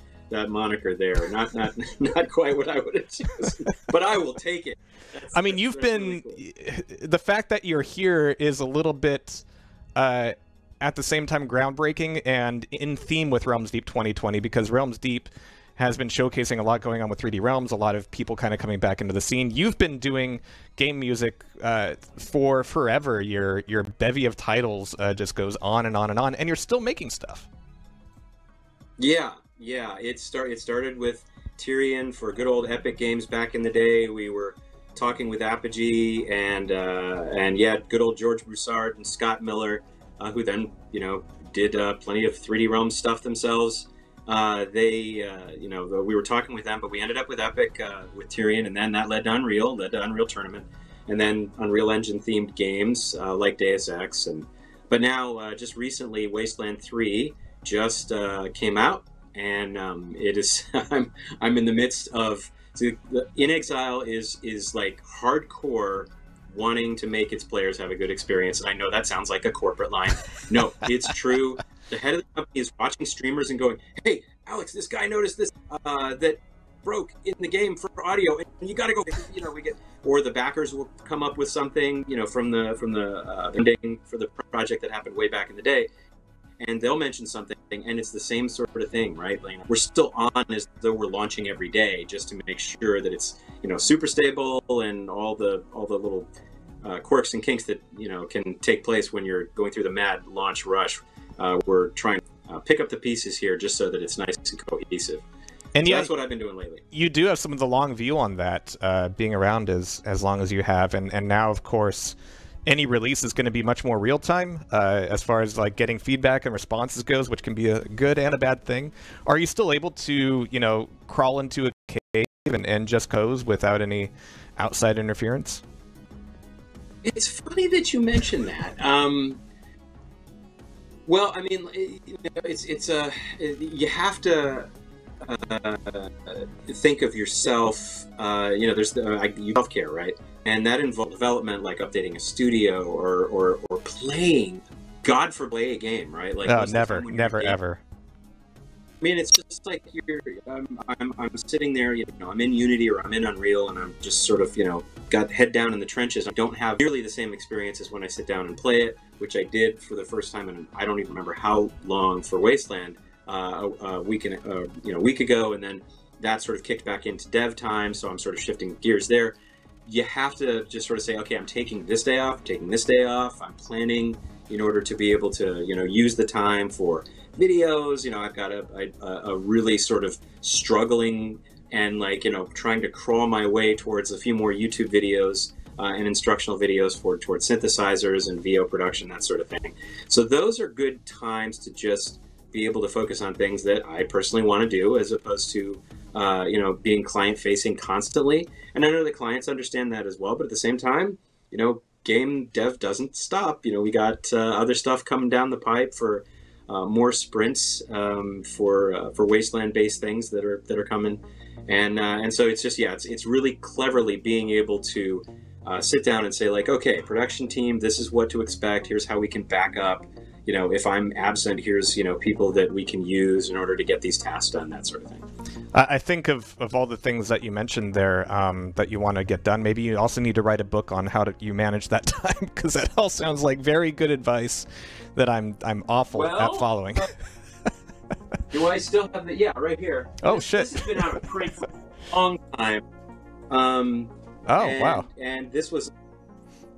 moniker there. Not quite what I would have chosen, but I will take it. I mean, you've been... Really cool. The fact that you're here is a little bit... at the same time groundbreaking and in theme with Realms Deep 2020, because Realms Deep has been showcasing a lot going on with 3D Realms, a lot of people kind of coming back into the scene. You've been doing game music for forever. Your bevy of titles just goes on and on and on, and you're still making stuff. Yeah. It started with Tyrion for good old Epic Games back in the day. We were talking with Apogee and good old George Broussard and Scott Miller, who then, did plenty of 3D Realms stuff themselves. We were talking with them, but we ended up with Epic, with Tyrion, and then that led to Unreal Tournament, and then Unreal Engine themed games like Deus Ex. But now, just recently, Wasteland 3 just came out, and it is I'm in the midst of So In Exile is like hardcore wanting to make its players have a good experience. And I know that sounds like a corporate line. No, it's true. The head of the company is watching streamers and going, "Hey, Alex, this guy noticed this that broke in the game for audio, and you got to go." You know, we get, or the backers will come up with something, you know, from the funding for the project that happened way back in the day, and they'll mention something, and it's the same sort of thing, right? Like, we're still on as though we're launching every day, just to make sure that it's, you know, super stable and all the little quirks and kinks that, you know, can take place when you're going through the mad launch rush. We're trying to pick up the pieces here just so that it's nice and cohesive. And so yeah, that's what I've been doing lately. You do have some of the long view on that, being around as long as you have, and now, of course, any release is going to be much more real time as far as like getting feedback and responses goes, which can be a good and a bad thing. Are you still able to, you know, crawl into a cave and just coze without any outside interference? It's funny that you mention that. Well, I mean, you have to think of yourself. You know, there's healthcare, right? And that involves development, like updating a studio or playing. God forbid, a game, right? Like, no, never, ever. I mean, it's just like I'm sitting there, you know, I'm in Unity or I'm in Unreal, and I'm just sort of, you know, got head down in the trenches. I don't have nearly the same experience as when I sit down and play it, which I did for the first time, and I don't even remember how long for Wasteland, a week ago, and then that sort of kicked back into dev time, so I'm sort of shifting gears there. You have to just sort of say, okay, I'm taking this day off, I'm planning in order to be able to, you know, use the time for videos. You know, I've got a really sort of struggling and, like, you know, trying to crawl my way towards a few more YouTube videos and instructional videos towards synthesizers and VO production, that sort of thing. So those are good times to just be able to focus on things that I personally want to do, as opposed to, you know, being client-facing constantly. And I know the clients understand that as well, but at the same time, you know, game dev doesn't stop. You know, we got other stuff coming down the pipe for more sprints for Wasteland-based things that are coming, and so it's just, yeah, it's really cleverly being able to sit down and say, like, okay, production team, this is what to expect. Here's how we can back up. You know, if I'm absent, here's, you know, people that we can use in order to get these tasks done, that sort of thing. I think of all the things that you mentioned there that you want to get done, maybe you also need to write a book on how you manage that time, because that all sounds like very good advice that I'm awful at following. Do I still have the, yeah, right here. Oh, shit. This has been out of print for a long time. Wow. And this was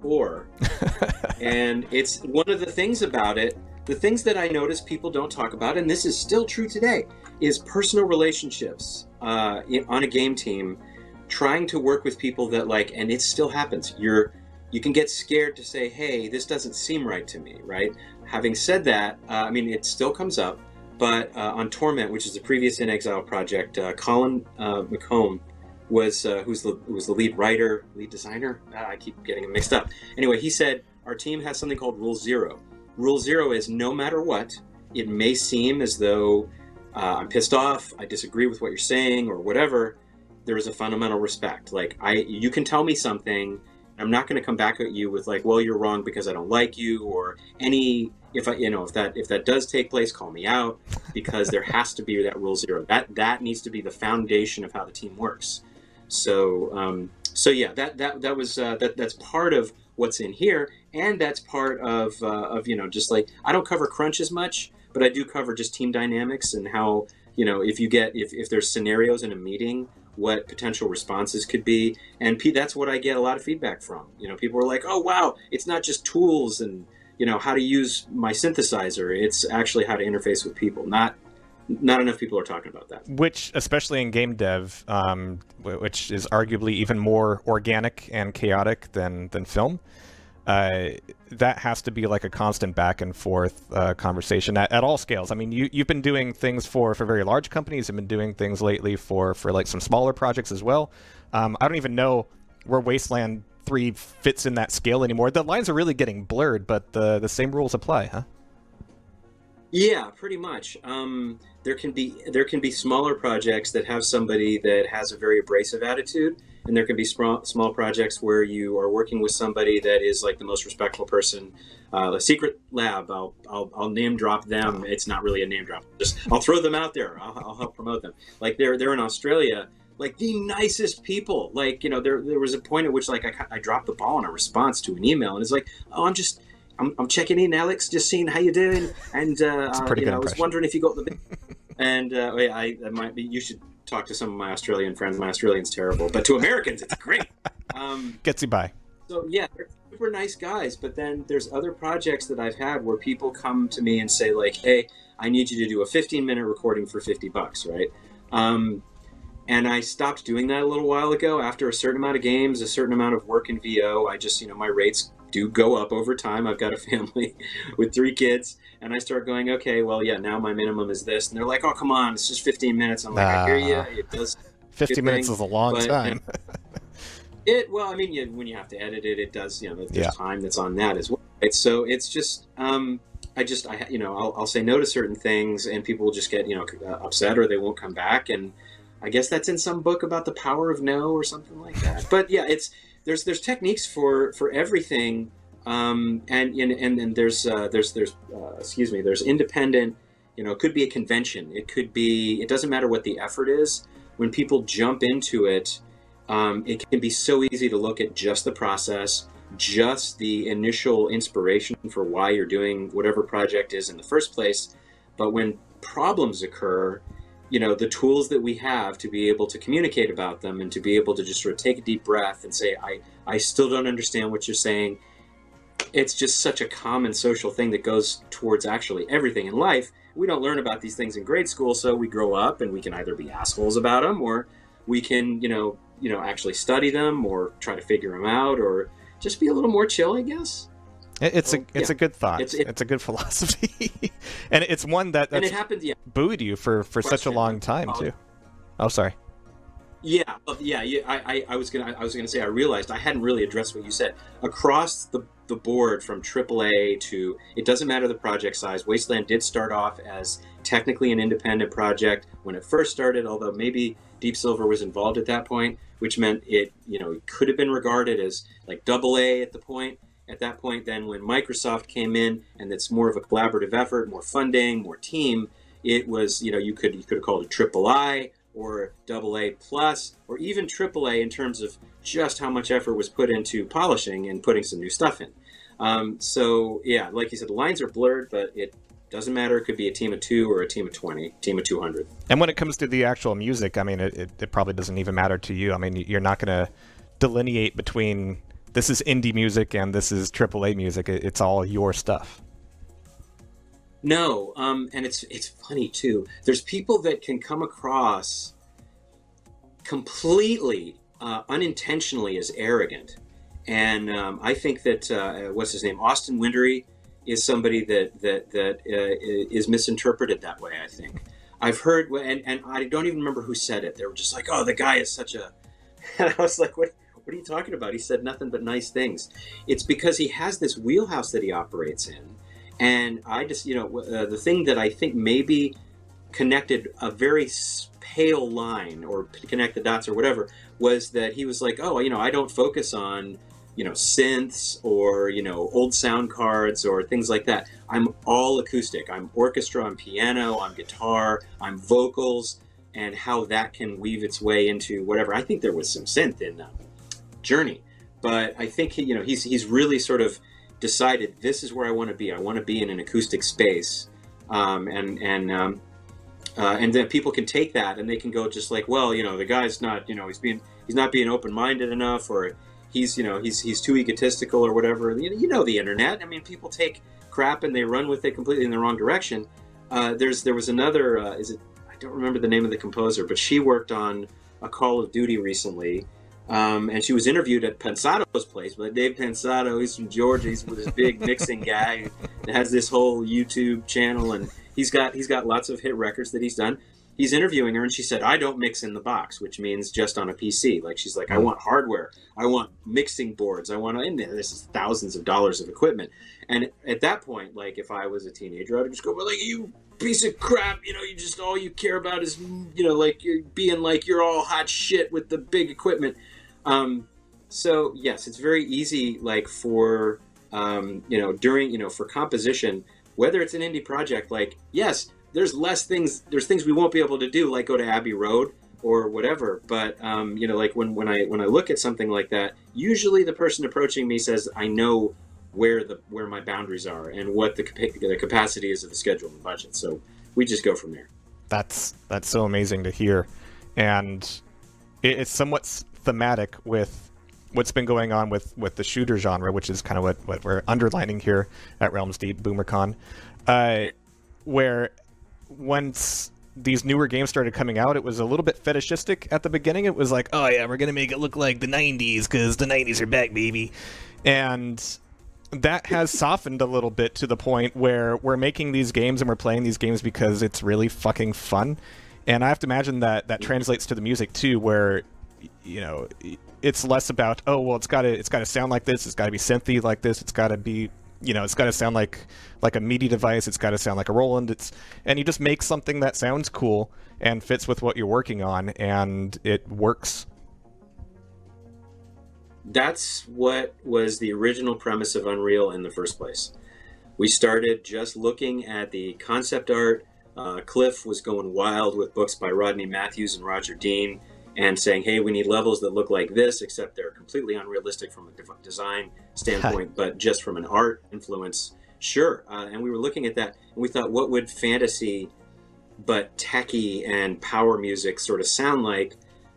4. And it's one of the things about it, the things that I notice people don't talk about, and this is still true today, is personal relationships on a game team, trying to work with people that, like, and it still happens. You can get scared to say, hey, this doesn't seem right to me, right? Having said that, I mean, it still comes up, but on Torment, which is the previous In Exile project, Colin McComb was the lead writer, lead designer. I keep getting them mixed up. Anyway, he said, our team has something called Rule 0. Rule 0 is, no matter what, it may seem as though I'm pissed off, I disagree with what you're saying, or whatever, there is a fundamental respect. Like, you can tell me something, I'm not going to come back at you with, like, well, you're wrong because I don't like you, or if that does take place, call me out, because there has to be that Rule 0. That needs to be the foundation of how the team works. So yeah, that's part of what's in here, and that's part of you know, just like, I don't cover crunch as much, but I do cover just team dynamics and how, you know, if there's scenarios in a meeting, what potential responses could be, and that's what I get a lot of feedback from. You know, people are like, oh wow, it's not just tools and, you know, how to use my synthesizer, it's actually how to interface with people. Not enough people are talking about that. Which, especially in game dev, which is arguably even more organic and chaotic than film, that has to be like a constant back and forth conversation at all scales. I mean, you've been doing things for very large companies. You've been doing things lately for like some smaller projects as well. I don't even know where Wasteland 3 fits in that scale anymore. The lines are really getting blurred, but the same rules apply, huh? Yeah, pretty much. There can be smaller projects that have somebody that has a very abrasive attitude, and there can be small projects where you are working with somebody that is like the most respectful person. The Secret Lab, I'll name drop them. It's not really a name drop. I'll throw them out there. I'll help promote them. Like they're in Australia, like the nicest people. Like, you know, there was a point at which like I dropped the ball in a response to an email, and it's like, oh, I'm checking in, Alex, just seeing how you're doing, and I was wondering if you got the. And I might be. You should talk to some of my Australian friends. My Australian's terrible, but to Americans, it's great. Gets you by. So yeah, they're super nice guys. But then there's other projects that I've had where people come to me and say like, "Hey, I need you to do a 15-minute recording for $50, right?" And I stopped doing that a little while ago. After a certain amount of games, a certain amount of work in VO, I just, my rates do go up over time. I've got a family with 3 kids, and I start going, okay, well, yeah, now my minimum is this. And they're like, oh, come on, it's just 15 minutes. I'm like, I hear you. It does. 50 minutes is a long time. Well, I mean, when you have to edit it, it does, there's time that's on that as well. Right? So it's just, I'll say no to certain things, and people will just get, upset, or they won't come back. And I guess that's in some book about the power of no or something like that. But yeah, there's techniques for everything, and there's independent. It could be a convention. It doesn't matter what the effort is. When people jump into it, it can be so easy to look at just the process, just the initial inspiration for why you're doing whatever project is in the first place. But when problems occur, the tools that we have to be able to communicate about them and to be able to just sort of take a deep breath and say, I still don't understand what you're saying. It's just such a common social thing that goes towards actually everything in life. We don't learn about these things in grade school, so we grow up and we can either be assholes about them, or we can, actually study them or try to figure them out, or just be a little more chill, I guess. It's a good thought. It's a good philosophy, and it's one that's and it happened. Yeah, buoyed you for such a long time too. Oh, sorry. Yeah. I was gonna say I realized I hadn't really addressed what you said across the board from AAA to, it doesn't matter the project size. Wasteland did start off as technically an independent project when it first started, although maybe Deep Silver was involved at that point, which meant it could have been regarded as like AA at that point. Then when Microsoft came in, and it's more of a collaborative effort, more funding, more team, it was, you could have called it III or AA plus, or even AAA in terms of just how much effort was put into polishing and putting some new stuff in. So yeah, like you said, the lines are blurred, but it doesn't matter. It could be a team of 2 or a team of 20, team of 200. And when it comes to the actual music, I mean, it probably doesn't even matter to you. I mean, you're not going to delineate between this is indie music and this is AAA music. It's all your stuff. No, and it's funny too. There's people that can come across completely unintentionally as arrogant, and I think that what's his name, Austin Wintory, is somebody that is misinterpreted that way. I think I've heard, and I don't even remember who said it. They were just like, "Oh, the guy is such a," and I was like, "What are you talking about? He said nothing but nice things." It's because he has this wheelhouse that he operates in. And I just, the thing that I think maybe connected a very pale line or connect the dots or whatever was that he was like, oh, I don't focus on, synths or, old sound cards or things like that. I'm all acoustic. I'm orchestra, I'm piano, I'm guitar, I'm vocals, and how that can weave its way into whatever. I think there was some synth in Journey, but I think, he's really sort of decided this is where I want to be. I want to be in an acoustic space, and then people can take that and they can go just like, well, the guy's not, he's not being open-minded enough, or he's too egotistical or whatever. The internet. I mean, people take crap and they run with it completely in the wrong direction. There was another. I don't remember the name of the composer, but she worked on a Call of Duty recently. And she was interviewed at Pensato's place, but Dave Pensato, he's from Georgia, he's with this big mixing guy that has this whole YouTube channel, and he's got lots of hit records that he's done. he's interviewing her, and she said, I don't mix in the box, which means just on a PC. Like, she's like, I want hardware. I want mixing boards. I want, and this is thousands of dollars of equipment. And at that point, like, if I was a teenager, I'd just go, well, like, you piece of crap, you know, you just, all you care about is, you know, like, you're being like, you're all hot shit with the big equipment. So, yes, it's very easy, like, for, you know, during, you know, for composition, whether it's an indie project, like, yes, there's things we won't be able to do, like go to Abbey Road or whatever. But, you know, like when I look at something like that, usually the person approaching me says, I know where my boundaries are and what the capacity is of the schedule and the budget. So we just go from there. That's so amazing to hear. And it's somewhat thematic with what's been going on with the shooter genre, which is kind of what we're underlining here at Realms Deep BoomerCon, where once these newer games started coming out, it was a little bit fetishistic at the beginning. It was like, oh yeah, we're going to make it look like the 90s because the 90s are back, baby. And that has softened a little bit to the point where we're making these games and we're playing these games because it's really fucking fun. And I have to imagine that translates to the music too, where, you know, it's less about, oh, well, it's got to sound like this, it's got to be synthy like this, it's got to be, you know, it's got to sound like a MIDI device, it's got to sound like a Roland, and you just make something that sounds cool and fits with what you're working on, and it works. That's what was the original premise of Unreal in the first place. We started just looking at the concept art. Cliff was going wild with books by Rodney Matthews and Roger Dean, and saying, hey, we need levels that look like this, except they're completely unrealistic from a design standpoint, but just from an art influence, sure. And we were looking at that, and we thought, what would fantasy but techy and power music sort of sound like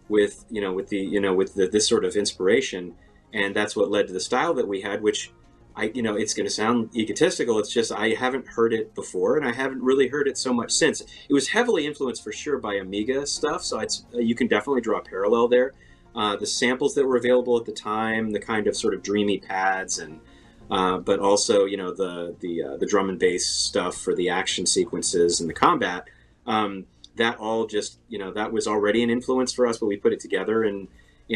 with this sort of inspiration? And that's what led to the style that we had, which it's going to sound egotistical. It's just I haven't heard it before, and I haven't really heard it so much since. It was heavily influenced for sure by Amiga stuff, so you can definitely draw a parallel there. The samples that were available at the time, the kind of sort of dreamy pads, and but also the drum and bass stuff for the action sequences and the combat. That all just that was already an influence for us, but we put it together in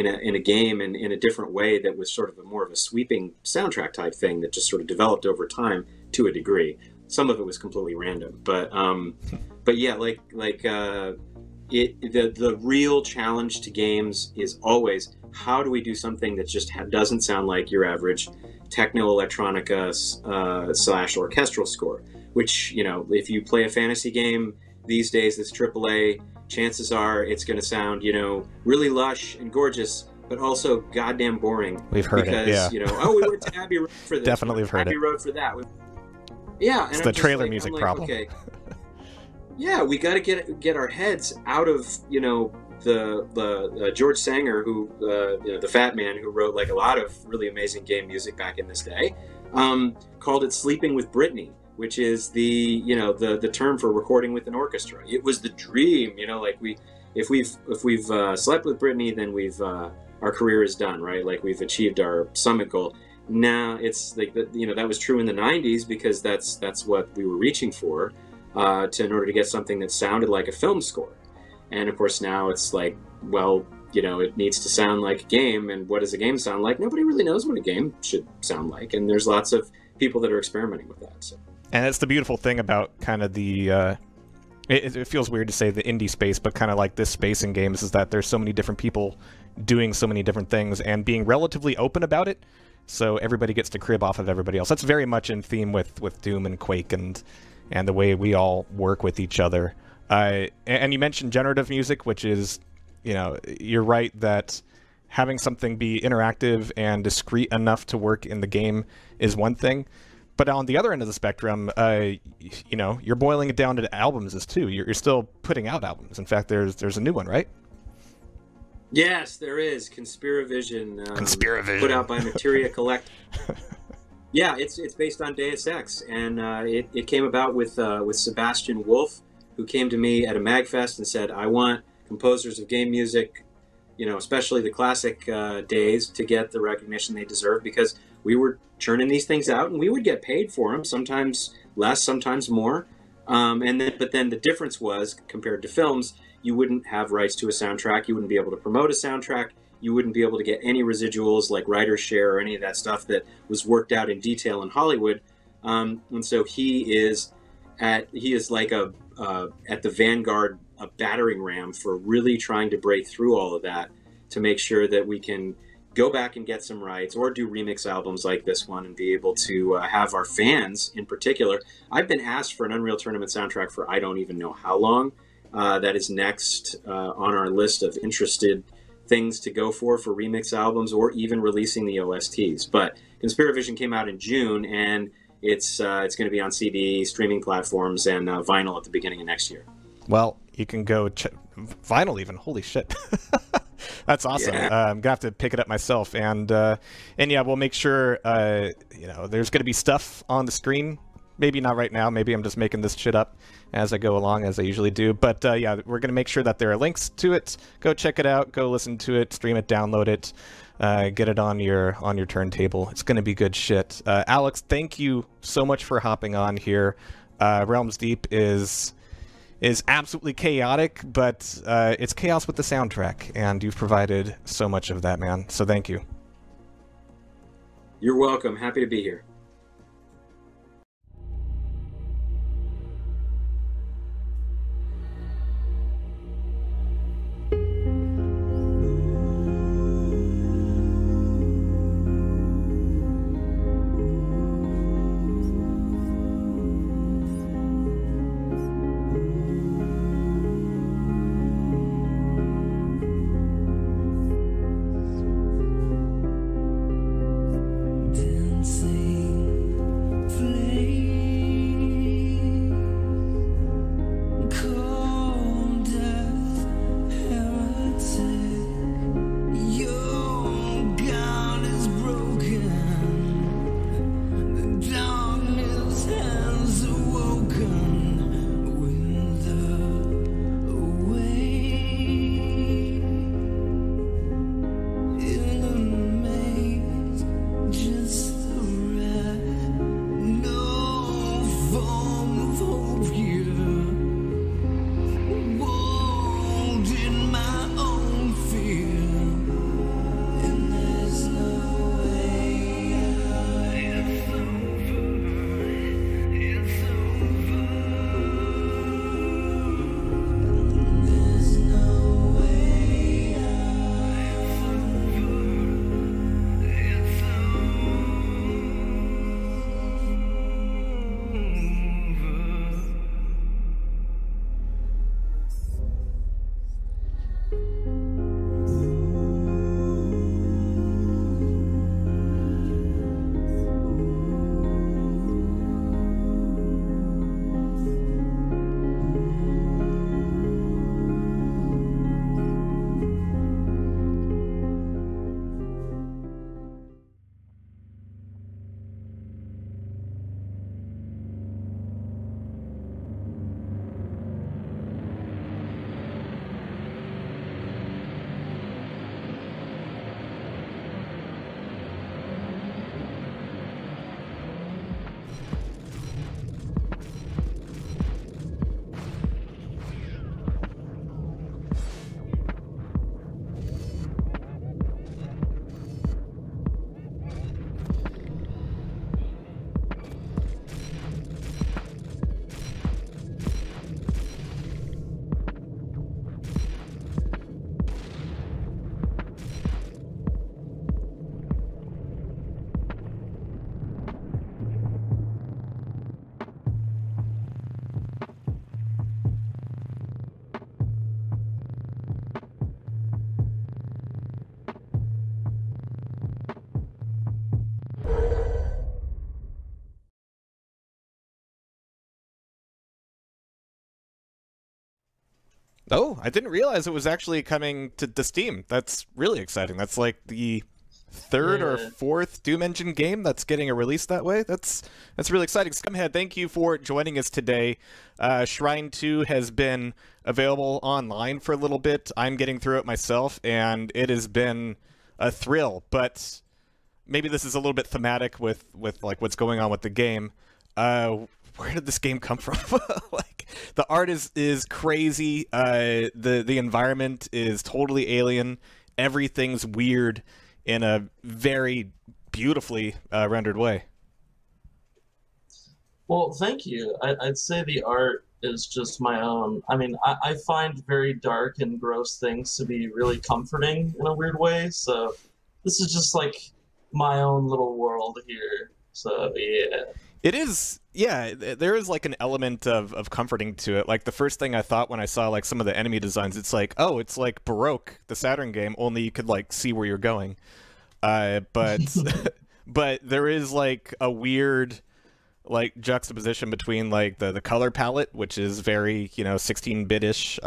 a game and in a different way that was sort of more of a sweeping soundtrack type thing that just sort of developed over time to a degree. Some of it was completely random, but yeah, the real challenge to games is always, how do we do something that just doesn't sound like your average techno electronica / orchestral score, which, if you play a fantasy game these days that's AAA, chances are it's going to sound, really lush and gorgeous, but also goddamn boring. We've heard it, yeah. Oh, we went to Abbey Road for this. Definitely have heard Abbey it. Road for that. Yeah. And it's the trailer music problem. Okay. Yeah, we got to get our heads out of, the George Sanger, who, the fat man who wrote like a lot of really amazing game music back in this day, called it Sleeping with Britney, which is the term for recording with an orchestra. It was the dream, if we've slept with Britney, then our career is done, right? Like we've achieved our summit goal. Now it's like that was true in the 90s because that's what we were reaching for, in order to get something that sounded like a film score. And of course now it's like, well, it needs to sound like a game, and what does a game sound like? Nobody really knows what a game should sound like, and there's lots of people that are experimenting with that. So. And it's the beautiful thing about kind of the, it feels weird to say the indie space, but kind of like this space in games is that there's so many different people doing so many different things and being relatively open about it, so everybody gets to crib off of everybody else. That's very much in theme with Doom and Quake and the way we all work with each other. And you mentioned generative music, which is, you're right that having something be interactive and discrete enough to work in the game is one thing. But on the other end of the spectrum, you're boiling it down to albums as too. You're still putting out albums. In fact, there's a new one, right? Yes, there is. Conspiravision. Conspiravision. Put out by Materia Collect. Yeah, it's based on Deus Ex, and it came about with Sebastian Wolf, who came to me at a MagFest and said, I want composers of game music, especially the classic days, to get the recognition they deserve, because we were churning these things out and we would get paid for them, sometimes less, sometimes more. But then the difference was, compared to films, you wouldn't have rights to a soundtrack. You wouldn't be able to promote a soundtrack. You wouldn't be able to get any residuals like writer's share or any of that stuff that was worked out in detail in Hollywood. And so he is like at the vanguard, a battering ram for really trying to break through all of that to make sure that we can go back and get some rights or do remix albums like this one and be able to have our fans in particular. I've been asked for an Unreal Tournament soundtrack for I don't even know how long. That is next on our list of interested things to go for remix albums or even releasing the OSTs. But Conspiravision came out in June, and it's going to be on CD, streaming platforms, and vinyl at the beginning of next year. Well, you can go vinyl even. Holy shit. That's awesome. Yeah. I'm gonna have to pick it up myself, and yeah, we'll make sure there's gonna be stuff on the screen. Maybe not right now. Maybe I'm just making this shit up as I go along, as I usually do. But yeah, we're gonna make sure that there are links to it. Go check it out. Go listen to it. Stream it. Download it. Get it on your turntable. It's gonna be good shit. Alex, thank you so much for hopping on here. Realms Deep is absolutely chaotic, but it's chaos with the soundtrack, and you've provided so much of that, man. So thank you. You're welcome. Happy to be here. Oh, I didn't realize it was actually coming to Steam. That's really exciting. That's like the third or fourth Doom Engine game that's getting a release that way. That's really exciting. Scumhead, thank you for joining us today. Shrine 2 has been available online for a little bit. I'm getting through it myself, and it has been a thrill. But maybe this is a little bit thematic with like what's going on with the game. where did this game come from? Like, the art is crazy. The environment is totally alien. Everything's weird in a very beautifully rendered way. Well, thank you. I'd say the art is just my own. I mean, I find very dark and gross things to be really comforting in a weird way. So this is just like my own little world here. So yeah. It is, yeah, there is like an element of comforting to it. Like the first thing I thought when I saw like some of the enemy designs, it's like, oh, it's like Baroque, the Saturn game, only you could like see where you're going. But but there is like a weird like juxtaposition between like the color palette, which is very, you know, 16-bit-ish,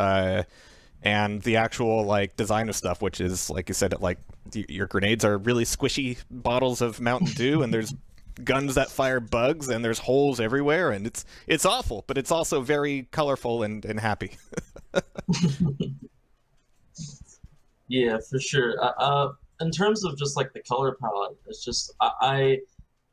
and the actual like design of stuff, which is, like you said, like your grenades are really squishy bottles of Mountain Dew, and there's guns that fire bugs, and there's holes everywhere, and it's awful, but it's also very colorful and happy. Yeah, for sure. In terms of just like the color palette, it's just I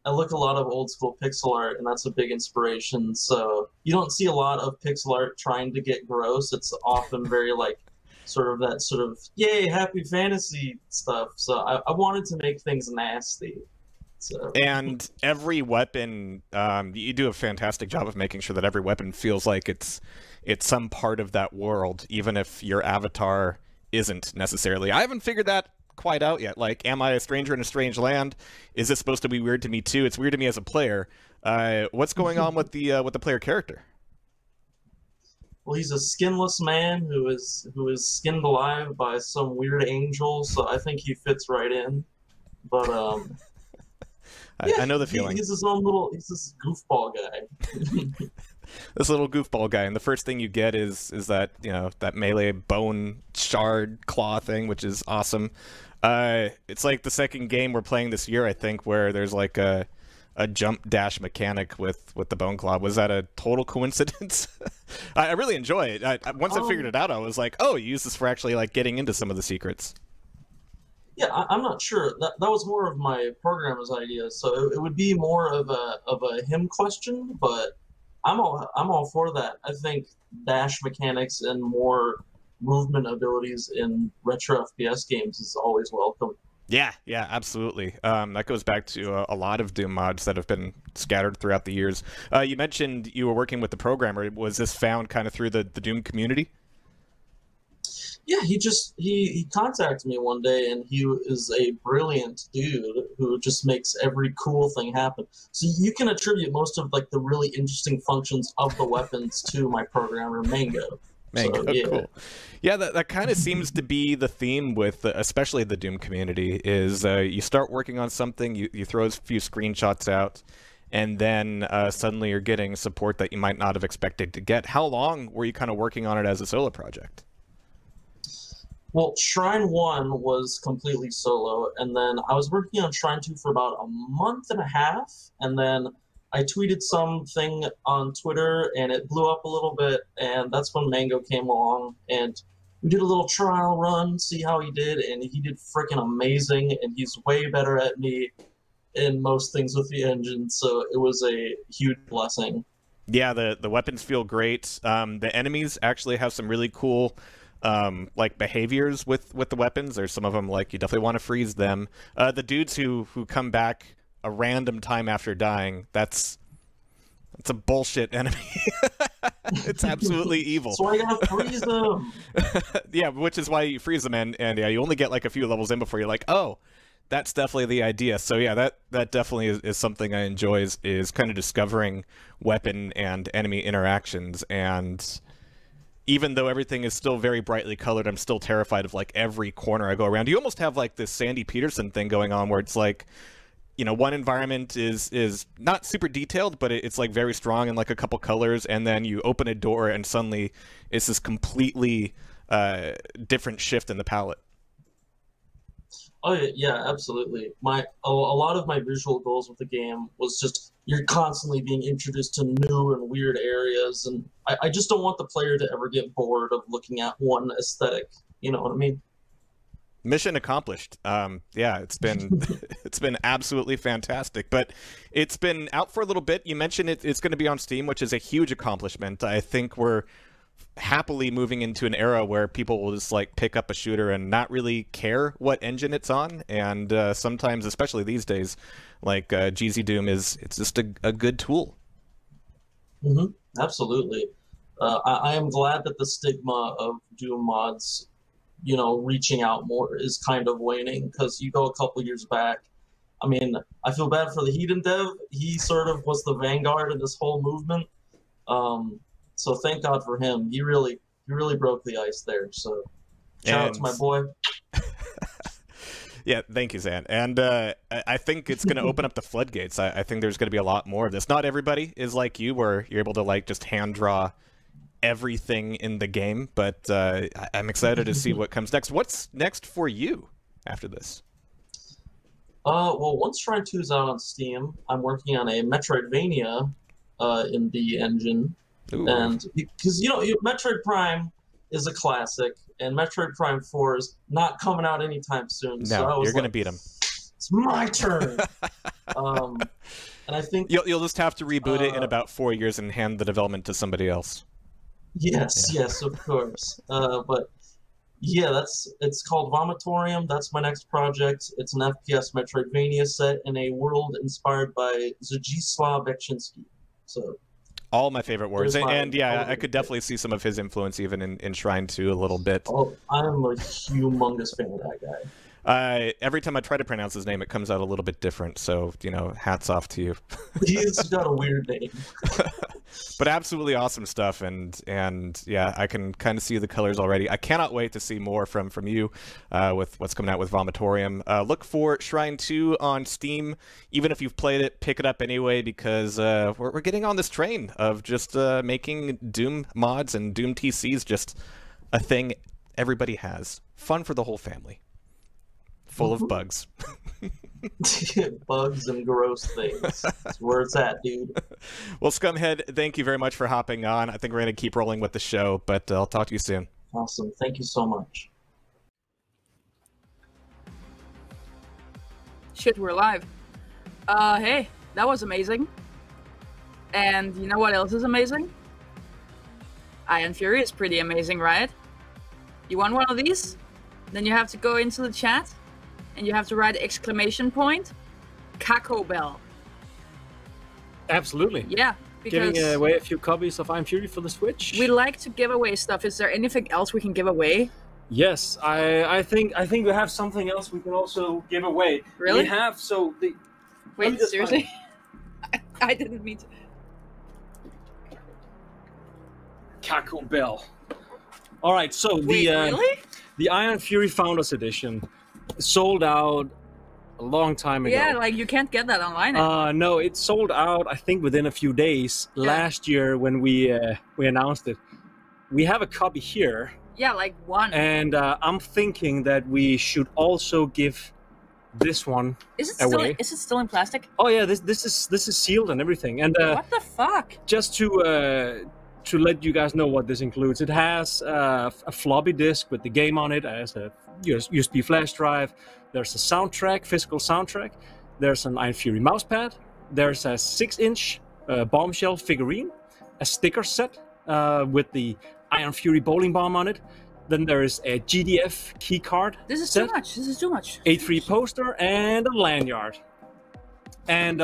look a lot of old school pixel art, and that's a big inspiration. So you don't see a lot of pixel art trying to get gross. It's often very like sort of yay, happy fantasy stuff. So I wanted to make things nasty. So. And every weapon, you do a fantastic job of making sure that every weapon feels like it's some part of that world, even if your avatar isn't necessarily. I haven't figured that quite out yet. Like, am I a stranger in a strange land? Is this supposed to be weird to me too? It's weird to me as a player. What's going on with the player character? Well, he's a skinless man who is skinned alive by some weird angel, so I think he fits right in. But I know the feeling. He's his own little. He's this goofball guy. This little goofball guy, and the first thing you get is that, you know, that melee bone shard claw thing, which is awesome. It's like the second game we're playing this year, I think, where there's like a jump dash mechanic with the bone claw. Was that a total coincidence? I really enjoy it. Once I figured it out, I was like, oh, you use this for actually like getting into some of the secrets. Yeah, I'm not sure. That was more of my programmer's idea, so it would be more of a him question, but I'm all for that. I think dash mechanics and more movement abilities in retro FPS games is always welcome. Yeah, absolutely. That goes back to a lot of Doom mods that have been scattered throughout the years. You mentioned you were working with the programmer. Was this found kind of through the Doom community? Yeah, he contacted me one day, and he is a brilliant dude who just makes every cool thing happen. So you can attribute most of like the really interesting functions of the weapons to my programmer Mango. Mango, so, yeah. Cool. Yeah, that kind of seems to be the theme with especially the Doom community. Is you start working on something, you throw a few screenshots out, and then suddenly you're getting support that you might not have expected to get. How long were you kind of working on it as a solo project? Well, Shrine 1 was completely solo, and then I was working on Shrine 2 for about a month and a half, and then I tweeted something on Twitter, and it blew up a little bit, and that's when Mango came along, and we did a little trial run, see how he did, and he did freaking amazing, and he's way better at me in most things with the engine, so it was a huge blessing. Yeah, the weapons feel great. The enemies actually have some really cool like behaviors with the weapons. There's some of them like you definitely want to freeze them. The dudes who come back a random time after dying, that's a bullshit enemy. It's absolutely evil. So I gotta freeze them. Yeah, which is why you freeze them, and yeah, you only get like a few levels in before you're like, oh, that's definitely the idea. So yeah, that definitely is something I enjoy is kind of discovering weapon and enemy interactions. And even though everything is still very brightly colored, I'm still terrified of like every corner I go around. You almost have like this Sandy Peterson thing going on where it's like, you know, one environment is not super detailed, but it's like very strong in like a couple colors, and then you open a door and suddenly it's this completely different shift in the palette. Oh yeah, absolutely. A lot of my visual goals with the game was just you're constantly being introduced to new and weird areas, and I just don't want the player to ever get bored of looking at one aesthetic. You know what I mean? Mission accomplished. Yeah, it's been it's been absolutely fantastic. But it's been out for a little bit. You mentioned it's going to be on Steam, which is a huge accomplishment. I think we're happily moving into an era where people will just like pick up a shooter and not really care what engine it's on. And sometimes, especially these days, like GZ Doom it's just a good tool. Absolutely. I am glad that the stigma of Doom mods, reaching out more is kind of waning, because you go a couple years back. I mean, I feel bad for the Hedon dev. He sort of was the vanguard of this whole movement. So thank God for him. He really broke the ice there. So shout out to my boy. Yeah, thank you, Zan. And I think it's going to open up the floodgates. I think there's going to be a lot more of this. Not everybody is like you, where you're able to like just hand draw everything in the game, but I'm excited to see what comes next. What's next for you after this? Well, once Shrine 2 is out on Steam, I'm working on a Metroidvania in the engine. Ooh. And because Metroid Prime is a classic, and Metroid Prime 4 is not coming out anytime soon. No, so you're gonna beat him. It's my turn. And I think you'll just have to reboot it in about 4 years and hand the development to somebody else. Yes, of course. But yeah, it's called Vomitorium. That's my next project. It's an FPS Metroidvania set in a world inspired by Zdzisław Beksiński. So all my favorite words, and yeah, I could definitely see some of his influence even in Shrine 2 a little bit. Oh, I'm a humongous fan of that guy. Every time I try to pronounce his name, it comes out a little bit different. So hats off to you. He's got a weird name. But absolutely awesome stuff, and yeah, I can kind of see the colors already. I cannot wait to see more from you with what's coming out with Vomitorium. Look for Shrine 2 on Steam. Even if you've played it, pick it up anyway, because we're getting on this train of just making Doom mods and Doom TCs just a thing everybody has. Fun for the whole family. Full of bugs. Bugs and gross things. That's where it's at, dude. Well, Scumhead, thank you very much for hopping on. I think we're going to keep rolling with the show, but I'll talk to you soon. Awesome. Thank you so much. Shit, we're live. Hey, that was amazing. And you know what else is amazing? Iron Fury is pretty amazing, right? You want one of these? Then you have to go into the chat and you have to write Caco Bell. Absolutely. Yeah, because giving away a few copies of Iron Fury for the Switch. We like to give away stuff. Is there anything else we can give away? Yes, I think we have something else we can also give away. Really? We have Wait, seriously? I didn't mean to. Caco Bell. All right, so really? The Iron Fury Founders Edition sold out a long time ago. Yeah, like you can't get that online anymore. No, it sold out, I think, within a few days last year when we announced it. We have a copy here. Yeah, like one. And I'm thinking that we should also give this one away. Is it still in plastic? Oh yeah, this is sealed and everything. And what the fuck? Just to let you guys know what this includes, it has a floppy disk with the game on it, as a USB flash drive. There's a soundtrack, physical soundtrack. There's an Iron Fury mousepad. There's a 6-inch bombshell figurine, a sticker set with the Iron Fury bowling bomb on it. Then there is a GDF keycard. This is too much. This is too much. A3 poster and a lanyard. And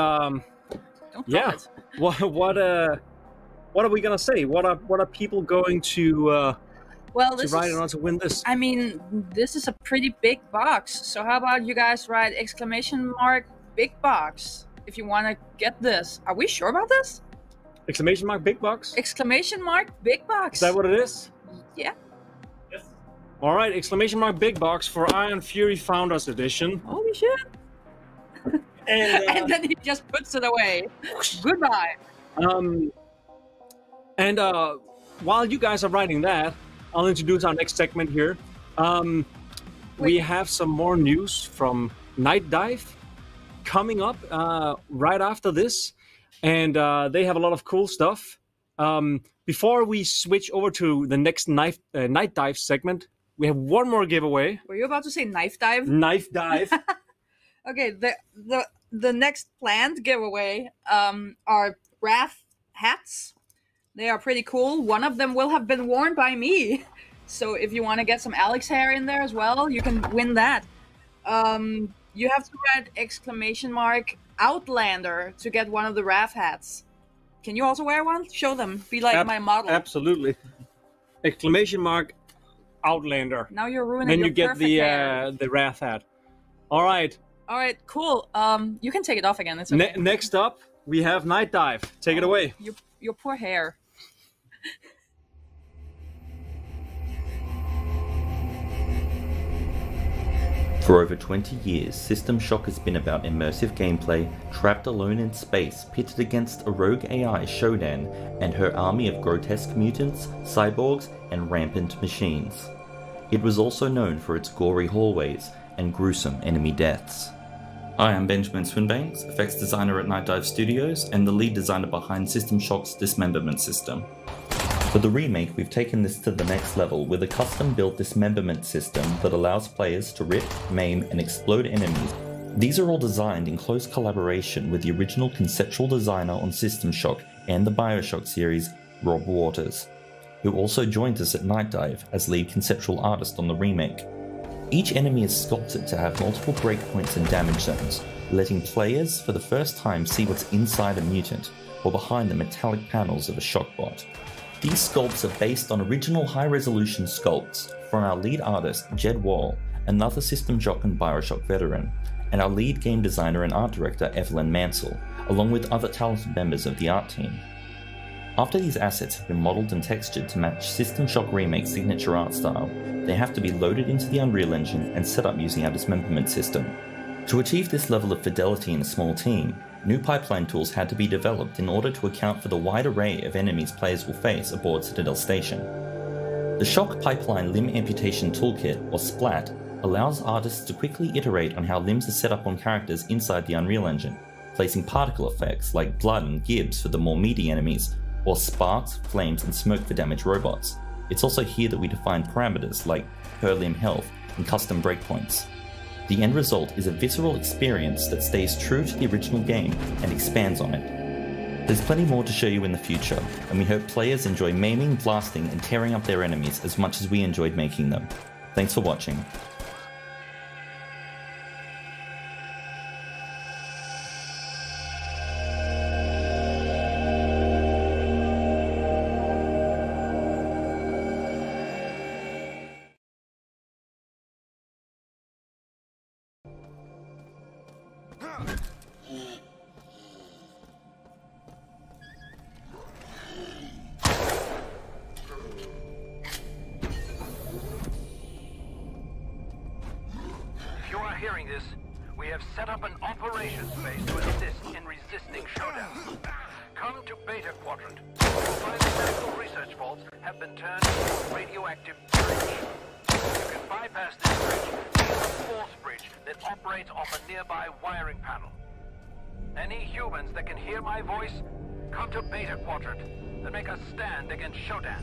yeah, what are we gonna say? What are people going to write on to win this? I mean, this is a pretty big box. So how about you guys write big box if you want to get this? Are we sure about this? Big box? Big box. Is that what it is? Yeah. Yes. All right, big box for Iron Fury Founders Edition. Holy shit. And then he just puts it away. Goodbye. And while you guys are writing that, I'll introduce our next segment here. We have some more news from Night Dive coming up right after this, and they have a lot of cool stuff. Before we switch over to the next Night Dive segment, We have one more giveaway. Were you about to say knife dive? Knife dive. Okay, the next planned giveaway are Wrath hats. They are pretty cool. One of them will have been worn by me. So if you want to get some Alex hair in there as well, you can win that. You have to write ! Outlander to get one of the Wrath hats. Can you also wear one? Show them. Be like my model. Absolutely. ! Outlander. Now you're ruining then your you get perfect hair. the Wrath hat. All right. All right, cool. You can take it off again. It's okay. Next up, we have Night Dive. Take it away. Your poor hair. For over 20 years, System Shock has been about immersive gameplay, trapped alone in space, pitted against a rogue AI Shodan and her army of grotesque mutants, cyborgs, and rampant machines. It was also known for its gory hallways and gruesome enemy deaths. I am Benjamin Swinbanks, effects designer at Night Dive Studios and the lead designer behind System Shock's dismemberment system. For the remake, we've taken this to the next level with a custom-built dismemberment system that allows players to rip, maim, and explode enemies. These are all designed in close collaboration with the original conceptual designer on System Shock and the Bioshock series, Rob Waters, who also joined us at Night Dive as lead conceptual artist on the remake. Each enemy is sculpted to have multiple breakpoints and damage zones, letting players for the first time see what's inside a mutant or behind the metallic panels of a shockbot. These sculpts are based on original high-resolution sculpts from our lead artist, Jed Wall, another System Shock and Bioshock veteran, and our lead game designer and art director, Evelyn Mansell, along with other talented members of the art team. After these assets have been modelled and textured to match System Shock Remake's signature art style, they have to be loaded into the Unreal Engine and set up using our dismemberment system. To achieve this level of fidelity in a small team, new pipeline tools had to be developed in order to account for the wide array of enemies players will face aboard Citadel Station. The Shock Pipeline Limb Amputation Toolkit, or SPLAT, allows artists to quickly iterate on how limbs are set up on characters inside the Unreal Engine, placing particle effects like blood and gibs for the more meaty enemies, or sparks, flames, and smoke for damaged robots. It's also here that we define parameters like per limb health and custom breakpoints. The end result is a visceral experience that stays true to the original game and expands on it. There's plenty more to show you in the future, and we hope players enjoy maiming, blasting, and tearing up their enemies as much as we enjoyed making them. Thanks for watching. Hearing this, we have set up an operations base to assist in resisting Shodan. Come to Beta Quadrant. Find the medical research vaults have been turned into a radioactive bridge. You can bypass this bridge to the fourth bridge that operates off a nearby wiring panel. Any humans that can hear my voice, come to Beta Quadrant and make a stand against Shodan.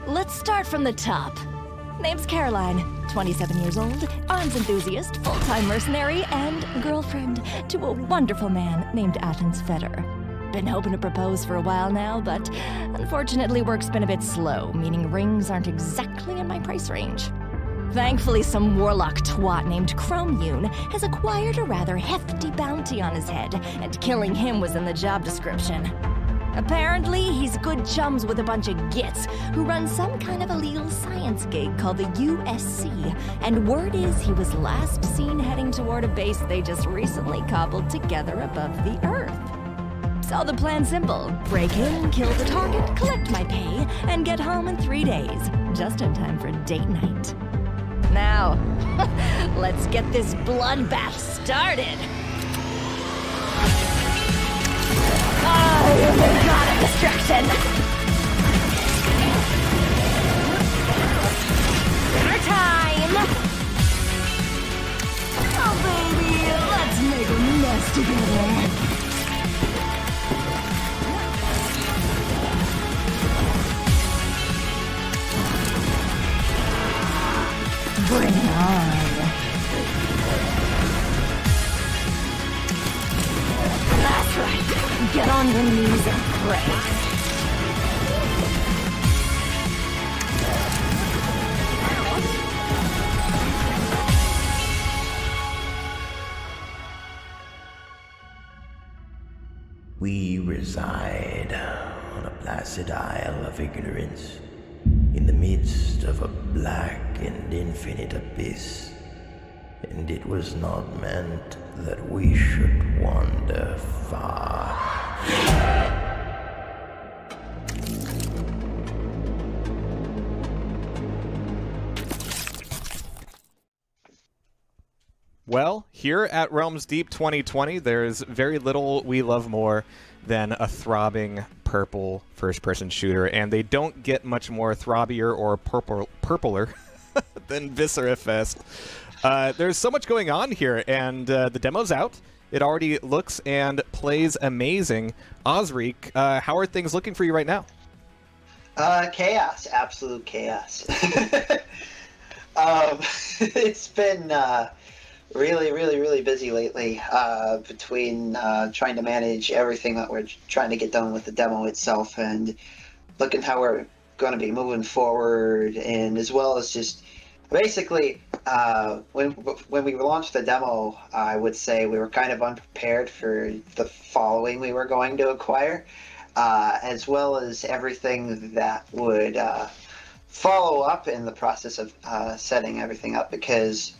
Let's start from the top. Name's Caroline, 27 years old, arms enthusiast, full-time mercenary, and girlfriend to a wonderful man named Athens Fetter. Been hoping to propose for a while now, but unfortunately work's been a bit slow, meaning rings aren't exactly in my price range. Thankfully, some warlock twat named Chromune has acquired a rather hefty bounty on his head, and killing him was in the job description. Apparently, he's good chums with a bunch of gits who run some kind of illegal science gig called the USC, and word is he was last seen heading toward a base they just recently cobbled together above the Earth. So the plan's simple. Break in, kill the target, collect my pay, and get home in 3 days, just in time for date night. Now, let's get this bloodbath started! Oh, the god of destruction! Dinner time! Oh, baby, let's make a mess together! Bring it on! That's right! Get on your knees and pray. We reside on a placid isle of ignorance, in the midst of a black and infinite abyss, and it was not meant that we should wander far. Well, here at Realms Deep 2020, there's very little we love more than a throbbing purple first-person shooter, and they don't get much more throbbier or purpler than Viscerafest. There's so much going on here, and the demo's out. It already looks and plays amazing. Osric, how are things looking for you right now? Chaos. Absolute chaos. It's been really busy lately, between trying to manage everything that we're trying to get done with the demo itself and looking how we're going to be moving forward, and as well as just basically when we launched the demo, I would say we were kind of unprepared for the following we were going to acquire, as well as everything that would follow up in the process of setting everything up, because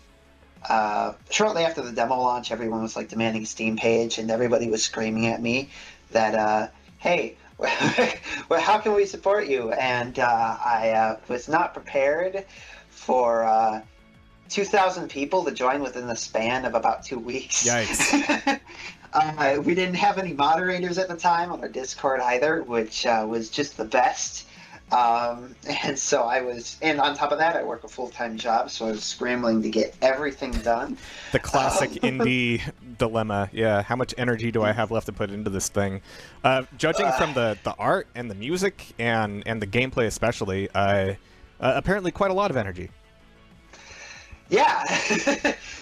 shortly after the demo launch, everyone was like demanding a Steam page, and everybody was screaming at me that, hey, well, how can we support you? And I was not prepared for 2,000 people to join within the span of about 2 weeks. Yikes. We didn't have any moderators at the time on our Discord either, which was just the best. And so I was, and on top of that, I work a full-time job, so I was scrambling to get everything done. The classic indie dilemma. Yeah, how much energy do I have left to put into this thing? Judging from the art and the music and the gameplay especially, apparently quite a lot of energy. Yeah.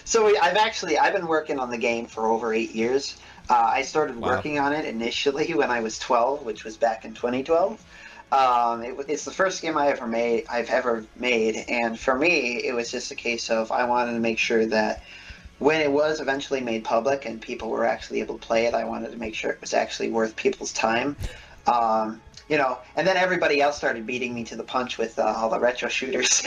So I've been working on the game for over 8 years. I started working on it initially when I was 12, which was back in 2012. It's the first game I've ever made, and for me, it was just a case of I wanted to make sure that when it was eventually made public and people were actually able to play it, I wanted to make sure it was actually worth people's time. You know, and then everybody else started beating me to the punch with all the retro shooters,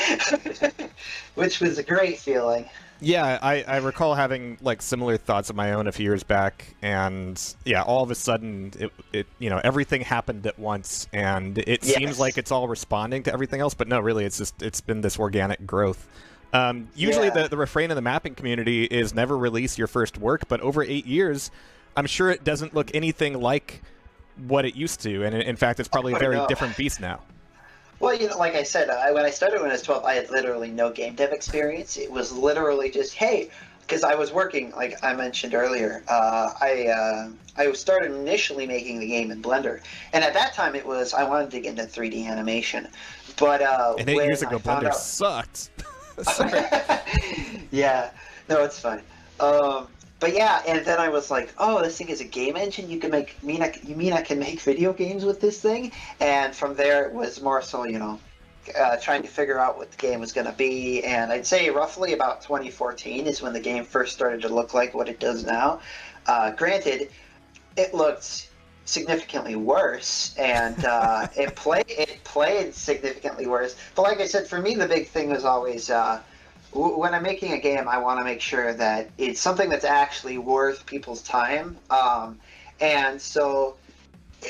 which was a great feeling. Yeah, I recall having like similar thoughts of my own a few years back, and yeah, all of a sudden it you know, everything happened at once, and it seems like it's all responding to everything else, but no, really, it's been this organic growth. Usually the refrain in the mapping community is never release your first work, but over 8 years, I'm sure it doesn't look anything like what it used to, and in fact, it's probably a very different beast now. Well, you know, like I said, when I started when I was 12, I had literally no game dev experience. It was literally just, hey, because I was working, like I mentioned earlier, I started initially making the game in Blender, and at that time I wanted to get into 3D animation, but and 8 when years ago, I found Blender out, sucked. Sorry. yeah, no, it's fine. But yeah, and then I was like, oh, this thing is a game engine. You mean I can make video games with this thing? And from there, it was more so, trying to figure out what the game was going to be. And I'd say roughly about 2014 is when the game first started to look like what it does now. Granted, it looked significantly worse, and it played significantly worse. But like I said, for me, the big thing was always when I'm making a game, I want to make sure that it's something that's actually worth people's time. And so,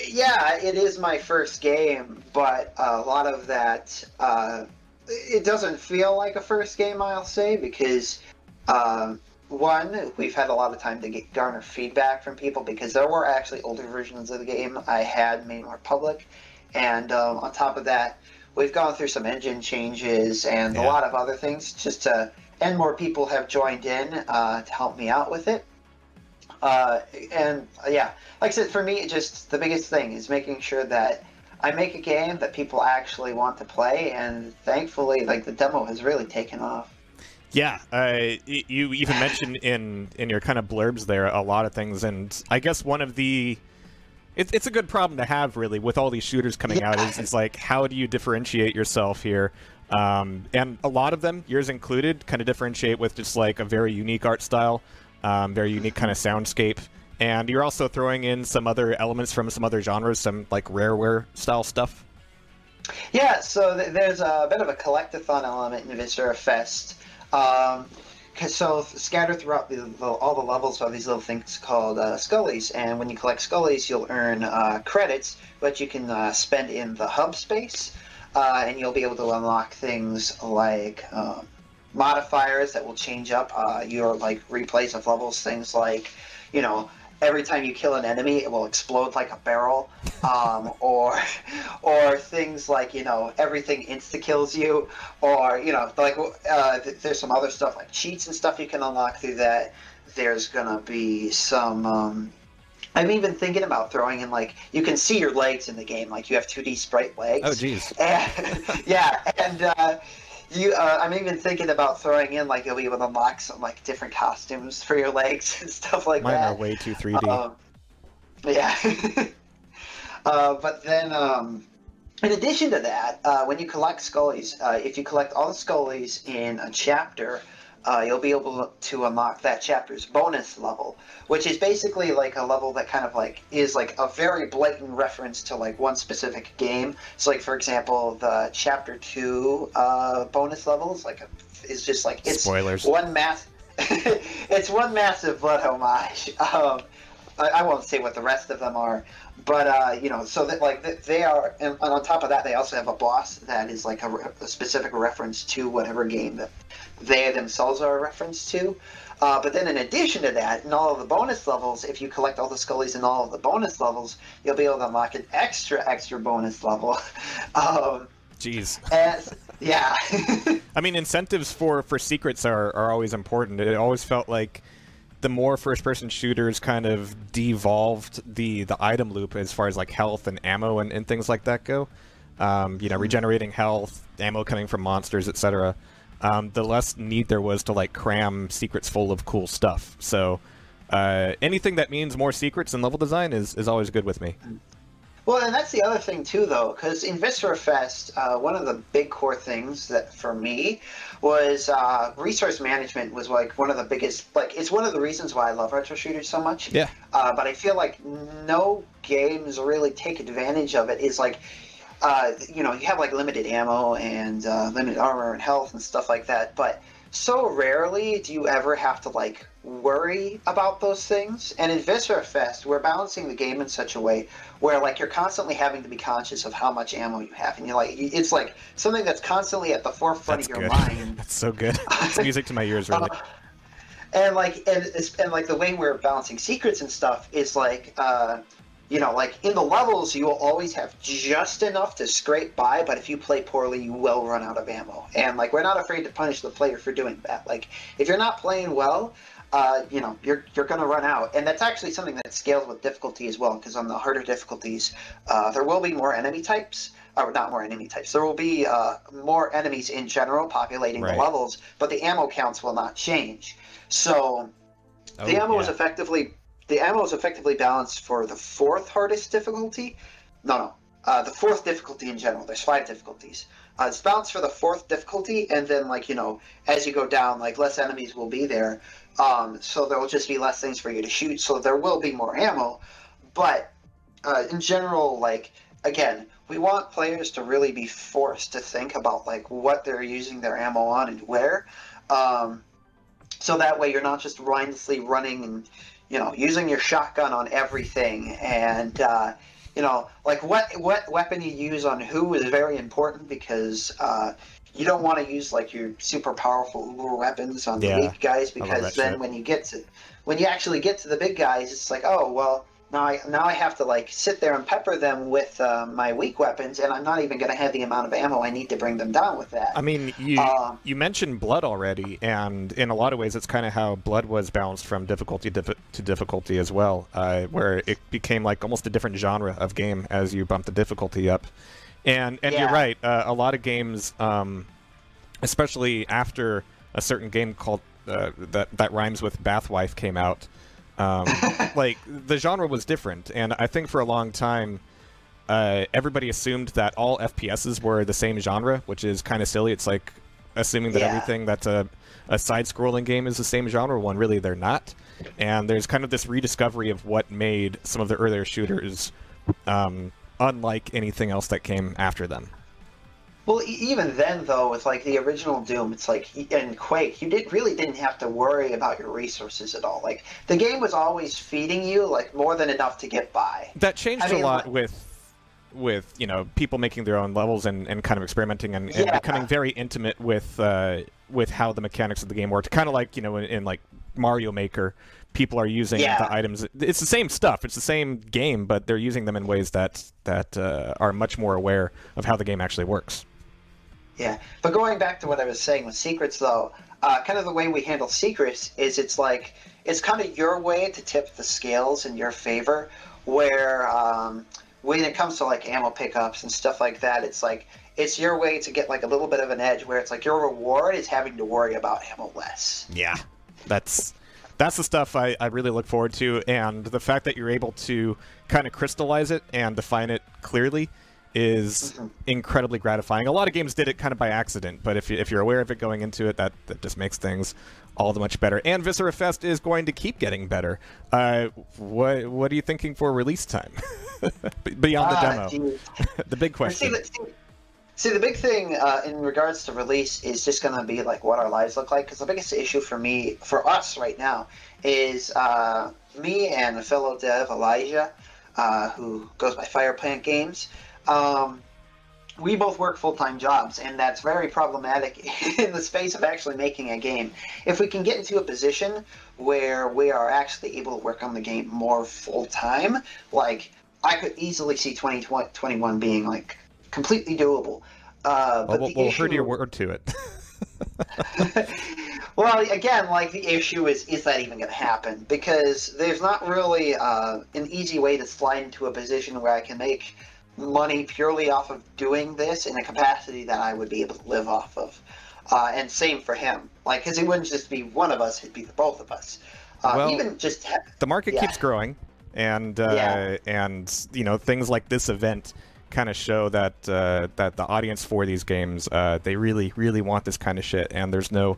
yeah, it is my first game, but a lot of that, it doesn't feel like a first game, I'll say, because one, we've had a lot of time to garner feedback from people, because there were actually older versions of the game I had made more public, and on top of that, we've gone through some engine changes and a lot of other things and more people have joined in to help me out with it. And yeah, like I said, for me, just the biggest thing is making sure that I make a game that people actually want to play, and thankfully, like, the demo has really taken off. Yeah, you even mentioned in your kind of blurbs there a lot of things, and I guess one of the... It's a good problem to have, really, with all these shooters coming out, is like, how do you differentiate yourself here? And a lot of them, yours included, kind of differentiate with just, like, a very unique art style, very unique kind of soundscape, and you're also throwing in some other elements from some other genres, some, like, Rareware-style stuff. Yeah, so there's a bit of a collectathon element in Viscerafest. So scattered throughout all the levels are these little things called Scullies, and when you collect Scullies, you'll earn credits, which you can spend in the hub space, and you'll be able to unlock things like modifiers that will change up your replays of levels. Things like, every time you kill an enemy, it will explode like a barrel, or things like, everything insta-kills you, or, there's some other stuff like cheats and stuff you can unlock through that. There's gonna be some, I'm even thinking about throwing in, you can see your legs in the game, you have 2D sprite legs. Oh, jeez. Yeah, and, I'm even thinking about throwing in, you'll be able to unlock some, different costumes for your legs and stuff like Mine that. are way too 3D. Yeah. But then, in addition to that, when you collect Scullies, if you collect all the Scullies in a chapter, you'll be able to unlock that chapter's bonus level, which is basically a level that kind of is a very blatant reference to one specific game. So for example, the chapter 2 bonus levels is just it's spoilers. It's one massive blood homage. I won't say what the rest of them are, but so that they are, and on top of that, they also have a boss that is a specific reference to whatever game that they themselves are a reference to. But then in addition to that, in all of the bonus levels, if you collect all the Scullies in all of the bonus levels, you'll be able to unlock an extra bonus level. Jeez. Yeah. I mean, incentives for secrets are always important. It always felt like the more first-person shooters kind of devolved the item loop as far as health and ammo and things like that go, regenerating health, ammo coming from monsters, etc., the less need there was to cram secrets full of cool stuff. So anything that means more secrets and level design is always good with me. Well, and that's the other thing too, though, because in Viscerafest, one of the big core things that for me was resource management was one of the biggest. It's one of the reasons why I love retro shooters so much. Yeah. But I feel like no games really take advantage of it. Is you have limited ammo and limited armor and health and stuff like that, but so rarely do you ever have to worry about those things. And in Viscerafest, we're balancing the game in such a way where you're constantly having to be conscious of how much ammo you have, and it's something that's constantly at the forefront of your mind. That's so good. It's music to my ears, really. And the way we're balancing secrets and stuff is you know, like in the levels, you will always have just enough to scrape by, but if you play poorly, you will run out of ammo. And like, we're not afraid to punish the player for doing that. Like, if you're not playing well, you know, you're going to run out. And that's actually something that scales with difficulty as well, because on the harder difficulties, there will be more enemy types. Or not more enemy types. There will be more enemies in general populating the levels, but the ammo counts will not change. So the ammo is effectively balanced for the 4th hardest difficulty. The 4th difficulty in general. There's 5 difficulties. It's balanced for the 4th difficulty, and then, like, you know, as you go down, like, less enemies will be there. So there will just be less things for you to shoot. So there will be more ammo, but in general, like, again, we want players to really be forced to think about, like, what they're using their ammo on and where. So that way you're not just mindlessly running and, you know, using your shotgun on everything. And, you know, like, what weapon you use on who is very important, because you don't want to use, like, your super powerful uber weapons on the weak guys, because then when you actually get to the big guys, it's like, oh, well, now I have to, like, sit there and pepper them with my weak weapons, and I'm not even going to have the amount of ammo I need to bring them down with that. I mean, you mentioned Blood already, and in a lot of ways, it's kind of how Blood was balanced from difficulty to difficulty as well, where it became like almost a different genre of game as you bump the difficulty up. And you're right, a lot of games, especially after a certain game called that rhymes with Bathwife came out. Like, the genre was different, and I think for a long time everybody assumed that all FPSs were the same genre, which is kind of silly. It's like assuming that everything that's a side-scrolling game is the same genre when really they're not. And there's kind of this rediscovery of what made some of the earlier shooters unlike anything else that came after them. Well, even then, though, with, like, the original Doom, it's like, and Quake, you really didn't have to worry about your resources at all. Like, the game was always feeding you, like, more than enough to get by. That changed a lot with, you know, people making their own levels and kind of experimenting and becoming very intimate with how the mechanics of the game worked. Kind of like, you know, in like, Mario Maker, people are using the items. It's the same stuff. It's the same game, but they're using them in ways that are much more aware of how the game actually works. Yeah, but going back to what I was saying with secrets, though, kind of the way we handle secrets is it's like, it's kind of your way to tip the scales in your favor, where when it comes to, like, ammo pickups and stuff like that, it's like, it's your way to get, like, a little bit of an edge, where it's like your reward is having to worry about ammo less. Yeah, that's the stuff I really look forward to, and the fact that you're able to kind of crystallize it and define it clearly is incredibly gratifying. A lot of games did it kind of by accident, but if you're aware of it going into it, that just makes things all the much better. And Viscerafest is going to keep getting better. What are you thinking for release time? Beyond the demo. The big question. See, the big thing in regards to release is just going to be, like, what our lives look like, because the biggest issue for us right now, is me and a fellow dev, Elijah, who goes by Fireplant Games. We both work full-time jobs, and that's very problematic in the space of actually making a game. If we can get into a position where we are actually able to work on the game more full-time, like, I could easily see 2021 being, like, completely doable. But we'll hurt your word to it. Well, again, like, the issue is that even going to happen? Because there's not really an easy way to slide into a position where I can make money purely off of doing this in a capacity that I would be able to live off of. And same for him. Like, because it wouldn't just be one of us, it'd be the both of us. Even just... The market keeps growing, and you know, things like this event kind of show that that the audience for these games, they really want this kind of shit, and there's no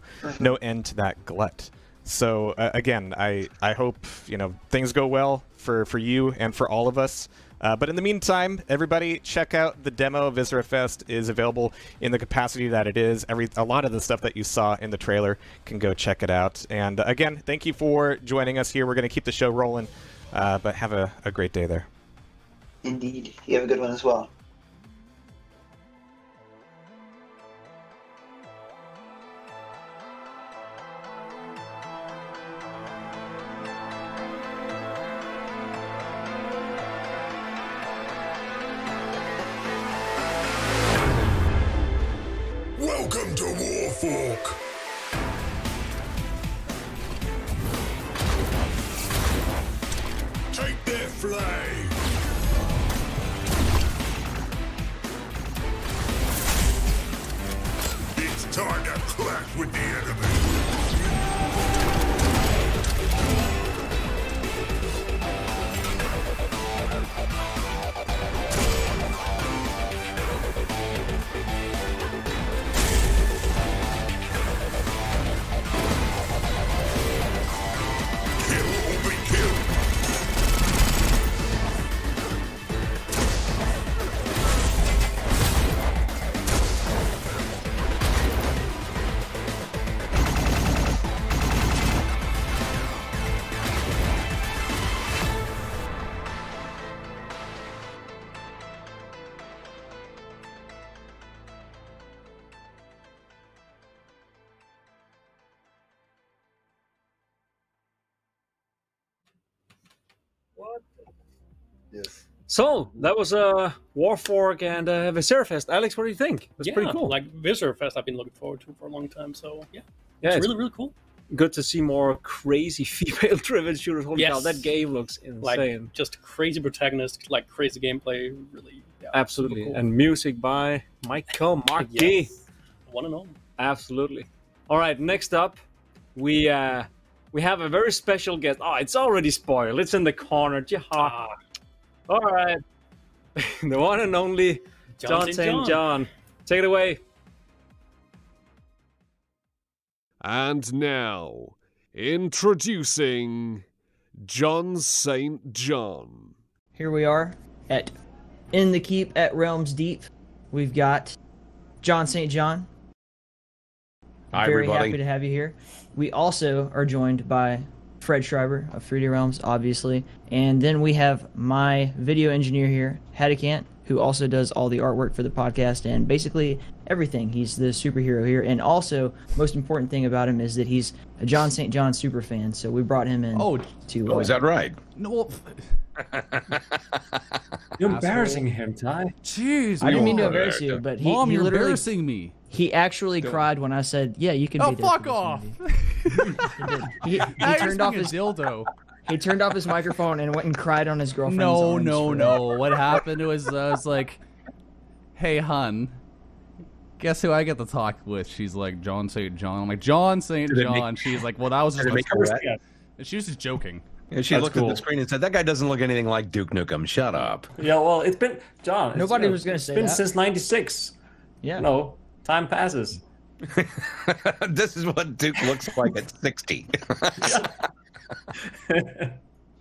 end to that glut. So again, I hope, you know, things go well for you and for all of us. But in the meantime, everybody check out the demo. Viscerafest is available in the capacity that it is. A lot of the stuff that you saw in the trailer, can go check it out. And again, thank you for joining us here. We're going to keep the show rolling, but have a great day there. Indeed. You have a good one as well. Welcome to Warfork. Take their flag. It's time to clash with the enemy. Yes. So that was Warfork and Viscerafest. Alex, what do you think? It was pretty cool. Like Viscerafest, I've been looking forward to for a long time. So yeah, Yeah, it's really cool. Good to see more crazy female-driven shooters. Holy cow, Yes. that game looks insane. Like just crazy protagonist, like crazy gameplay. Really, yeah, Absolutely. super cool. And music by Michael Markey. Yes. One and all. Absolutely. All right, next up, we have a very special guest. Oh, it's already spoiled. It's in the corner. Jaha. All right. The one and only John St. John. Take it away. And now, introducing John St. John. Here we are at In the Keep at Realms Deep. We've got John St. John. Hi, Very everybody. happy to have you here. We also are joined by Fred Schreiber of 3D Realms, obviously. And then we have my video engineer here, Hadikant, who also does all the artwork for the podcast and basically everything. He's the superhero here. And also, most important thing about him is that he's a John St. John super fan. So we brought him in to... is that right? No. You're embarrassing him, Ty. Jeez, I didn't mean to embarrass you, but he, Mom, he you're literally embarrassing me. He actually cried when I said, "Yeah, you can Oh, be there." fuck off! He turned off his dildo. He turned off his microphone and went and cried on his girlfriend's arms. No. What happened was I was like, "Hey, hun, guess who I get to talk with?" She's like, "John St. John." I'm like, "John St. John." She's like, "Well, that was just make her wet? And she was just joking. And she looked at the screen and said, "That guy doesn't look anything like Duke Nukem. Shut up." Yeah, well, it's been John. Nobody was gonna say It's been that. since '96. Yeah. No, time passes. This is what Duke looks like at 60.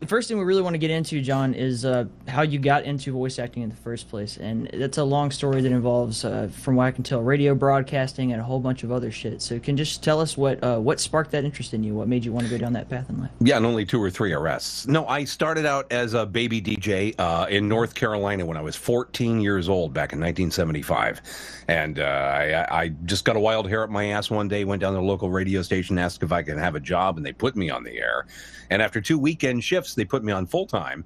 The first thing we really want to get into, John, is how you got into voice acting in the first place, and that's a long story that involves, from what I can tell, radio broadcasting and a whole bunch of other shit. So, can you just tell us what sparked that interest in you? What made you want to go down that path in life? Yeah, and only 2 or 3 arrests. No, I started out as a baby DJ in North Carolina when I was 14 years old back in 1975. And I just got a wild hair up my ass one day, went down to the local radio station, asked if I could have a job, and they put me on the air. And after 2 weekend shifts, they put me on full-time.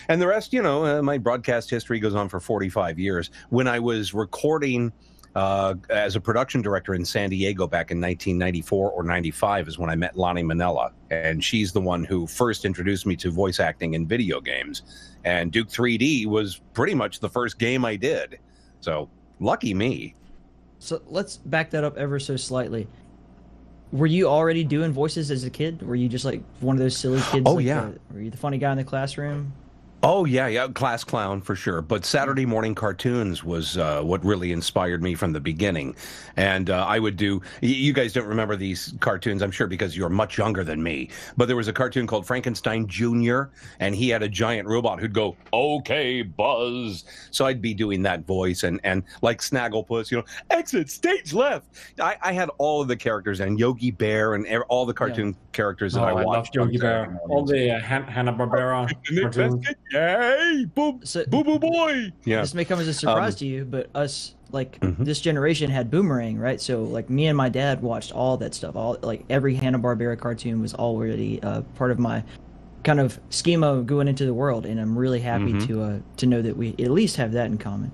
And the rest, my broadcast history goes on for 45 years. When I was recording as a production director in San Diego back in 1994 or 95 is when I met Lonnie Manella. And she's the one who first introduced me to voice acting in video games. And Duke 3D was pretty much the first game I did. So, lucky me. So, let's back that up ever so slightly. Were you already doing voices as a kid? Were you just like one of those silly kids? Oh, like yeah. Were you the funny guy in the classroom? Oh, yeah, class clown for sure. But Saturday morning cartoons was what really inspired me from the beginning. And I would do, you guys don't remember these cartoons, I'm sure, because you're much younger than me. But there was a cartoon called Frankenstein Jr., and he had a giant robot who'd go, "Okay, Buzz." So I'd be doing that voice and like Snagglepuss, exit stage left. I had all of the characters and Yogi Bear and all the cartoon characters that I watched. Love Yogi Bear. All the Hanna-Barbera cartoons. Yay! Boo boo boy! Yeah. This may come as a surprise to you, but us, this generation had Boomerang, right? So, me and my dad watched all that stuff. Every Hanna-Barbera cartoon was already part of my kind of schema going into the world, and I'm really happy to know that we at least have that in common.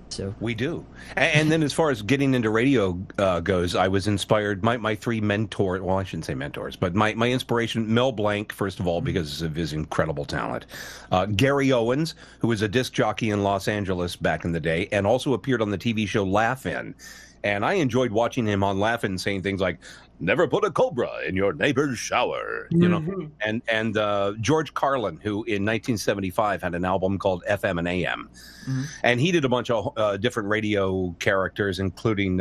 So we do. And then as far as getting into radio goes, I was inspired. My three mentors, well, I shouldn't say mentors, but my inspiration, Mel Blanc, first of all, because of his incredible talent. Gary Owens, who was a disc jockey in Los Angeles back in the day, and also appeared on the TV show Laugh-In. And I enjoyed watching him on Laugh-In saying things like, "Never put a cobra in your neighbor's shower," you know. And George Carlin, who in 1975 had an album called FM and AM, and he did a bunch of different radio characters, including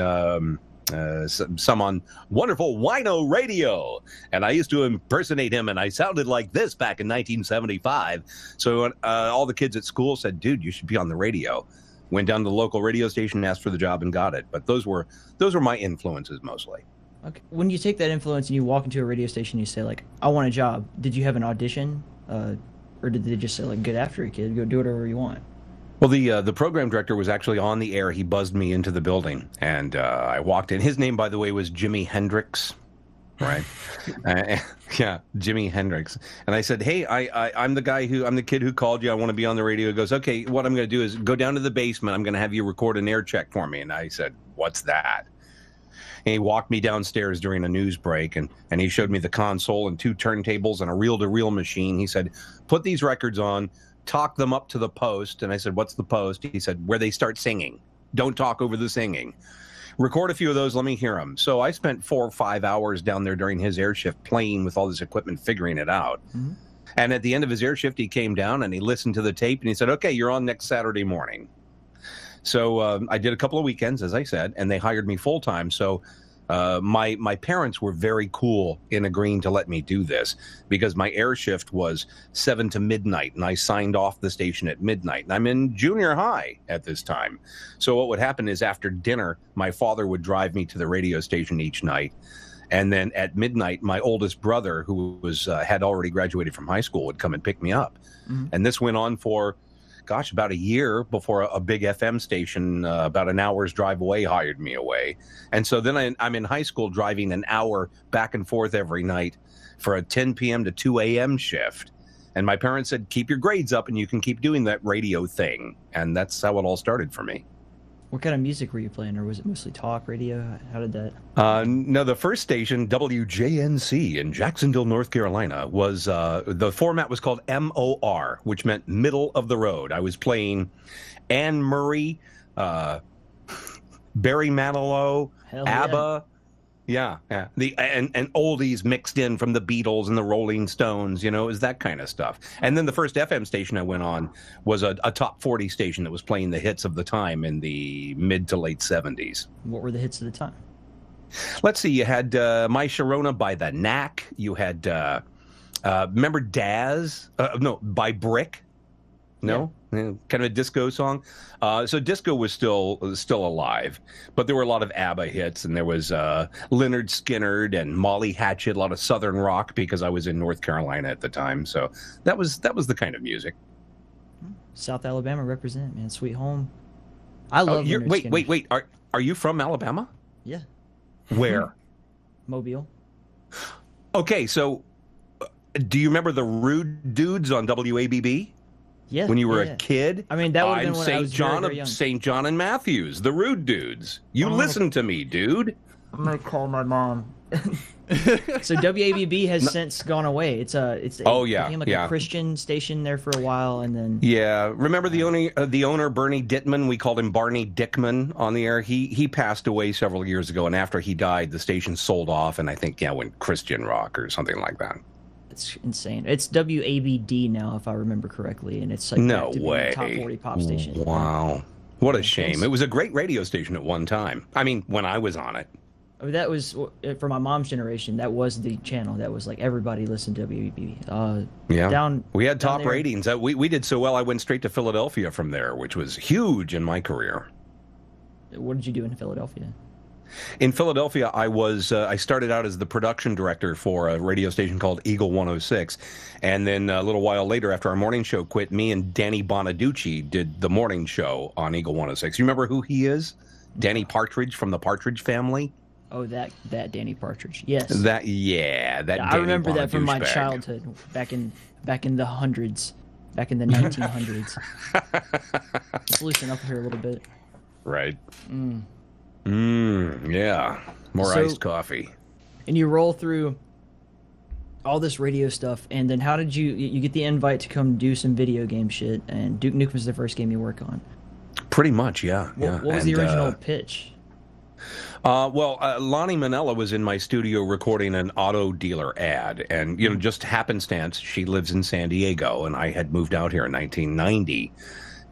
some on wonderful Wino Radio. And I used to impersonate him, and I sounded like this back in 1975. So all the kids at school said, "Dude, you should be on the radio." Went down to the local radio station, asked for the job, and got it. But those were my influences mostly. Okay. When you take that influence and you walk into a radio station, you say like, "I want a job." Did you have an audition, or did they just say like, "Get after it, kid. Go do whatever you want"? Well, the program director was actually on the air. He buzzed me into the building, and I walked in. His name, by the way, was Jimi Hendrix, right? Yeah, Jimi Hendrix. And I said, "Hey, I'm the kid who called you. I want to be on the radio." He goes, "Okay, what I'm going to do is go down to the basement. I'm going to have you record an air check for me." And I said, "What's that?" And he walked me downstairs during a news break, and he showed me the console and two turntables and a reel-to-reel machine. He said, "Put these records on, talk them up to the post." And I said, "What's the post?" He said, "Where they start singing. Don't talk over the singing. Record a few of those, let me hear them." So I spent 4 or 5 hours down there during his air shift playing with all this equipment, figuring it out. And at the end of his air shift, he came down and he listened to the tape and he said, "Okay, you're on next Saturday morning." So I did a couple of weekends, as I said, and they hired me full-time. So my parents were very cool in agreeing to let me do this, because my air shift was 7 to midnight, and I signed off the station at midnight. And I'm in junior high at this time. So what would happen is after dinner, my father would drive me to the radio station each night. And then at midnight, my oldest brother, who had already graduated from high school, would come and pick me up. And this went on for about a year before a big FM station about an hour's drive away hired me away. And so then I'm in high school driving an hour back and forth every night for a 10 p.m. to 2 a.m. shift. And my parents said, "Keep your grades up and you can keep doing that radio thing." And that's how it all started for me. What kind of music were you playing, or was it mostly talk radio? How did that? No, the first station, WJNC in Jacksonville, North Carolina, was the format was called MOR, which meant middle of the road. I was playing Anne Murray, Barry Manilow, ABBA. Yeah. And oldies mixed in from the Beatles and the Rolling Stones, it was that kind of stuff. And then the first FM station I went on was a top 40 station that was playing the hits of the time in the mid to late 70s. What were the hits of the time? Let's see, you had My Sharona by The Knack. You had, remember Daz? No, by Brick? No? Yeah. Kind of a disco song. So disco was still alive, but there were a lot of ABBA hits, and there was Lynyrd Skynyrd and Molly Hatchet, a lot of Southern rock, because I was in North Carolina at the time. So that was the kind of music. South Alabama represent, man. Sweet home. I love Lynyrd Skynyrd. Wait. Are you from Alabama? Yeah. Where? Mobile. Okay, so do you remember the Rude Dudes on WABB? Yeah. When you were a kid? I mean, that would have been when I was very young. St. John and Matthews, the Rude Dudes. You listen to me, dude. I'm gonna call my mom. So WABB has since gone away. It became like a Christian station there for a while, and then remember the owner Bernie Dittman? We called him Barney Dickman on the air. He passed away several years ago, and after he died, the station sold off, and I think went Christian rock or something like that. It's insane. It's WABD now, if I remember correctly, and it's like no way top 40 pop station. Wow, what a shame! It was a great radio station at one time. I mean, when I was on it. That was for my mom's generation. That was the channel. That was like everybody listened to WABB. We had top ratings. We did so well. I went straight to Philadelphia from there, which was huge in my career. What did you do in Philadelphia? In Philadelphia, I started out as the production director for a radio station called Eagle 106, and then a little while later, after our morning show quit, me and Danny Bonaducci did the morning show on Eagle 106. You remember who he is? Danny Partridge from the Partridge Family. Oh, that Danny Partridge. Yes. That I remember that from my childhood, back in the hundreds, back in the 1900s. Let's loosen up here a little bit. Right. Mm. Yeah. More So- iced coffee. And you roll through all this radio stuff, and then how did you get the invite to come do some video game shit? And Duke Nukem was the first game you work on. Pretty much, yeah. What was the original pitch? Lonnie Manella was in my studio recording an auto dealer ad, and just happenstance, she lives in San Diego, and I had moved out here in 1990,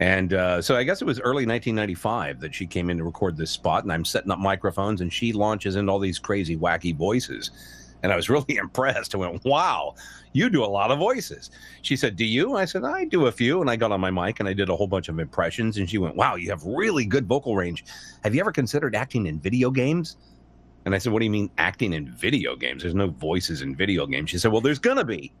and so I guess it was early 1995 that she came in to record this spot, and I'm setting up microphones, and she launches into all these crazy, wacky voices, and I was really impressed. I went, "Wow, you do a lot of voices." She said, "Do you?" I said, "I do a few," and I got on my mic and I did a whole bunch of impressions, and she went, "Wow, you have really good vocal range. Have you ever considered acting in video games?" And I said, "What do you mean acting in video games? There's no voices in video games." She said, "Well, there's gonna be.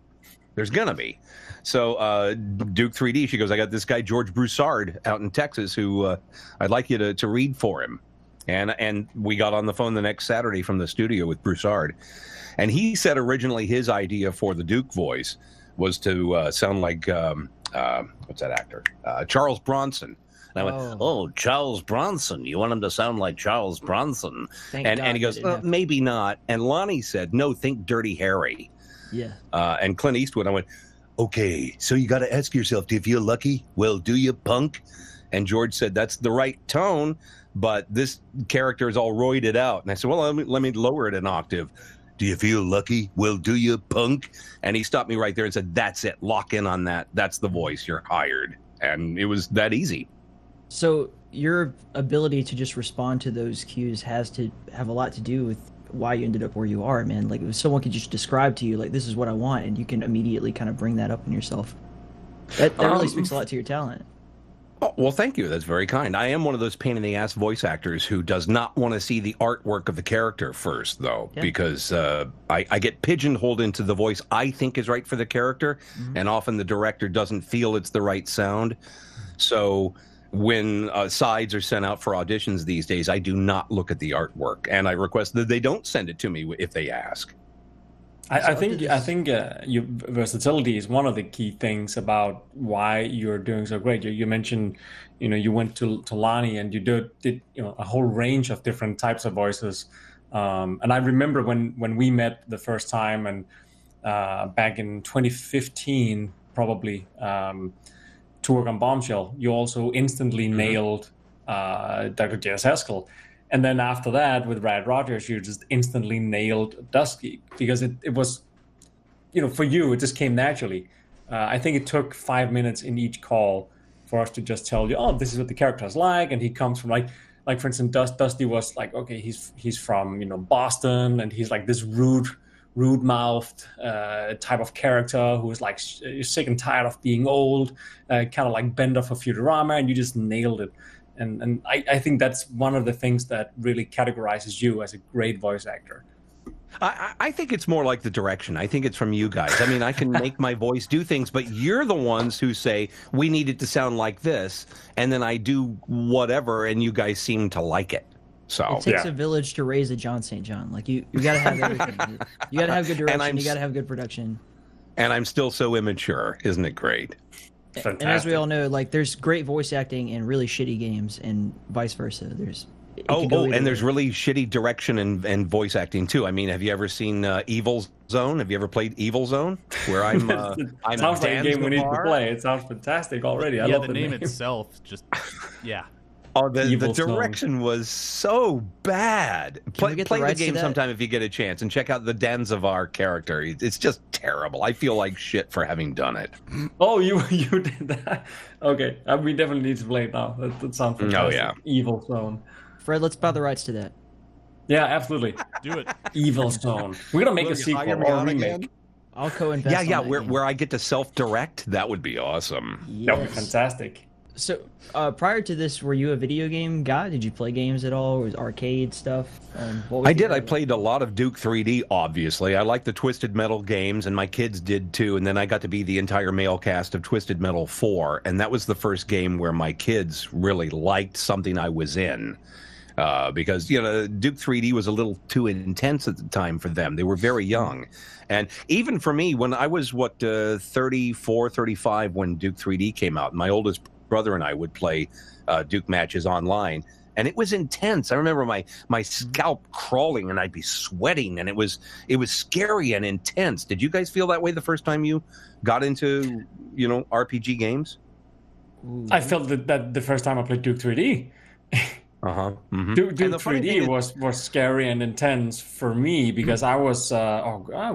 There's gonna be." So Duke 3D, she goes, "I got this guy, George Broussard, out in Texas, who I'd like you to read for him." And we got on the phone the next Saturday from the studio with Broussard. And he said originally his idea for the Duke voice was to sound like, what's that actor? Charles Bronson. And I went, "Oh, Charles Bronson. You want him to sound like Charles Bronson?" And he goes, "Maybe not." And Lonnie said, "No, think Dirty Harry." Yeah. And Clint Eastwood, I went, "Okay, so you got to ask yourself, do you feel lucky? Well, do you, punk?" And George said, "That's the right tone, but this character is all roided out." And I said, "Well, let me lower it an octave. Do you feel lucky? Well, do you, punk?" And he stopped me right there and said, "That's it. Lock in on that. That's the voice. You're hired." And it was that easy. So your ability to just respond to those cues has to have a lot to do with why you ended up where you are, man. Like, if someone could just describe to you, like, this is what I want, and you can immediately kind of bring that up in yourself. That really speaks a lot to your talent. Oh, well, thank you. That's very kind. I am one of those pain-in-the-ass voice actors who does not want to see the artwork of the character first, though, because I get pigeonholed into the voice I think is right for the character, and often the director doesn't feel it's the right sound. So when sides are sent out for auditions these days, I do not look at the artwork, and I request that they don't send it to me if they ask. I think your versatility is one of the key things about why you're doing so great. You mentioned, you went to Lonnie and you did a whole range of different types of voices. And I remember when we met the first time, and back in 2015, probably, to work on Bombshell, you also instantly nailed Dr. J.S. Haskell. And then after that, with Brad Rogers, you just instantly nailed Dusky, because it was, for you, it just came naturally. I think it took 5 minutes in each call for us to just tell you, oh, this is what the character is like. And he comes from like for instance, Dusty was like, okay, he's from, Boston, and he's like this rude-mouthed type of character who is like sick and tired of being old, kind of like Bender for Futurama, and you just nailed it. And I think that's one of the things that really categorizes you as a great voice actor. I think it's more like the direction. I think it's from you guys. I mean, I can make my voice do things, but you're the ones who say, we need it to sound like this, and then I do whatever, and you guys seem to like it. So it takes a village to raise a John St. John. Like, you got to have everything. You got to have good direction, you got to have good production. And I'm still so immature. Isn't it great? Fantastic. And as we all know, like, there's great voice acting in really shitty games, and vice versa. And there's really shitty direction and voice acting too. I mean, have you ever seen Evil Zone? Have you ever played Evil Zone? Where I'm sounds like a game we need to play. It sounds fantastic already. I love the name itself. Just Oh, the direction was so bad. Play the game sometime if you get a chance, and check out the Danzivar character. It's just terrible. I feel like shit for having done it. Oh, you did that? Okay, we definitely need to play it now. That sounds fantastic. Oh, yeah. Evil Zone. Fred, let's buy the rights to that. Yeah, absolutely. Do it. Evil Zone. We're going to make a sequel or a remake. I'll co-invest. Yeah, where I get to self-direct. That would be awesome. Yes. That would be fantastic. So, prior to this, were you a video game guy? Did you play games at all? Or was arcade stuff? I did. I played a lot of Duke 3D, obviously. I liked the Twisted Metal games, and my kids did too. And then I got to be the entire male cast of Twisted Metal 4. And that was the first game where my kids really liked something I was in. Because, Duke 3D was a little too intense at the time for them. They were very young. And even for me, when I was, 34, 35 when Duke 3D came out, my oldest brother and I would play Duke matches online, and it was intense. I remember my scalp crawling, and I'd be sweating, and it was scary and intense. Did you guys feel that way the first time you got into RPG games? I felt that the first time I played Duke 3D. Mm-hmm. Duke 3D was scary and intense for me because I was I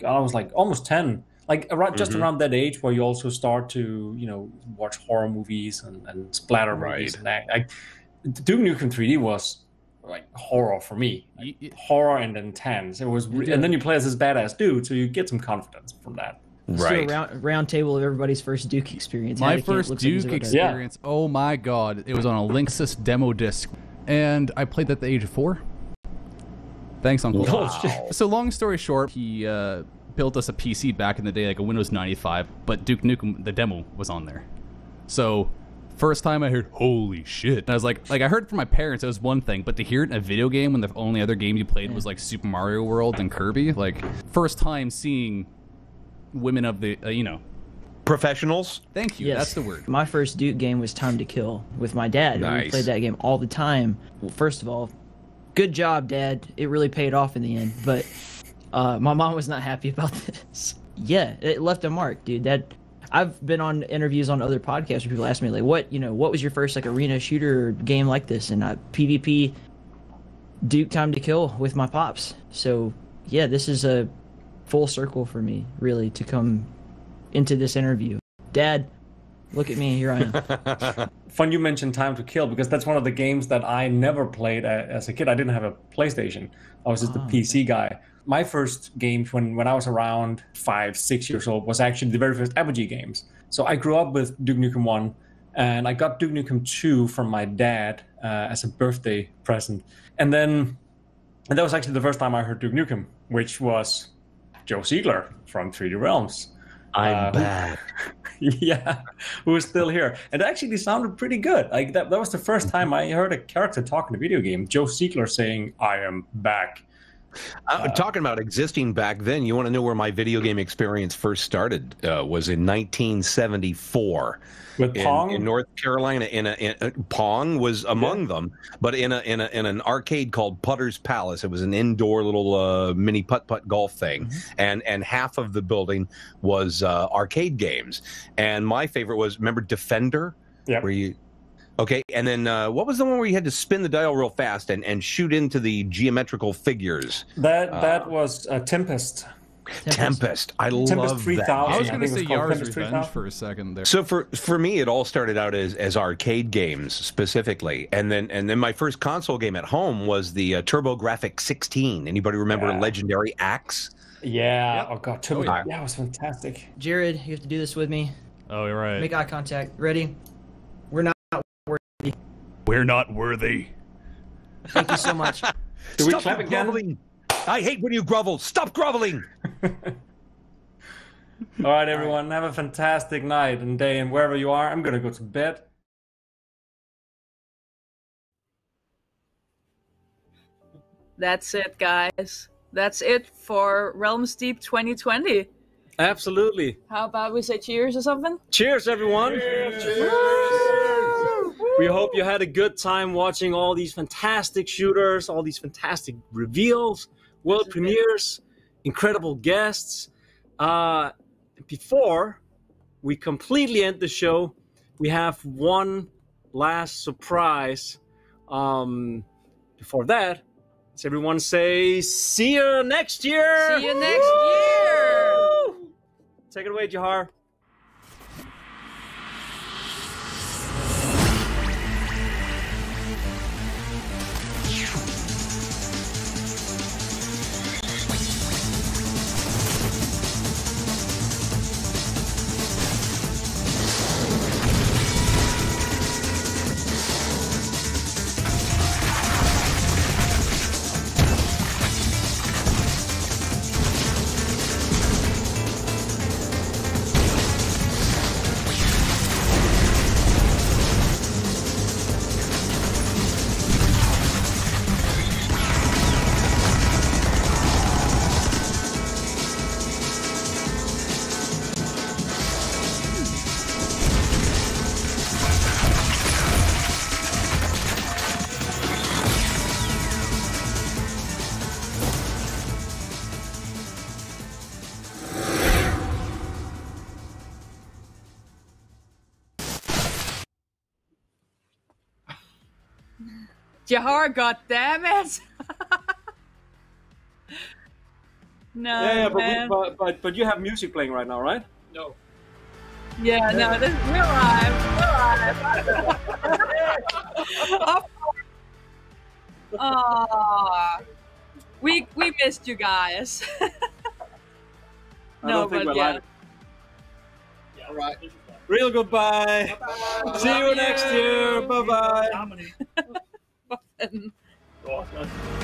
was like almost 10, like around that age where you also start to watch horror movies and splatter movies and that. Duke Nukem 3D was like horror for me, horror and intense. It was, and then you play as this badass dude, so you get some confidence from that. Right. So round table of everybody's first Duke experience. My first Duke experience, oh my god, it was on a Linksys demo disc, and I played that at the age of 4. Thanks, Uncle. Wow. So long story short, he built us a PC back in the day, like a Windows 95, but Duke Nukem, the demo, was on there. So first time I heard, holy shit. And I was like I heard it from my parents, it was one thing, but to hear it in a video game when the only other game you played was like Super Mario World and Kirby, like first time seeing women of the, professionals. Thank you. Yes. That's the word. My first Duke game was Time to Kill with my dad. Nice. We played that game all the time. Well, first of all, good job, Dad. It really paid off in the end. But my mom was not happy about this. Yeah, it left a mark, dude. I've been on interviews on other podcasts where people ask me like, what was your first like arena shooter game like this? And PvP Duke Time to Kill with my pops. So yeah, this is a full circle for me, really, to come into this interview. Dad, look at me, here I am. Fun you mentioned Time to Kill, because that's one of the games that I never played as a kid. I didn't have a PlayStation. I was just a PC guy. My first games when I was around 5-6 years old was actually the very first Apogee games. So I grew up with Duke Nukem 1, and I got Duke Nukem 2 from my dad as a birthday present. And that was actually the first time I heard Duke Nukem, which was Joe Ziegler from 3D Realms. I'm back. Yeah, who is still here. And it actually sounded pretty good. Like that was the first time I heard a character talking in a video game. Joe Ziegler saying, "I am back." Talking about existing back then, you want to know where my video game experience first started? Was in 1974. With Pong? In North Carolina, Pong was among them, but in an arcade called Putter's Palace. It was an indoor little mini putt-putt golf thing, and half of the building was arcade games. And my favorite was, remember Defender? Yeah. Where you... Okay, and then what was the one where you had to spin the dial real fast and shoot into the geometrical figures? That was Tempest. Tempest. I love Tempest 3000. that. I was going to say Yar's Tempest Revenge 3000. for a second there. So for me, it all started out as arcade games specifically, and then my first console game at home was the TurboGrafx 16. Anybody remember Legendary Axe? Yeah. Yep. Oh god, TurboGrafx. Yeah, it was fantastic. Jared, you have to do this with me. Oh, you're right. Make eye contact. Ready? We're not worthy. We're not worthy. Thank you so much. Do we Stop clap again? groveling. I hate when you grovel. Stop groveling. All right, everyone. Have a fantastic night and day, and wherever you are, I'm gonna go to bed. That's it, guys. That's it for Realms Deep 2020. Absolutely. How about we say cheers or something? Cheers, everyone. Cheers. We hope you had a good time watching all these fantastic shooters, all these fantastic reveals, world premieres, incredible guests. Before we completely end the show, we have one last surprise. Before that, let's everyone say, see you next year! See you next year! Take it away, Jahar. Jahar, goddammit! No, Yeah, man. but you have music playing right now, right? No. Yeah, no, this we're live. Aww. We missed you guys. I No, don't think but we're yeah. live. All right. Real goodbye. Bye-bye. See you next year. Bye bye. Bye.